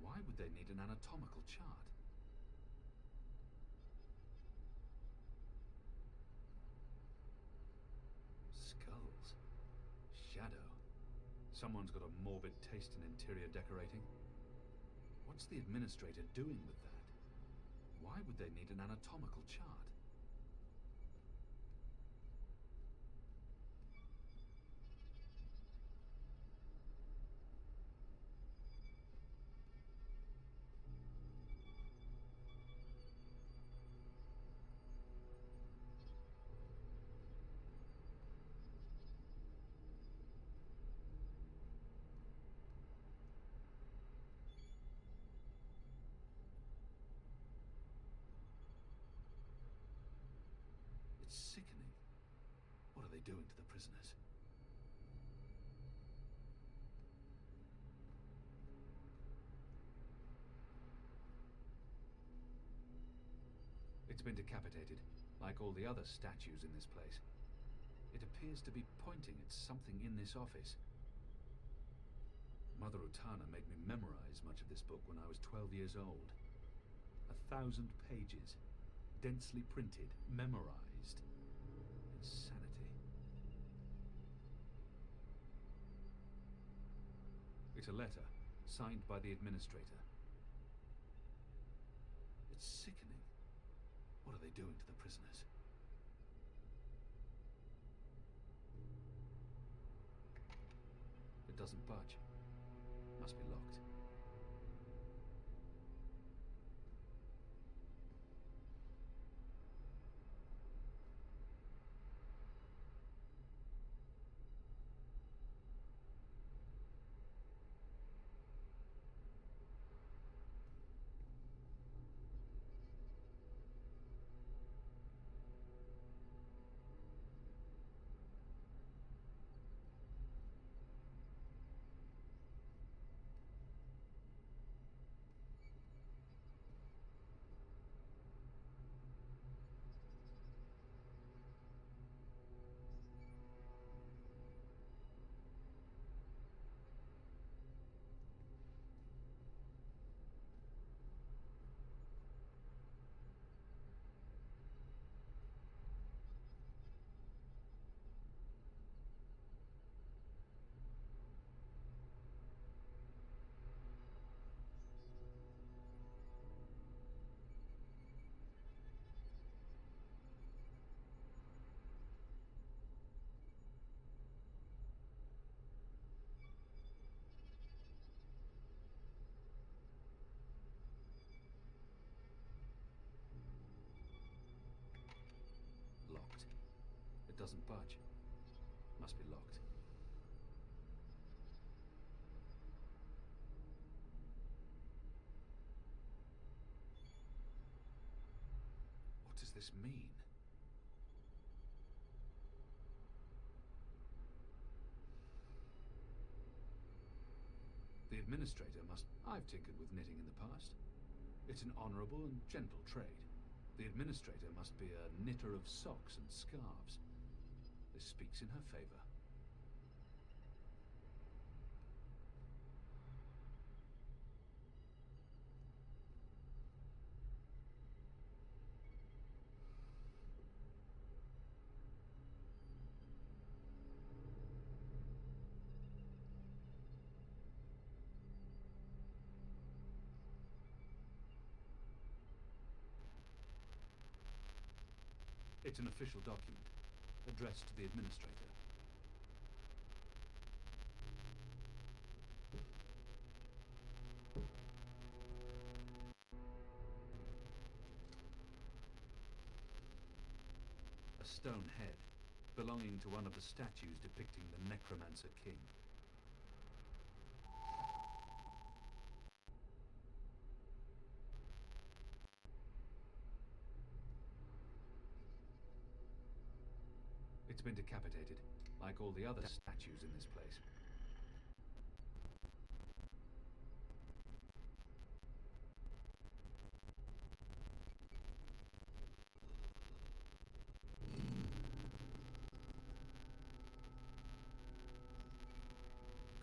Why would they need an anatomical chart? Skulls. Shadow. Someone's got a morbid taste in interior decorating. What's the administrator doing with that? Why would they need an anatomical chart? It's sickening. What are they doing to the prisoners? It's been decapitated, like all the other statues in this place. It appears to be pointing at something in this office. Mother Utana made me memorize much of this book when I was 12 years old. 1,000 pages, densely printed, memorized. Insanity. It's a letter, signed by the administrator. It's sickening. What are they doing to the prisoners? It doesn't budge. Must be locked. doesn't budge. Must be locked. What does this mean? The administrator must... I've tinkered with knitting in the past. It's an honorable and gentle trade. The administrator must be a knitter of socks and scarves. This speaks in her favor. It's an official document, addressed to the administrator. A stone head, belonging to one of the statues depicting the Necromancer King. It's been decapitated, like all the other statues in this place.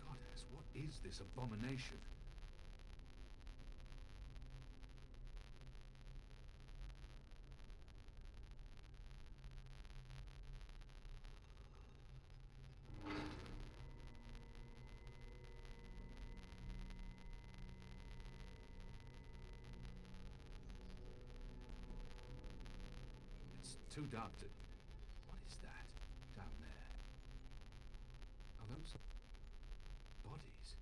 Goddess, what is this abomination? Too dark to... What is that down there? Are those bodies?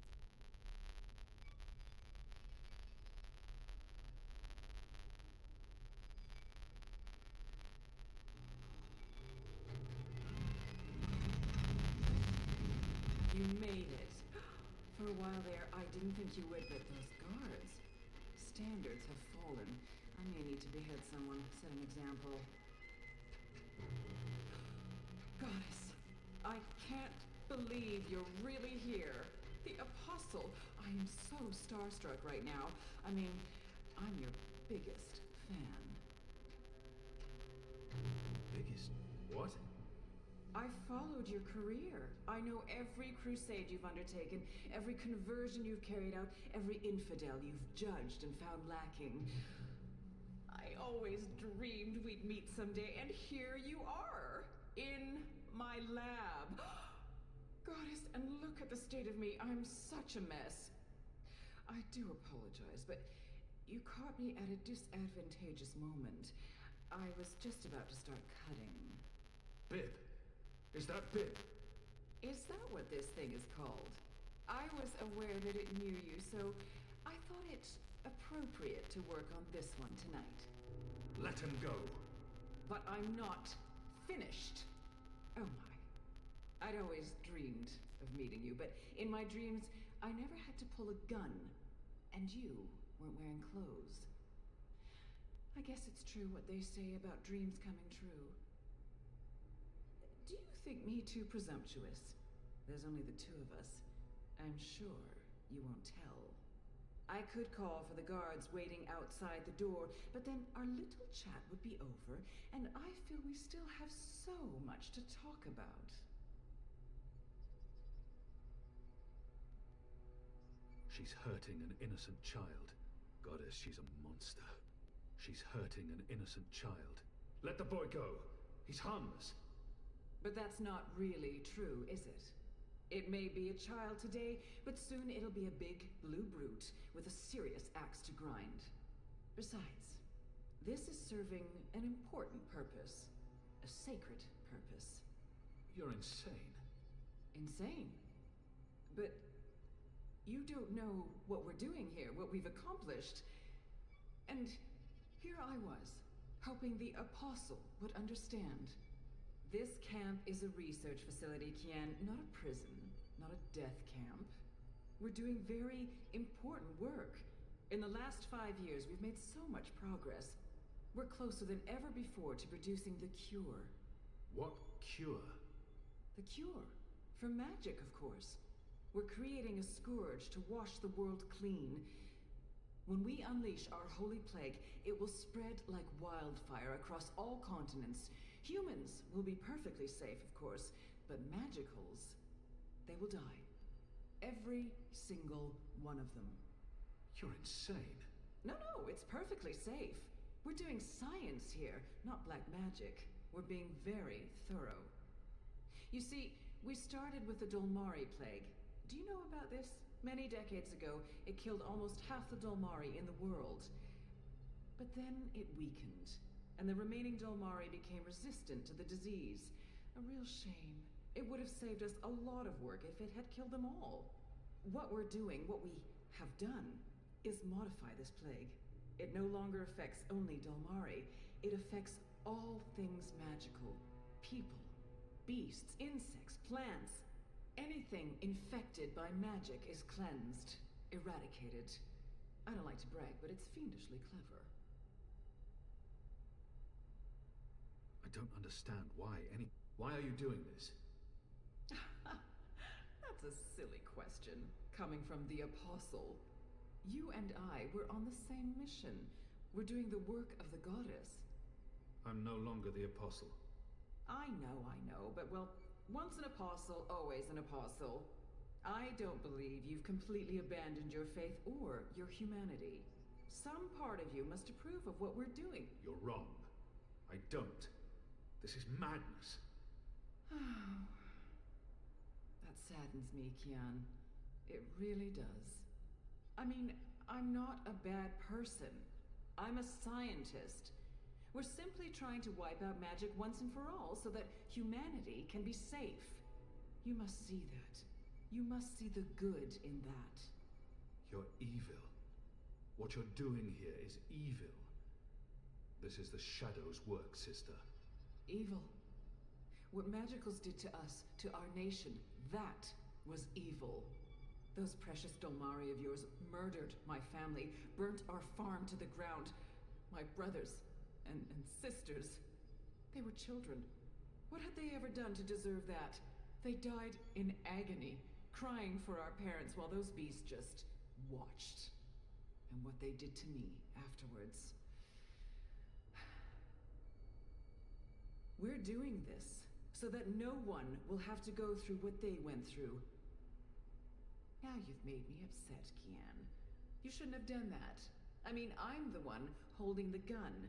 You made it. For a while there, I didn't think you would, but those guards. Standards have fallen. I may need to behead someone, set an example. Goddess, I can't believe you're really here. The Apostle. I am so starstruck right now. I mean, I'm your biggest fan. Biggest what? I've followed your career. I know every crusade you've undertaken, every conversion you've carried out, every infidel you've judged and found lacking. I always dreamed we'd meet someday, and here you are, in my lab. Goddess, and look at the state of me. I'm such a mess. I do apologize, but you caught me at a disadvantageous moment. I was just about to start cutting. Bib? Is that Bib? Is that what this thing is called? I was aware that it knew you, so I thought it appropriate to work on this one tonight. Let him go. But I'm not finished. Oh my. I'd always dreamed of meeting you, but in my dreams, I never had to pull a gun. And you weren't wearing clothes. I guess it's true what they say about dreams coming true. Do you think me too presumptuous? There's only the two of us. I'm sure you won't tell. I could call for the guards waiting outside the door, but then our little chat would be over, and I feel we still have so much to talk about. She's hurting an innocent child. Goddess, she's a monster. She's hurting an innocent child. Let the boy go. He's harmless. But that's not really true, is it? It may be a child today, but soon it'll be a big blue brute with a serious axe to grind. Besides, this is serving an important purpose. A sacred purpose. You're insane. Insane? But you don't know what we're doing here, what we've accomplished. And here I was, hoping the Apostle would understand. This camp is a research facility, Kian, not a prison, not a death camp. We're doing very important work. In the last 5 years, we've made so much progress. We're closer than ever before to producing the cure. What cure? The cure. For magic, of course. We're creating a scourge to wash the world clean. When we unleash our holy plague, it will spread like wildfire across all continents. Humans will be perfectly safe, of course, but magicals, they will die. Every single one of them. You're insane. No, it's perfectly safe. We're doing science here, not black magic. We're being very thorough. You see, we started with the Dolmari plague. Do you know about this? Many decades ago, it killed almost half the Dolmari in the world. But then it weakened, and the remaining Dolmari became resistant to the disease. A real shame. It would have saved us a lot of work if it had killed them all. What we're doing, what we have done, is modify this plague. It no longer affects only Dolmari. It affects all things magical. People, beasts, insects, plants. Anything infected by magic is cleansed, eradicated. I don't like to brag, but it's fiendishly clever. I don't understand why are you doing this? That's a silly question, coming from the Apostle. You and I were on the same mission. We're doing the work of the goddess. I'm no longer the Apostle. I know, but well, once an apostle, always an apostle. I don't believe you've completely abandoned your faith or your humanity. Some part of you must approve of what we're doing. You're wrong. I don't. This is madness. That saddens me, Kian. It really does. I mean, I'm not a bad person. I'm a scientist. We're simply trying to wipe out magic once and for all so that humanity can be safe. You must see that. You must see the good in that. You're evil. What you're doing here is evil. This is the Shadow's work, sister. Evil. What magicals did to us, to our nation, that was evil. Those precious Dolmari of yours murdered my family, burnt our farm to the ground. My brothers and sisters. They were children. What had they ever done to deserve that? They died in agony, crying for our parents while those beasts just watched. And what they did to me afterwards. We're doing this so that no one will have to go through what they went through. Now you've made me upset, Kian. You shouldn't have done that. I mean, I'm the one holding the gun.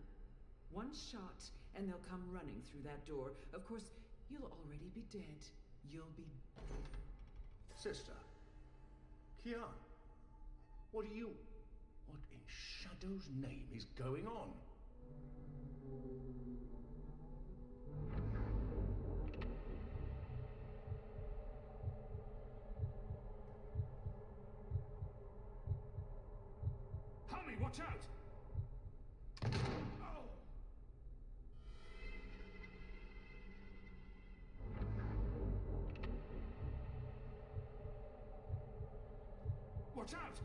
One shot, and they'll come running through that door. Of course, you'll already be dead. You'll be... Sister. Kian. What in Shadow's name is going on? Tommy, watch out! Watch out!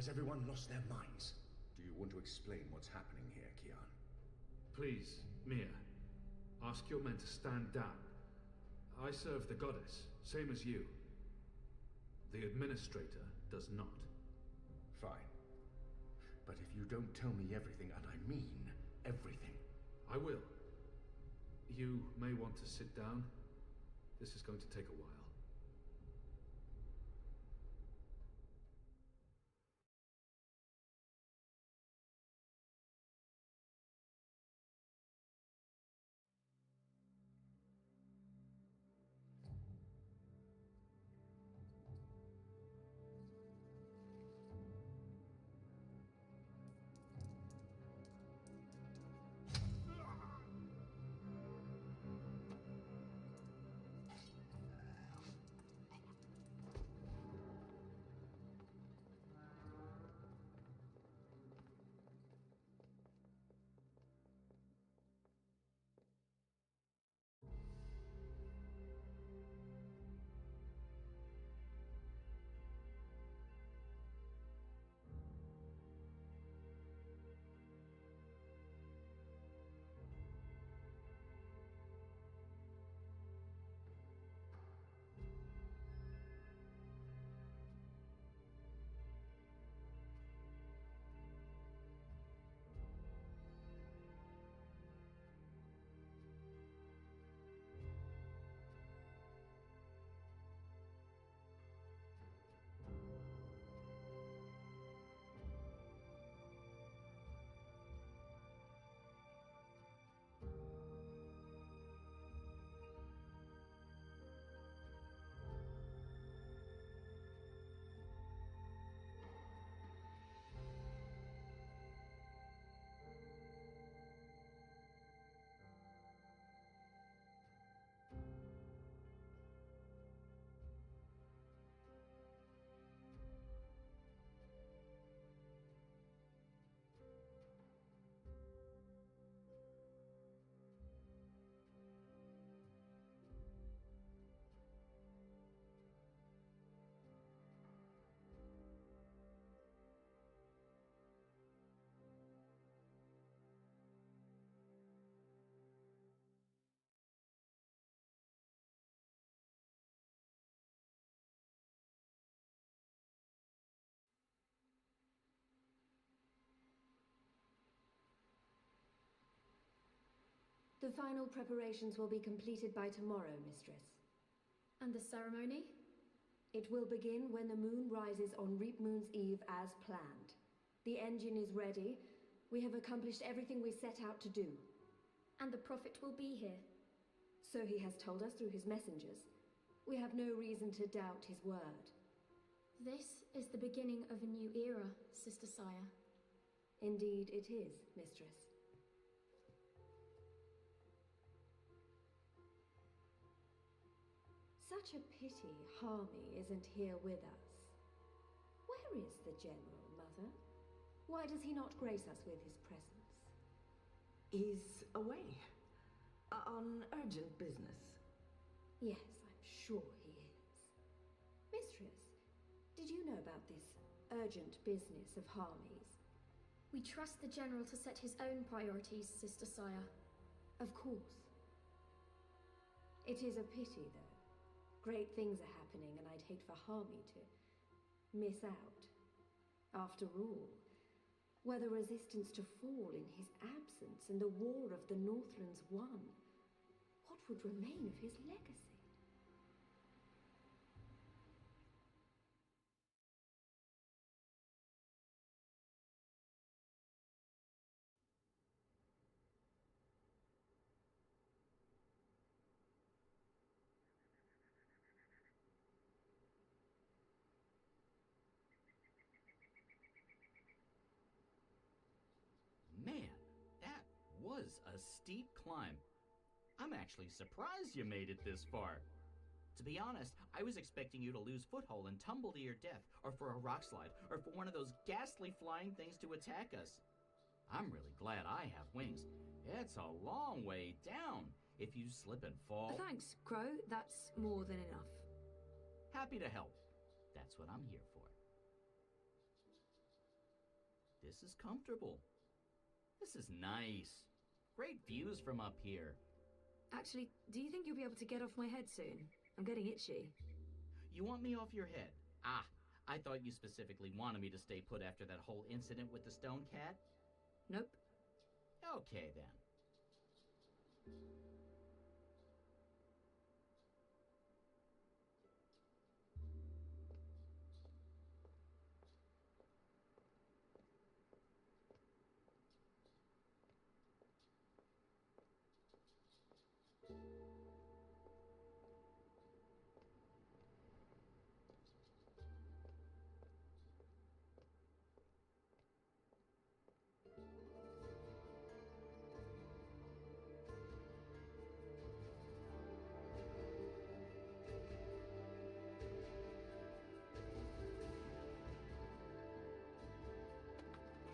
Has everyone lost their minds? Do you want to explain what's happening here, Kian? Please, Mia. Ask your men to stand down. I serve the goddess, same as you. The administrator does not. Fine. But if you don't tell me everything, and I mean everything... I will. You may want to sit down. This is going to take a while. The final preparations will be completed by tomorrow, Mistress. And the ceremony? It will begin when the moon rises on Reap Moon's Eve as planned. The engine is ready. We have accomplished everything we set out to do. And the Prophet will be here. So he has told us through his messengers. We have no reason to doubt his word. This is the beginning of a new era, Sister Saya. Indeed it is, Mistress. Such a pity Harmy isn't here with us. Where is the General, Mother? Why does he not grace us with his presence? He's away. On urgent business. Yes, I'm sure he is. Mistress, did you know about this urgent business of Harmy's? We trust the General to set his own priorities, Sister Saya. Of course. It is a pity, though. Great things are happening, and I'd hate for Harmy to miss out. After all, were the resistance to fall in his absence and the war of the Northlands won, what would remain of his legacy? Man, that was a steep climb. I'm actually surprised you made it this far. To be honest, I was expecting you to lose foothold and tumble to your death, or for a rock slide, or for one of those ghastly flying things to attack us. I'm really glad I have wings. It's a long way down. If you slip and fall... Thanks, Crow. That's more than enough. Happy to help. That's what I'm here for. This is comfortable. This is nice. Great views from up here. Actually, do you think you'll be able to get off my head soon? I'm getting itchy. You want me off your head? Ah, I thought you specifically wanted me to stay put after that whole incident with the stone cat. Nope. Okay, then.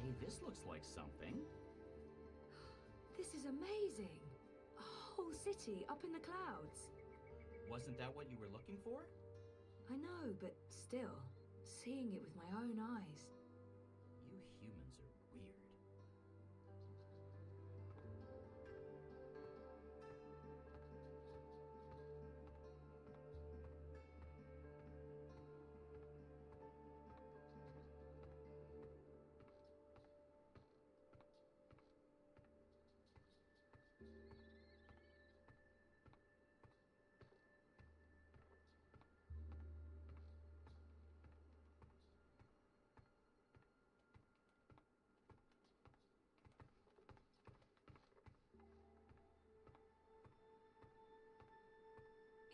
Hey, this looks like something. This is amazing. A whole city up in the clouds. Wasn't that what you were looking for? I know, but still, seeing it with my own eyes. You humans are weird.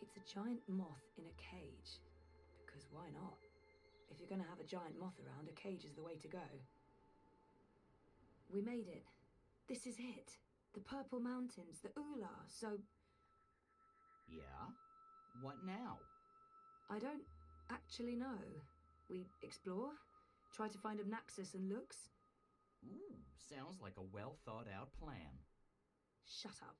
It's a giant moth in a cage. Because why not? If you're going to have a giant moth around, a cage is the way to go. We made it. This is it. The Purple Mountains, the Ular, so... Yeah? What now? I don't actually know. We explore, try to find Naxos and Lux. Ooh, sounds like a well-thought-out plan. Shut up.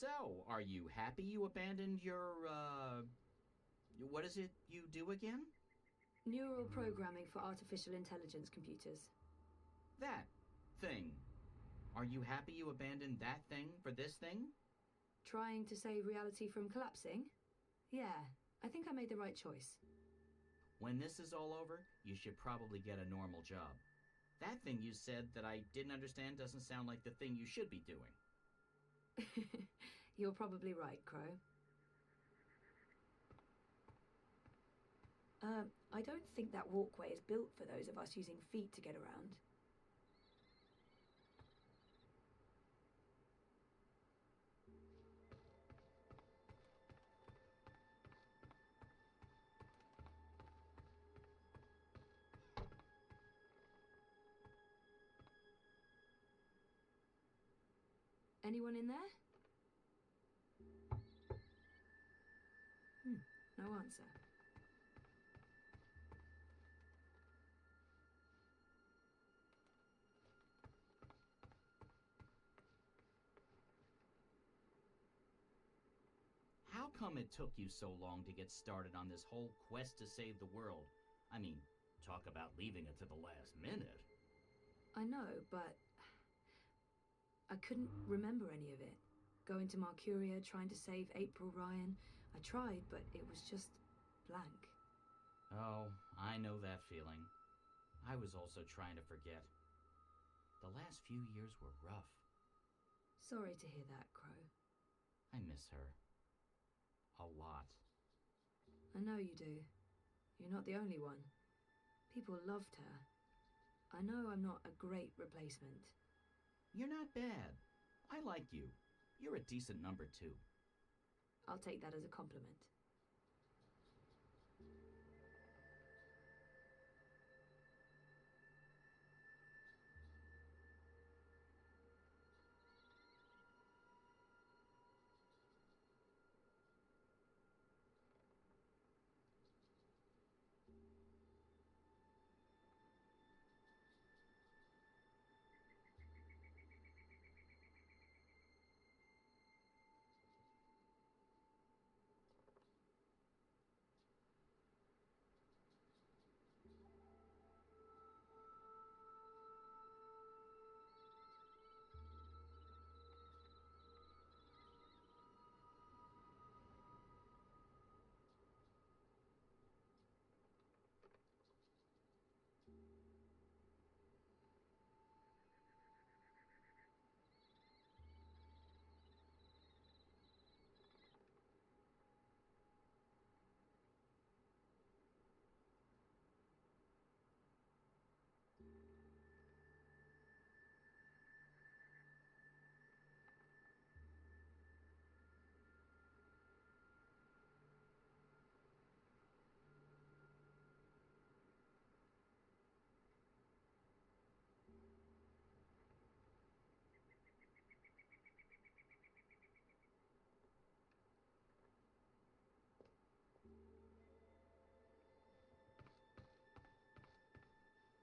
So, are you happy you abandoned your, what is it you do again? Neural programming for artificial intelligence computers. That thing. Are you happy you abandoned that thing for this thing? Trying to save reality from collapsing? Yeah, I think I made the right choice. When this is all over, you should probably get a normal job. That thing you said that I didn't understand doesn't sound like the thing you should be doing. You're probably right, Crow. I don't think that walkway is built for those of us using feet to get around. Anyone in there? No answer. How come it took you so long to get started on this whole quest to save the world? I mean, talk about leaving it to the last minute. I know, but I couldn't remember any of it. Going to Marcuria, trying to save April Ryan. I tried, but it was just blank. Oh, I know that feeling. I was also trying to forget. The last few years were rough. Sorry to hear that, Crow. I miss her. A lot. I know you do. You're not the only one. People loved her. I know I'm not a great replacement. You're not bad. I like you. You're a decent number 2. I'll take that as a compliment.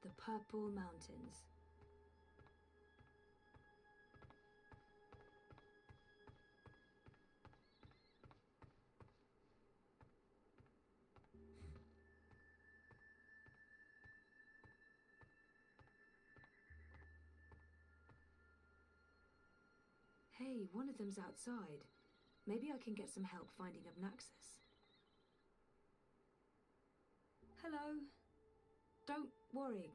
The Purple Mountains. Hey, one of them's outside. Maybe I can get some help finding Abnaxis. Hello. Don't worry.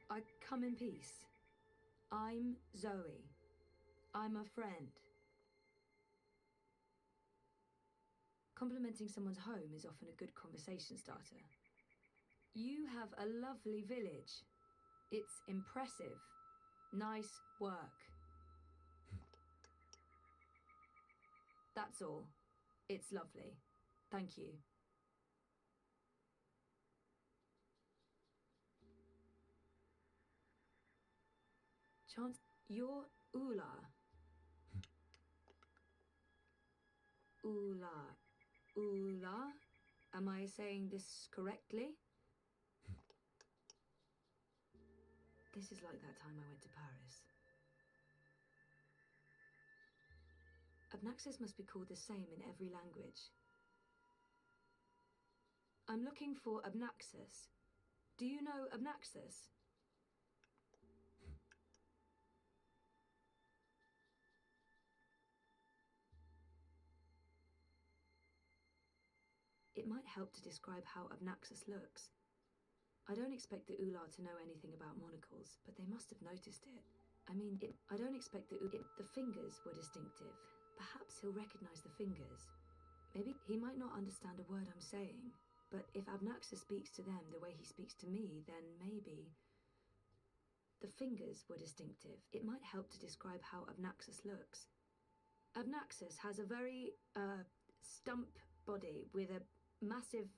I come in peace. I'm Zoe. I'm a friend. Complimenting someone's home is often a good conversation starter. You have a lovely village. It's impressive. Nice work. That's all. It's lovely. Thank you. Chance, you're Ula. Ula. Ula? Am I saying this correctly? This is like that time I went to Paris. Abnaxis must be called the same in every language. I'm looking for Abnaxis. Do you know Abnaxis? It might help to describe how Abnaxis looks. I don't expect the Ular to know anything about monocles, but they must have noticed it. I don't expect the fingers were distinctive. Perhaps he'll recognize the fingers. Maybe he might not understand a word I'm saying, but if Abnaxis speaks to them the way he speaks to me, then maybe... The fingers were distinctive. It might help to describe how Abnaxis looks. Abnaxis has a very, stump body with a massive,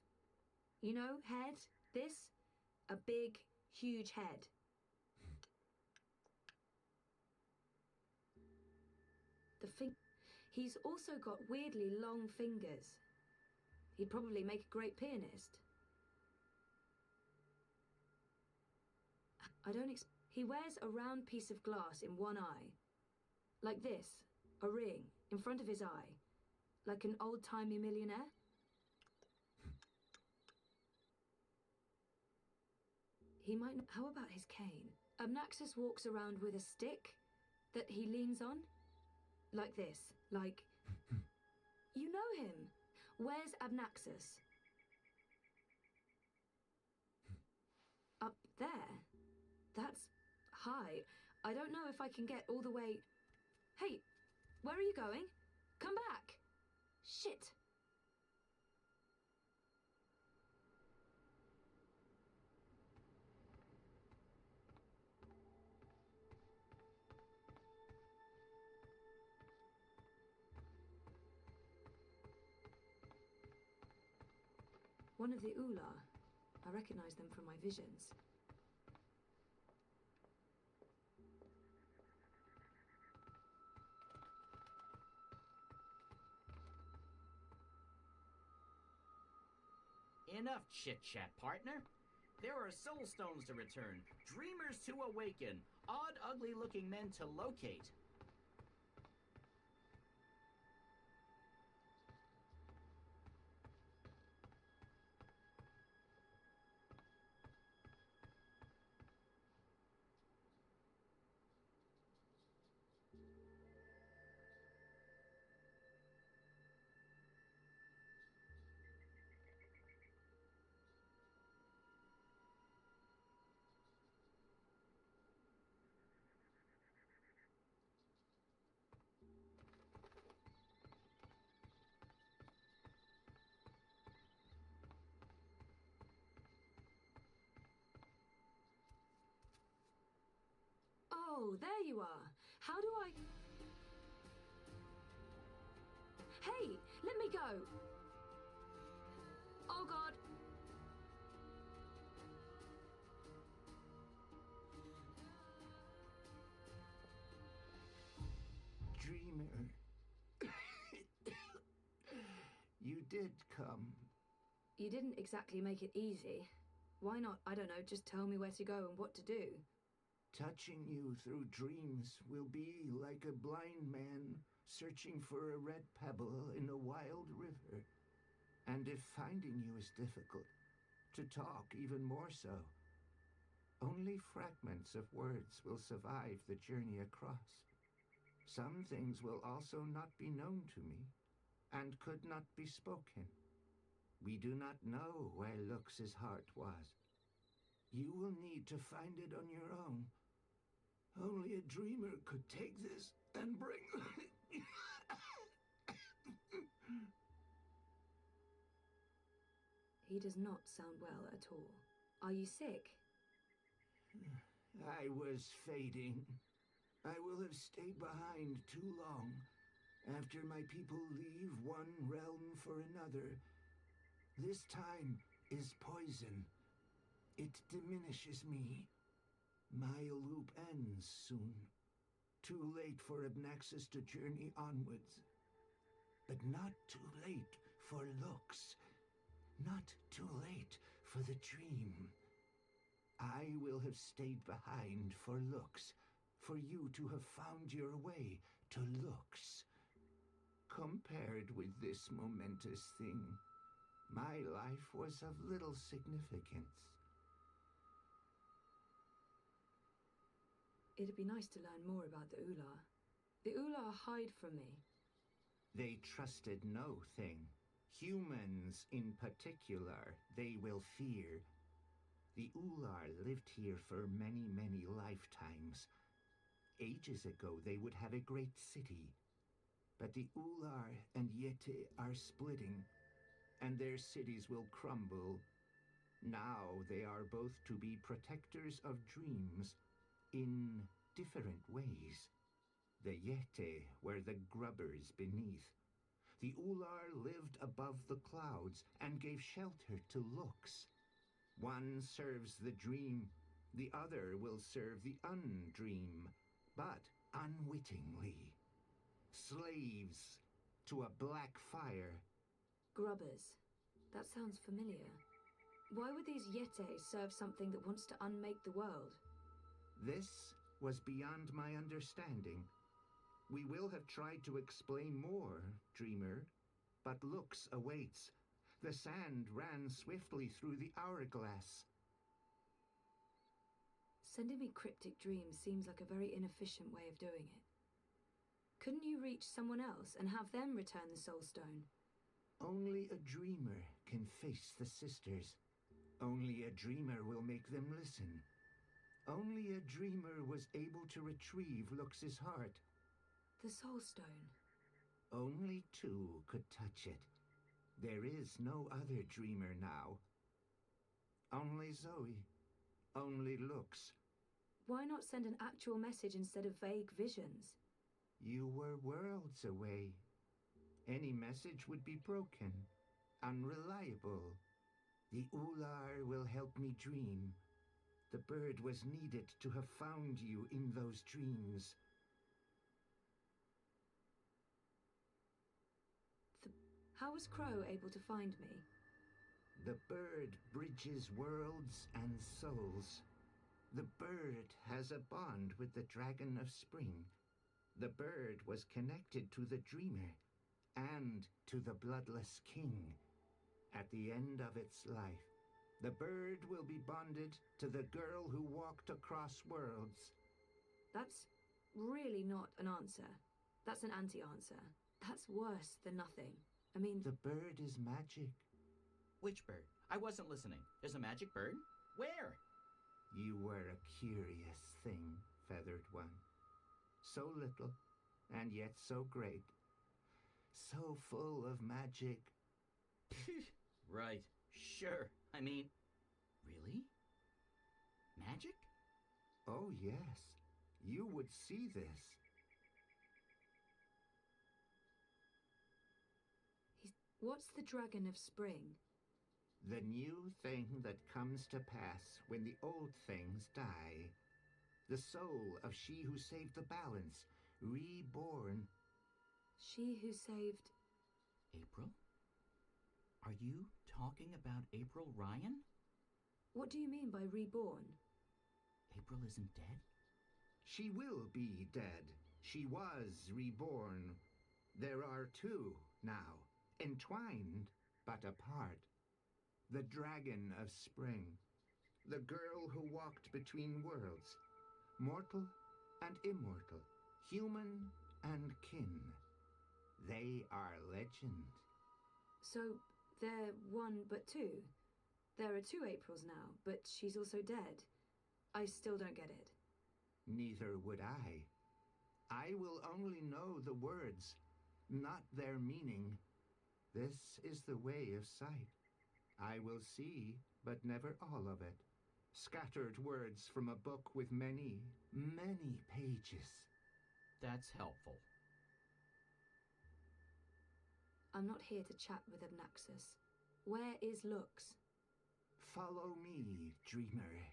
head? This? A big, huge head. He's also got weirdly long fingers. He'd probably make a great pianist. He wears a round piece of glass in one eye. Like this, a ring, in front of his eye. Like an old-timey millionaire. How about his cane? Abnaxis walks around with a stick that he leans on. Like this, like... You know him. Where's Abnaxis? Up there. try. I don't know if I can get all the way... Hey, where are you going? Come back! Shit! One of the Ular. I recognize them from my visions. Enough chit-chat, partner. There are soul stones to return, dreamers to awaken, odd, ugly-looking men to locate. Oh, there you are. How do I... Hey, let me go. Oh, God. Dreamer. You did come. You didn't exactly make it easy. Why not, I don't know, just tell me where to go and what to do? Touching you through dreams will be like a blind man searching for a red pebble in a wild river. And if finding you is difficult, to talk even more so. Only fragments of words will survive the journey across. Some things will also not be known to me, and could not be spoken. We do not know where Lux's heart was. You will need to find it on your own. Only a dreamer could take this and bring... He does not sound well at all. Are you sick? I was fading. I will have stayed behind too long. After my people leave one realm for another, this time is poison. It diminishes me. My loop ends soon. Too late for Abnaxis to journey onwards. But not too late for Lux. Not too late for the dream. I will have stayed behind for Lux, for you to have found your way to Lux. Compared with this momentous thing, my life was of little significance. It'd be nice to learn more about the Ular. The Ular hide from me. They trusted no thing. Humans in particular, they will fear. The Ular lived here for many, many lifetimes. Ages ago, they would have a great city. But the Ular and Yeti are splitting, and their cities will crumble. Now they are both to be protectors of dreams in different ways. The Yeti were the grubbers beneath. The Ular lived above the clouds and gave shelter to Lux. One serves the dream, the other will serve the undream, but unwittingly. Slaves to a black fire. Grubbers. That sounds familiar. Why would these Yeti serve something that wants to unmake the world? This was beyond my understanding. We will have tried to explain more, Dreamer, but Lux awaits. The sand ran swiftly through the hourglass. Sending me cryptic dreams seems like a very inefficient way of doing it. Couldn't you reach someone else and have them return the Soul Stone? Only a dreamer can face the sisters. Only a dreamer will make them listen. Only a dreamer was able to retrieve Lux's heart. The Soul Stone. Only two could touch it. There is no other dreamer now. Only Zoe. Only Lux. Why not send an actual message instead of vague visions? You were worlds away. Any message would be broken, unreliable. The Ular will help me dream. The bird was needed to have found you in those dreams. How was Crow able to find me? The bird bridges worlds and souls. The bird has a bond with the Dragon of Spring. The bird was connected to the Dreamer and to the Bloodless King. At the end of its life, the bird will be bonded to the girl who walked across worlds. That's really not an answer. That's an anti-answer. That's worse than nothing. I mean... The bird is magic. Which bird? I wasn't listening. There's a magic bird? Where? You were a curious thing, Feathered One. So little, and yet so great. So full of magic. Right. Sure. I mean, really? Magic? Oh, yes. You would see this. What's the Dragon of Spring? The new thing that comes to pass when the old things die. The soul of she who saved the balance, reborn. She who saved... April? Are you talking about April Ryan? What do you mean by reborn? April isn't dead? She will be dead. She was reborn. There are two now, entwined but apart. The Dragon of Spring, the girl who walked between worlds, mortal and immortal, human and kin. They are legend. So, they're one but two. There are two Aprils now, but she's also dead. I still don't get it. Neither would I. I will only know the words, not their meaning. This is the way of sight. I will see, but never all of it. Scattered words from a book with many, many pages. That's helpful. I'm not here to chat with Obnaxus. Where is Lux? Follow me, dreamer.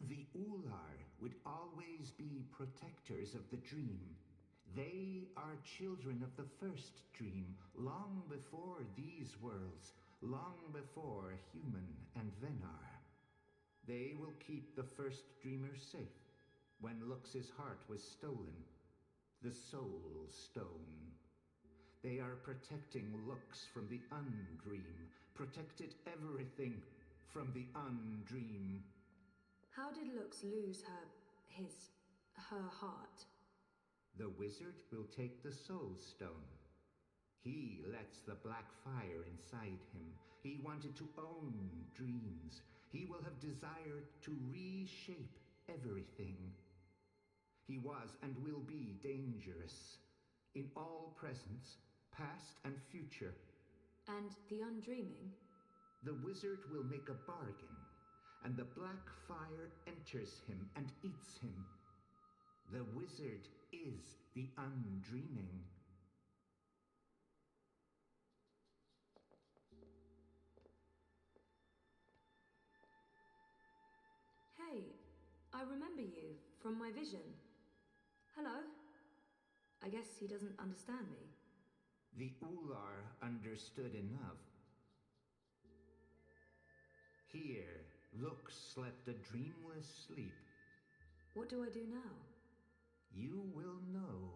The Ular would always be protectors of the dream. They are children of the first dream, long before these worlds, long before human and Venar. They will keep the first dreamer safe when Lux's heart was stolen, the Soul Stone. They are protecting Lux from the Undream, protected everything from the Undream. How did Lux lose her heart? The wizard will take the Soul Stone. He lets the black fire inside him. He wanted to own dreams. He will have desired to reshape everything. He was and will be dangerous in all presence, past and future. And the Undreaming? The wizard will make a bargain, and the black fire enters him and eats him. The wizard is the Undreaming. Hey, I remember you from my vision. Hello? I guess he doesn't understand me. The Ular understood enough. Here, Lux slept a dreamless sleep. What do I do now? You will know.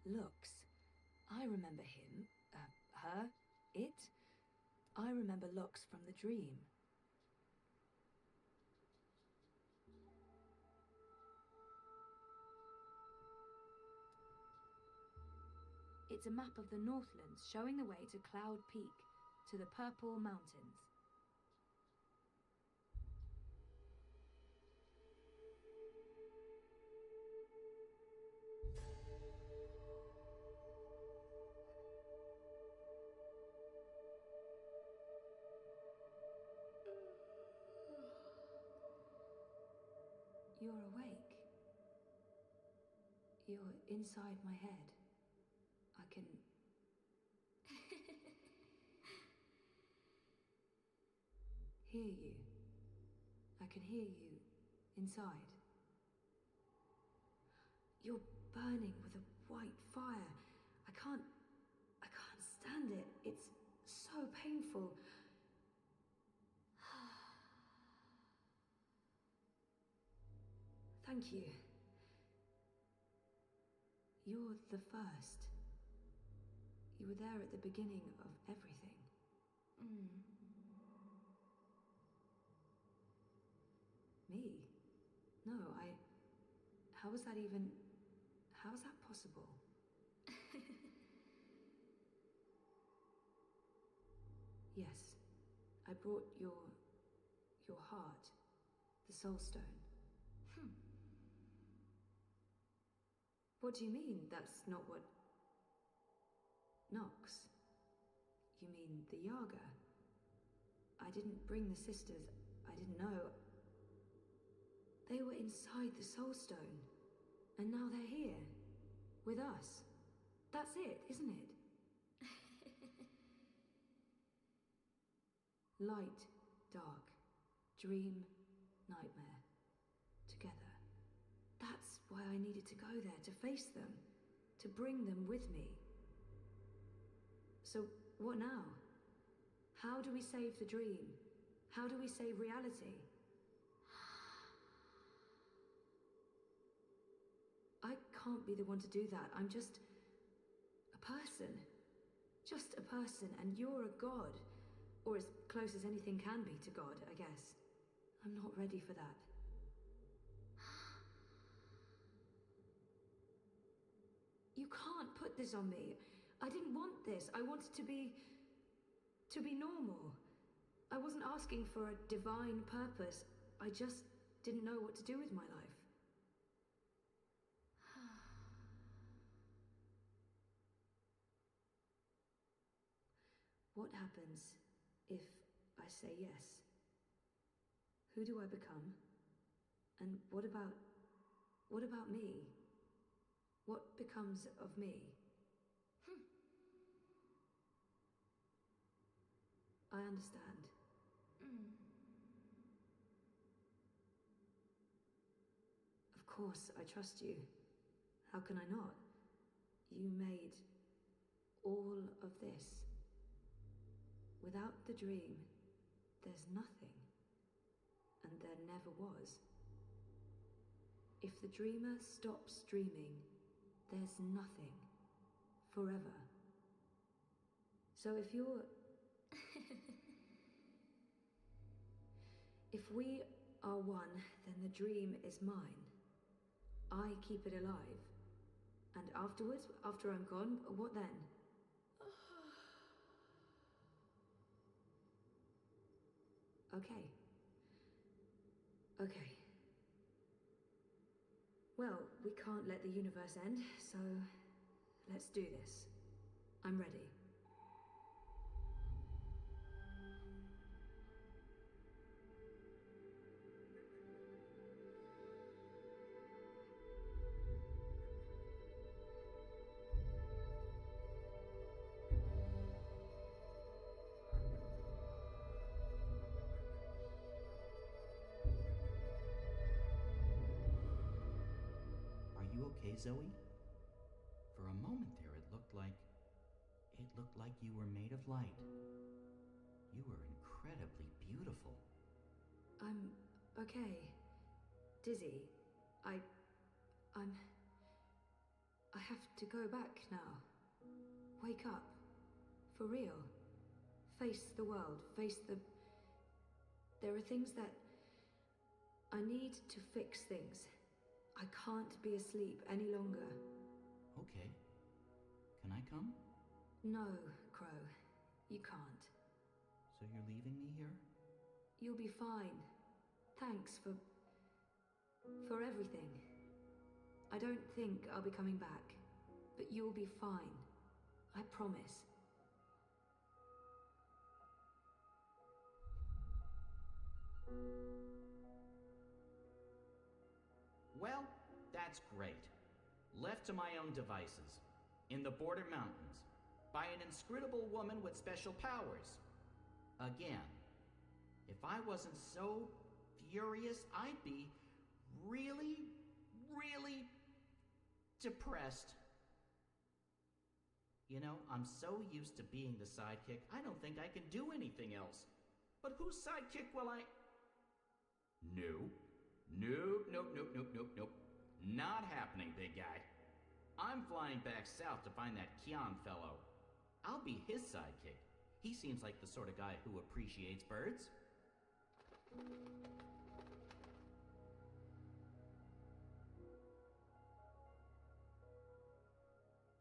Lux. I remember him. Her. It. I remember Lux from the dream. It's a map of the Northlands showing the way to Cloud Peak, to the Purple Mountains. You're awake. You're inside my head. I can... hear you. I can hear you inside. You're burning with a white fire. I can't stand it. It's so painful. Thank you. You're the first. You were there at the beginning of everything. Me? No, how is that even... how is that possible? Yes, I brought your heart, the Soul Stone. What do you mean, that's not what... Nox? You mean the Yaga? I didn't bring the sisters. I didn't know. They were inside the Soul Stone. And now they're here. With us. That's it, isn't it? Light, dark, dream, nightmare. Together. That's why I needed to go there, to face them. To bring them with me. So, what now? How do we save the dream? How do we save reality? I can't be the one to do that. I'm just a person. Just a person, and you're a god. Or as close as anything can be to God, I guess. I'm not ready for that. You can't put this on me. I didn't want this. I wanted to be normal. I wasn't asking for a divine purpose. I just didn't know what to do with my life. What happens if I say yes? Who do I become? And what about me? What becomes of me? I understand. Of course, I trust you. How can I not? You made all of this. Without the dream, there's nothing. And there never was. If the dreamer stops dreaming, there's nothing. Forever. So if you're... if we are one, then the dream is mine. I keep it alive. And afterwards, after I'm gone, what then? Okay. Okay. Well, we can't let the universe end, so let's do this. I'm ready. Are you okay, Zoe? For a moment there, it looked like you were made of light. You were incredibly beautiful. I'm okay. Dizzy. I have to go back now. Wake up. For real. Face the world. Face the... There are things that... I need to fix things. I can't be asleep any longer. Okay. Can I come? No, Crow. You can't. So you're leaving me here? You'll be fine. Thanks for everything. I don't think I'll be coming back, but you'll be fine. I promise. Well, that's great. Left to my own devices, in the Border Mountains, by an inscrutable woman with special powers. Again, if I wasn't so furious, I'd be really, really depressed. You know, I'm so used to being the sidekick, I don't think I can do anything else. But whose sidekick will I... Nope. Not happening, big guy. I'm flying back south to find that Kian fellow. I'll be his sidekick. He seems like the sort of guy who appreciates birds.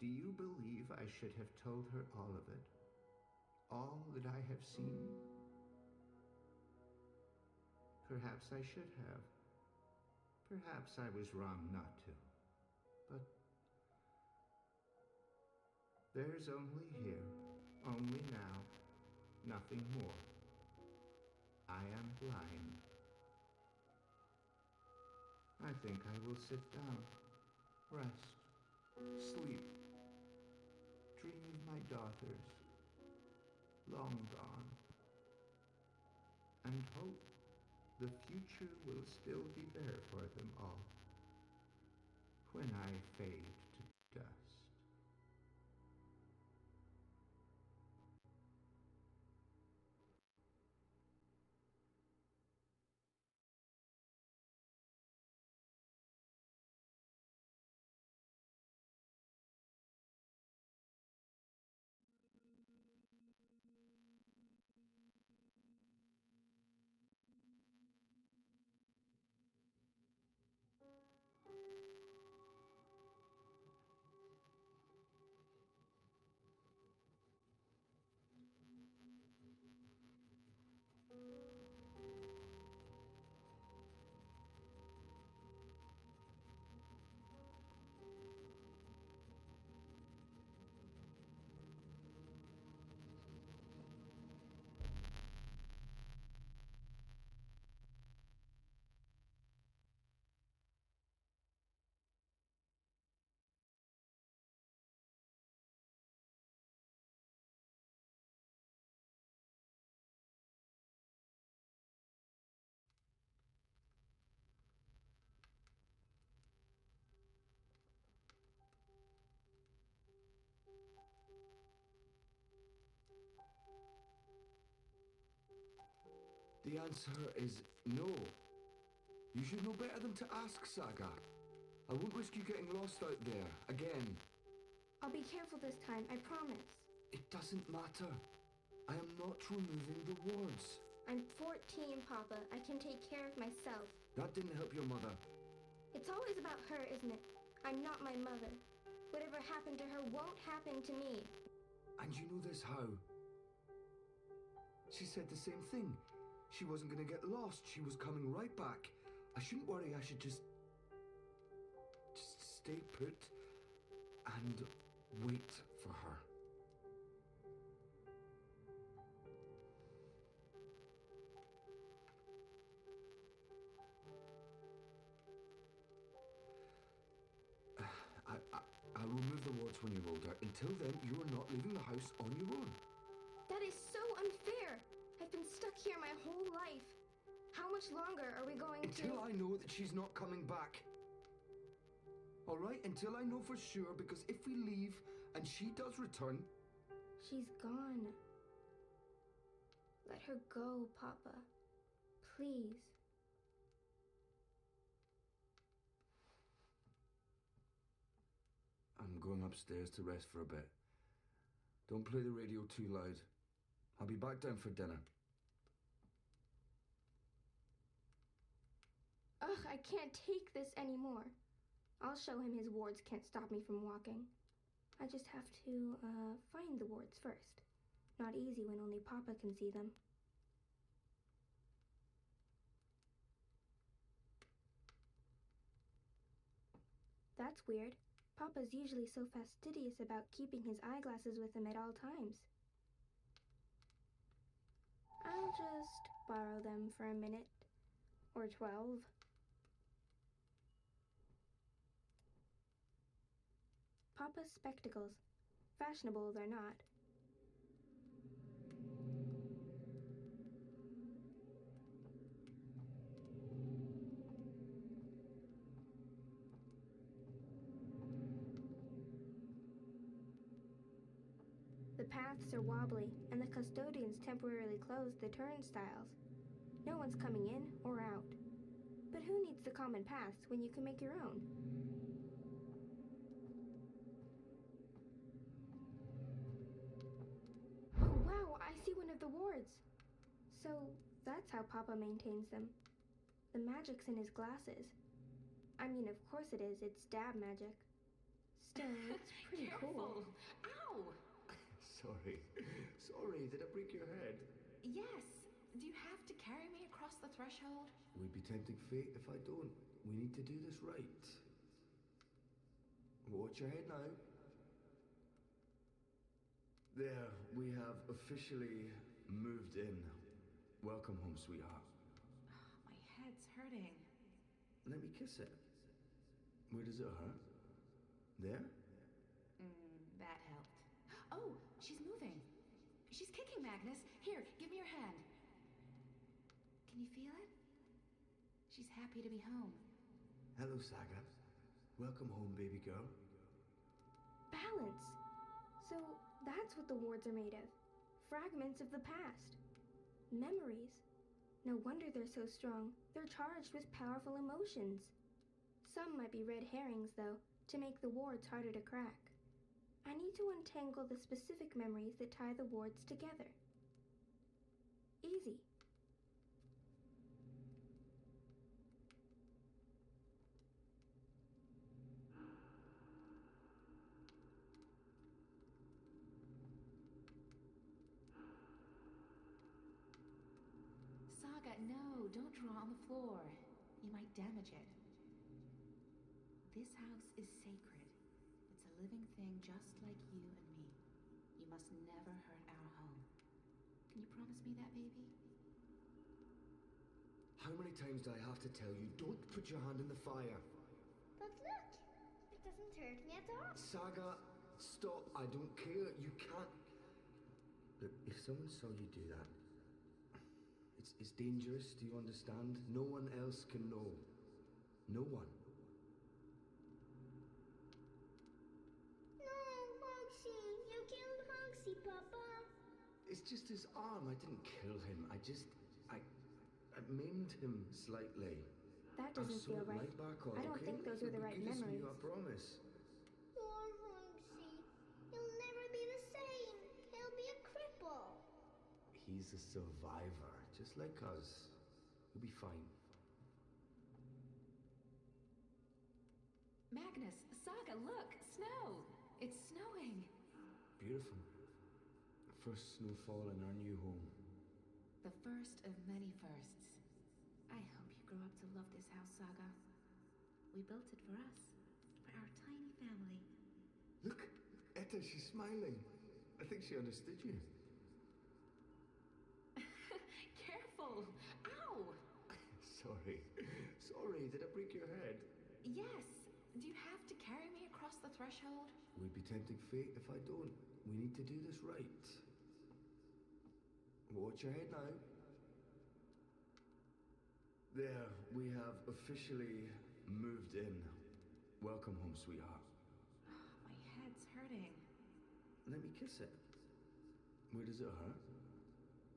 Do you believe I should have told her all of it? All that I have seen? Perhaps I should have. Perhaps I was wrong not to. But there's only here, only now, nothing more. I am blind. I think I will sit down, rest, sleep, dream of my daughters, long gone, and hope the future will still be there for them all when I fade to dust. The answer is no. You should know better than to ask, Saga. I won't risk you getting lost out there, again. I'll be careful this time, I promise. It doesn't matter. I am not removing the wards. I'm 14, Papa. I can take care of myself. That didn't help your mother. It's always about her, isn't it? I'm not my mother. Whatever happened to her won't happen to me. And you know this how? She said the same thing. She wasn't going to get lost. She was coming right back. I shouldn't worry. I should just stay put and wait for her. I'll remove the wards when you're older. Until then, you are not leaving the house on your own. That is so unfair. I've been stuck here my whole life. How much longer are we going Until I know that she's not coming back. All right? Until I know for sure, because if we leave and she does return... She's gone. Let her go, Papa. Please. I'm going upstairs to rest for a bit. Don't play the radio too loud. I'll be back down for dinner. Ugh, I can't take this anymore. I'll show him his wards can't stop me from walking. I just have to, find the wards first. Not easy when only Papa can see them. That's weird. Papa's usually so fastidious about keeping his eyeglasses with him at all times. I'll just borrow them for a minute. Or 12. Papa's spectacles. Fashionable they're not. The paths are wobbly, and the custodians temporarily closed the turnstiles. No one's coming in or out. But who needs the common paths when you can make your own? Oh wow, I see one of the wards. So that's how Papa maintains them. The magic's in his glasses. I mean, of course it is. It's dab magic. Still, it's pretty cool. Ow! Sorry. Sorry, did I break your head? Yes. Do you have to carry me across the threshold? Would be tempting fate if I don't. We need to do this right. Watch your head now. There, we have officially moved in. Welcome home, sweetheart. My head's hurting. Let me kiss it. Where does it hurt? There? That helped. Oh, she's moving. She's kicking, Magnus. Here, give me your hand. Can you feel it? She's happy to be home. Hello, Saga. Welcome home, baby girl. Balance. So that's what the wards are made of. Fragments of the past. Memories. No wonder they're so strong. They're charged with powerful emotions. Some might be red herrings, though, to make the wards harder to crack. I need to untangle the specific memories that tie the wards together. Easy. Saga, no, don't draw on the floor. You might damage it. This house is sacred. It's a living thing just like you and me. You must never hurt our home. Can you promise me that, baby? How many times do I have to tell you, don't put your hand in the fire? But look, it doesn't hurt me at all. Saga, stop. I don't care. You can't. Look, if someone saw you do that, it's dangerous, do you understand? No one else can know. No one. No, Hoxie, you killed Hoxie, Papa. It's just his arm. I didn't kill him. I maimed him slightly. That doesn't feel right. Back on, I don't okay? think those are the right Goodness memories. Me, I promise. Poor Hoxie. He'll never be the same. He'll be a cripple. He's a survivor, just like us. He'll be fine. Magnus, Saga, look! Snow! It's snowing! Beautiful. First snowfall in our new home. The first of many firsts. I hope you grow up to love this house, Saga. We built it for us. For our tiny family. Look! Etta, she's smiling. I think she understood you. Careful! Ow! Sorry. Sorry, did I break your head? Yes. Do you have to carry me across the threshold? Would be tempting fate if I don't. We need to do this right. Watch your head now. There, we have officially moved in. Welcome home, sweetheart. My head's hurting. Let me kiss it. Where does it hurt?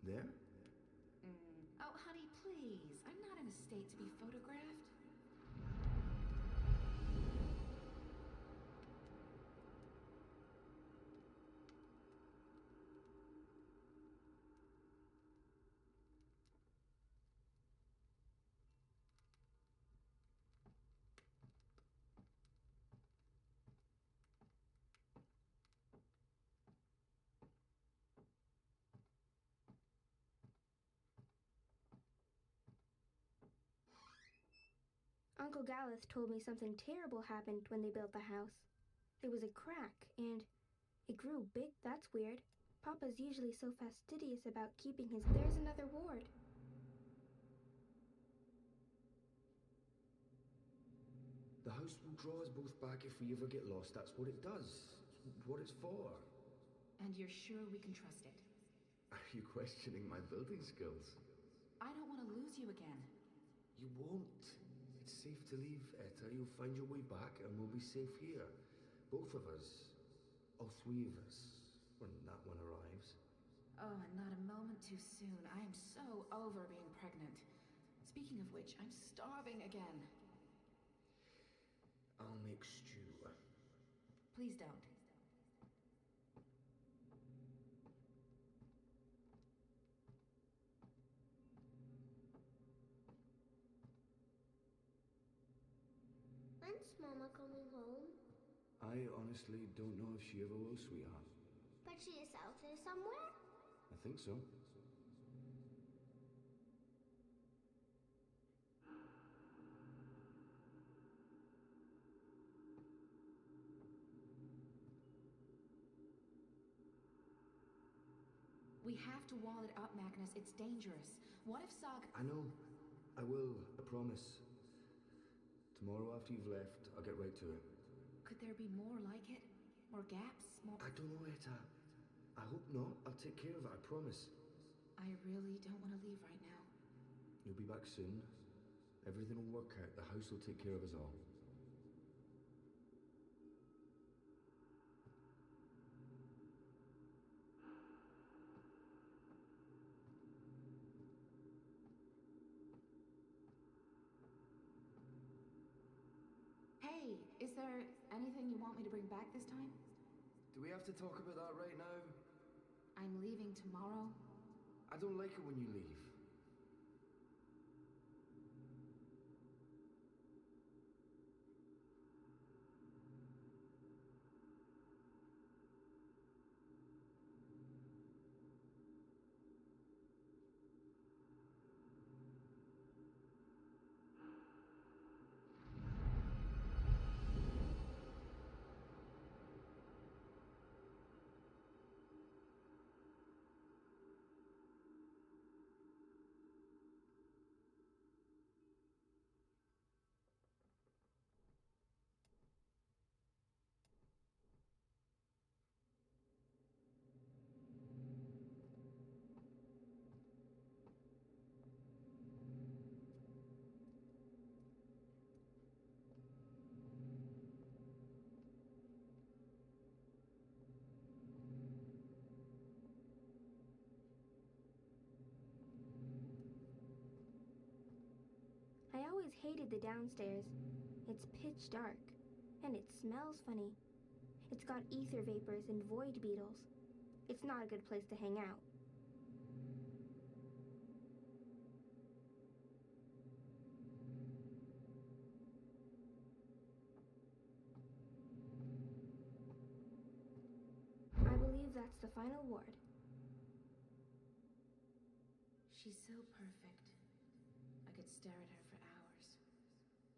There? Oh, honey, please. I'm not in a state to be photographed. Uncle Galeth told me something terrible happened when they built the house. There was a crack, and it grew big. That's weird. Papa's usually so fastidious about keeping his... There's another ward. The house will draw us both back if we ever get lost. That's what it does. It's what it's for. And you're sure we can trust it? Are you questioning my building skills? I don't want to lose you again. You won't. It's safe to leave, Etta. You'll find your way back and we'll be safe here. Both of us. All three of us. When that one arrives. Oh, and not a moment too soon. I am so over being pregnant. Speaking of which, I'm starving again. I'll make stew. Please don't. When's Mama coming home? I honestly don't know if she ever will, sweetheart. But she is out there somewhere? I think so. We have to wall it up, Magnus. It's dangerous. What if Saga... I know. I will. I promise. Tomorrow after you've left, I'll get right to it. Could there be more like it? More gaps? More... I don't know, Etta. I hope not. I'll take care of it, I promise. I really don't want to leave right now. You'll be back soon. Everything will work out. The house will take care of us all. Hey, is there anything you want me to bring back this time? Do we have to talk about that right now? I'm leaving tomorrow. I don't like it when you leave. I always hated the downstairs. It's pitch dark, and it smells funny. It's got ether vapors and void beetles. It's not a good place to hang out. I believe that's the final ward. She's so perfect. I could stare at her for hours.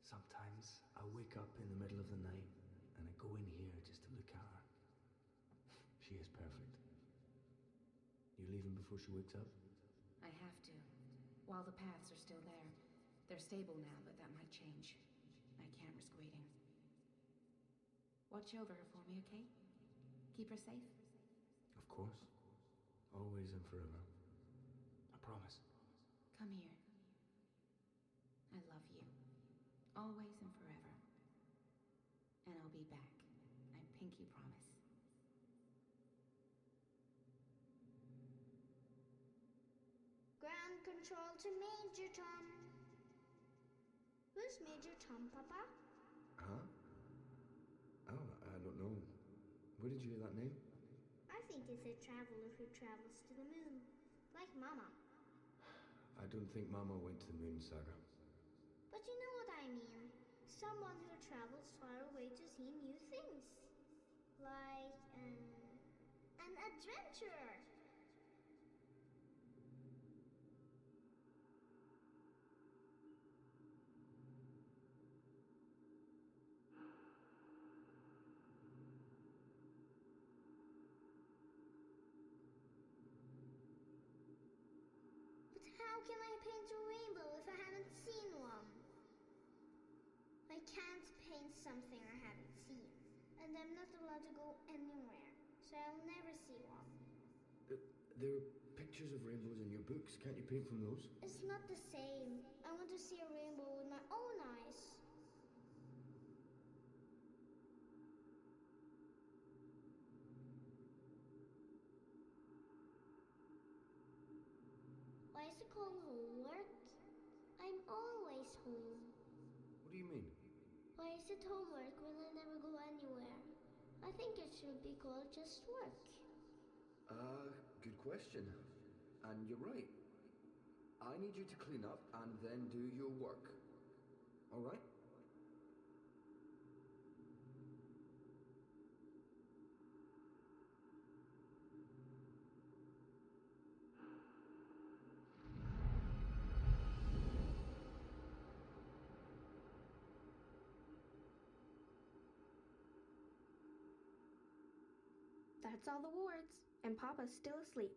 Sometimes I wake up in the middle of the night and I go in here just to look at her. She is perfect. You leaving before she wakes up? I have to. While the paths are still there. They're stable now, but that might change. I can't risk waiting. Watch over her for me, okay? Keep her safe? Of course. Always and forever. I promise. Come here. I love you. Always and forever. And I'll be back. I pinky promise. Ground control to Major Tom. Who's Major Tom, Papa? Huh? Oh, I don't know. Where did you hear that name? I think it's a traveler who travels to the moon. Like Mama. I don't think Mama went to the moon, Saga. But you know what I mean. Someone who travels far away to see new things. Like, an adventurer. can't paint something I haven't seen. And I'm not allowed to go anywhere, so I'll never see one. There are pictures of rainbows in your books. Can't you paint from those? It's not the same. I want to see a rainbow with my own eyes. Why is it called homework? I'm always home. What do you mean? Why is it homework when I never go anywhere? I think it should be called just work. Good question. And you're right. I need you to clean up and then do your work. All right? That's all the wards, and Papa's still asleep.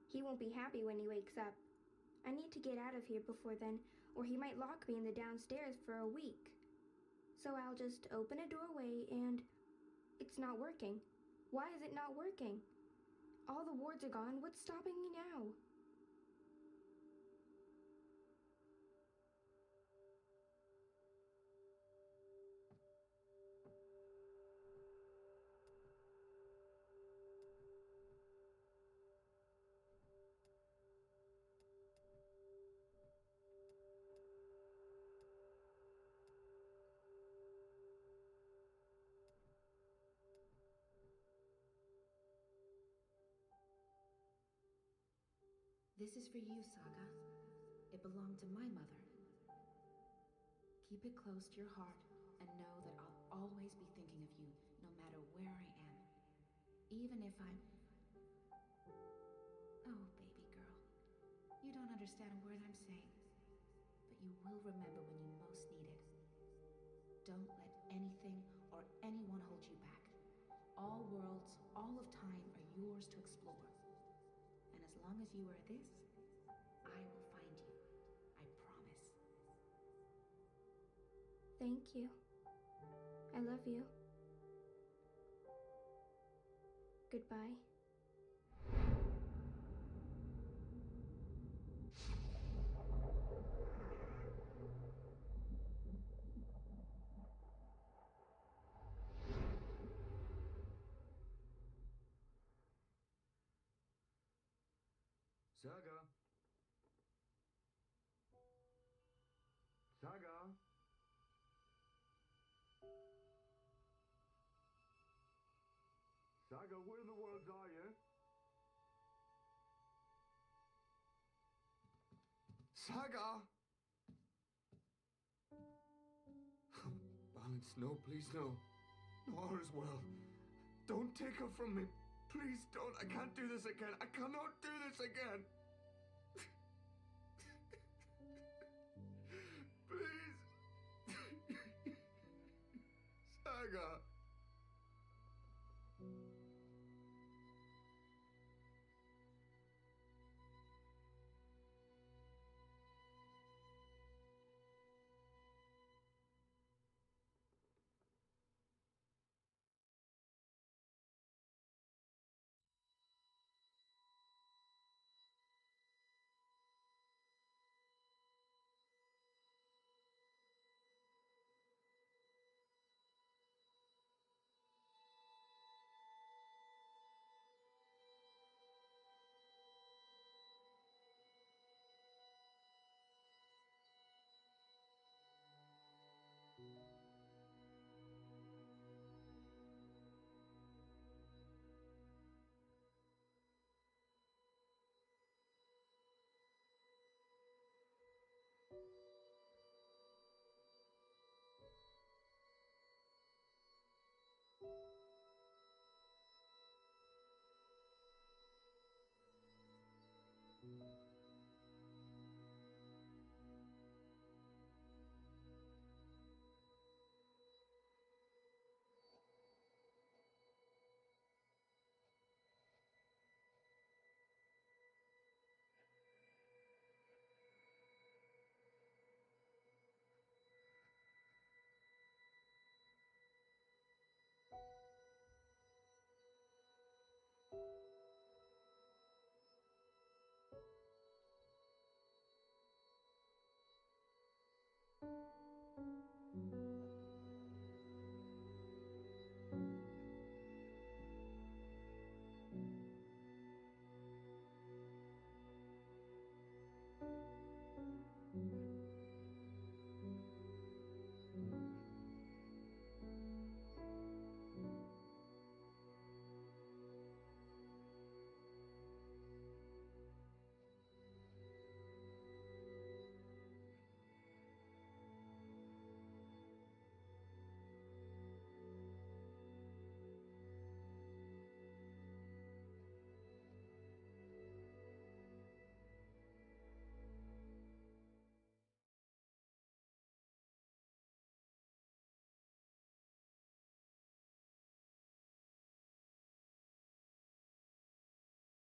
He won't be happy when he wakes up. I need to get out of here before then, or he might lock me in the downstairs for a week. So I'll just open a doorway and... It's not working. Why is it not working? All the wards are gone. What's stopping me now? This is for you, Saga. It belonged to my mother. Keep it close to your heart and know that I'll always be thinking of you, no matter where I am. Even if I'm... Oh, baby girl. You don't understand a word I'm saying, but you will remember when you most need it. Don't let anything or anyone hold you back. All worlds, all of time are yours to explore. And as long as you are this, I will find you. I promise. Thank you. I love you. Goodbye. Saga? Saga? Saga, where in the world are you? Saga! Balance, no, please, no. No, all is well. Don't take her from me. Please don't. I can't do this again. I cannot do this again.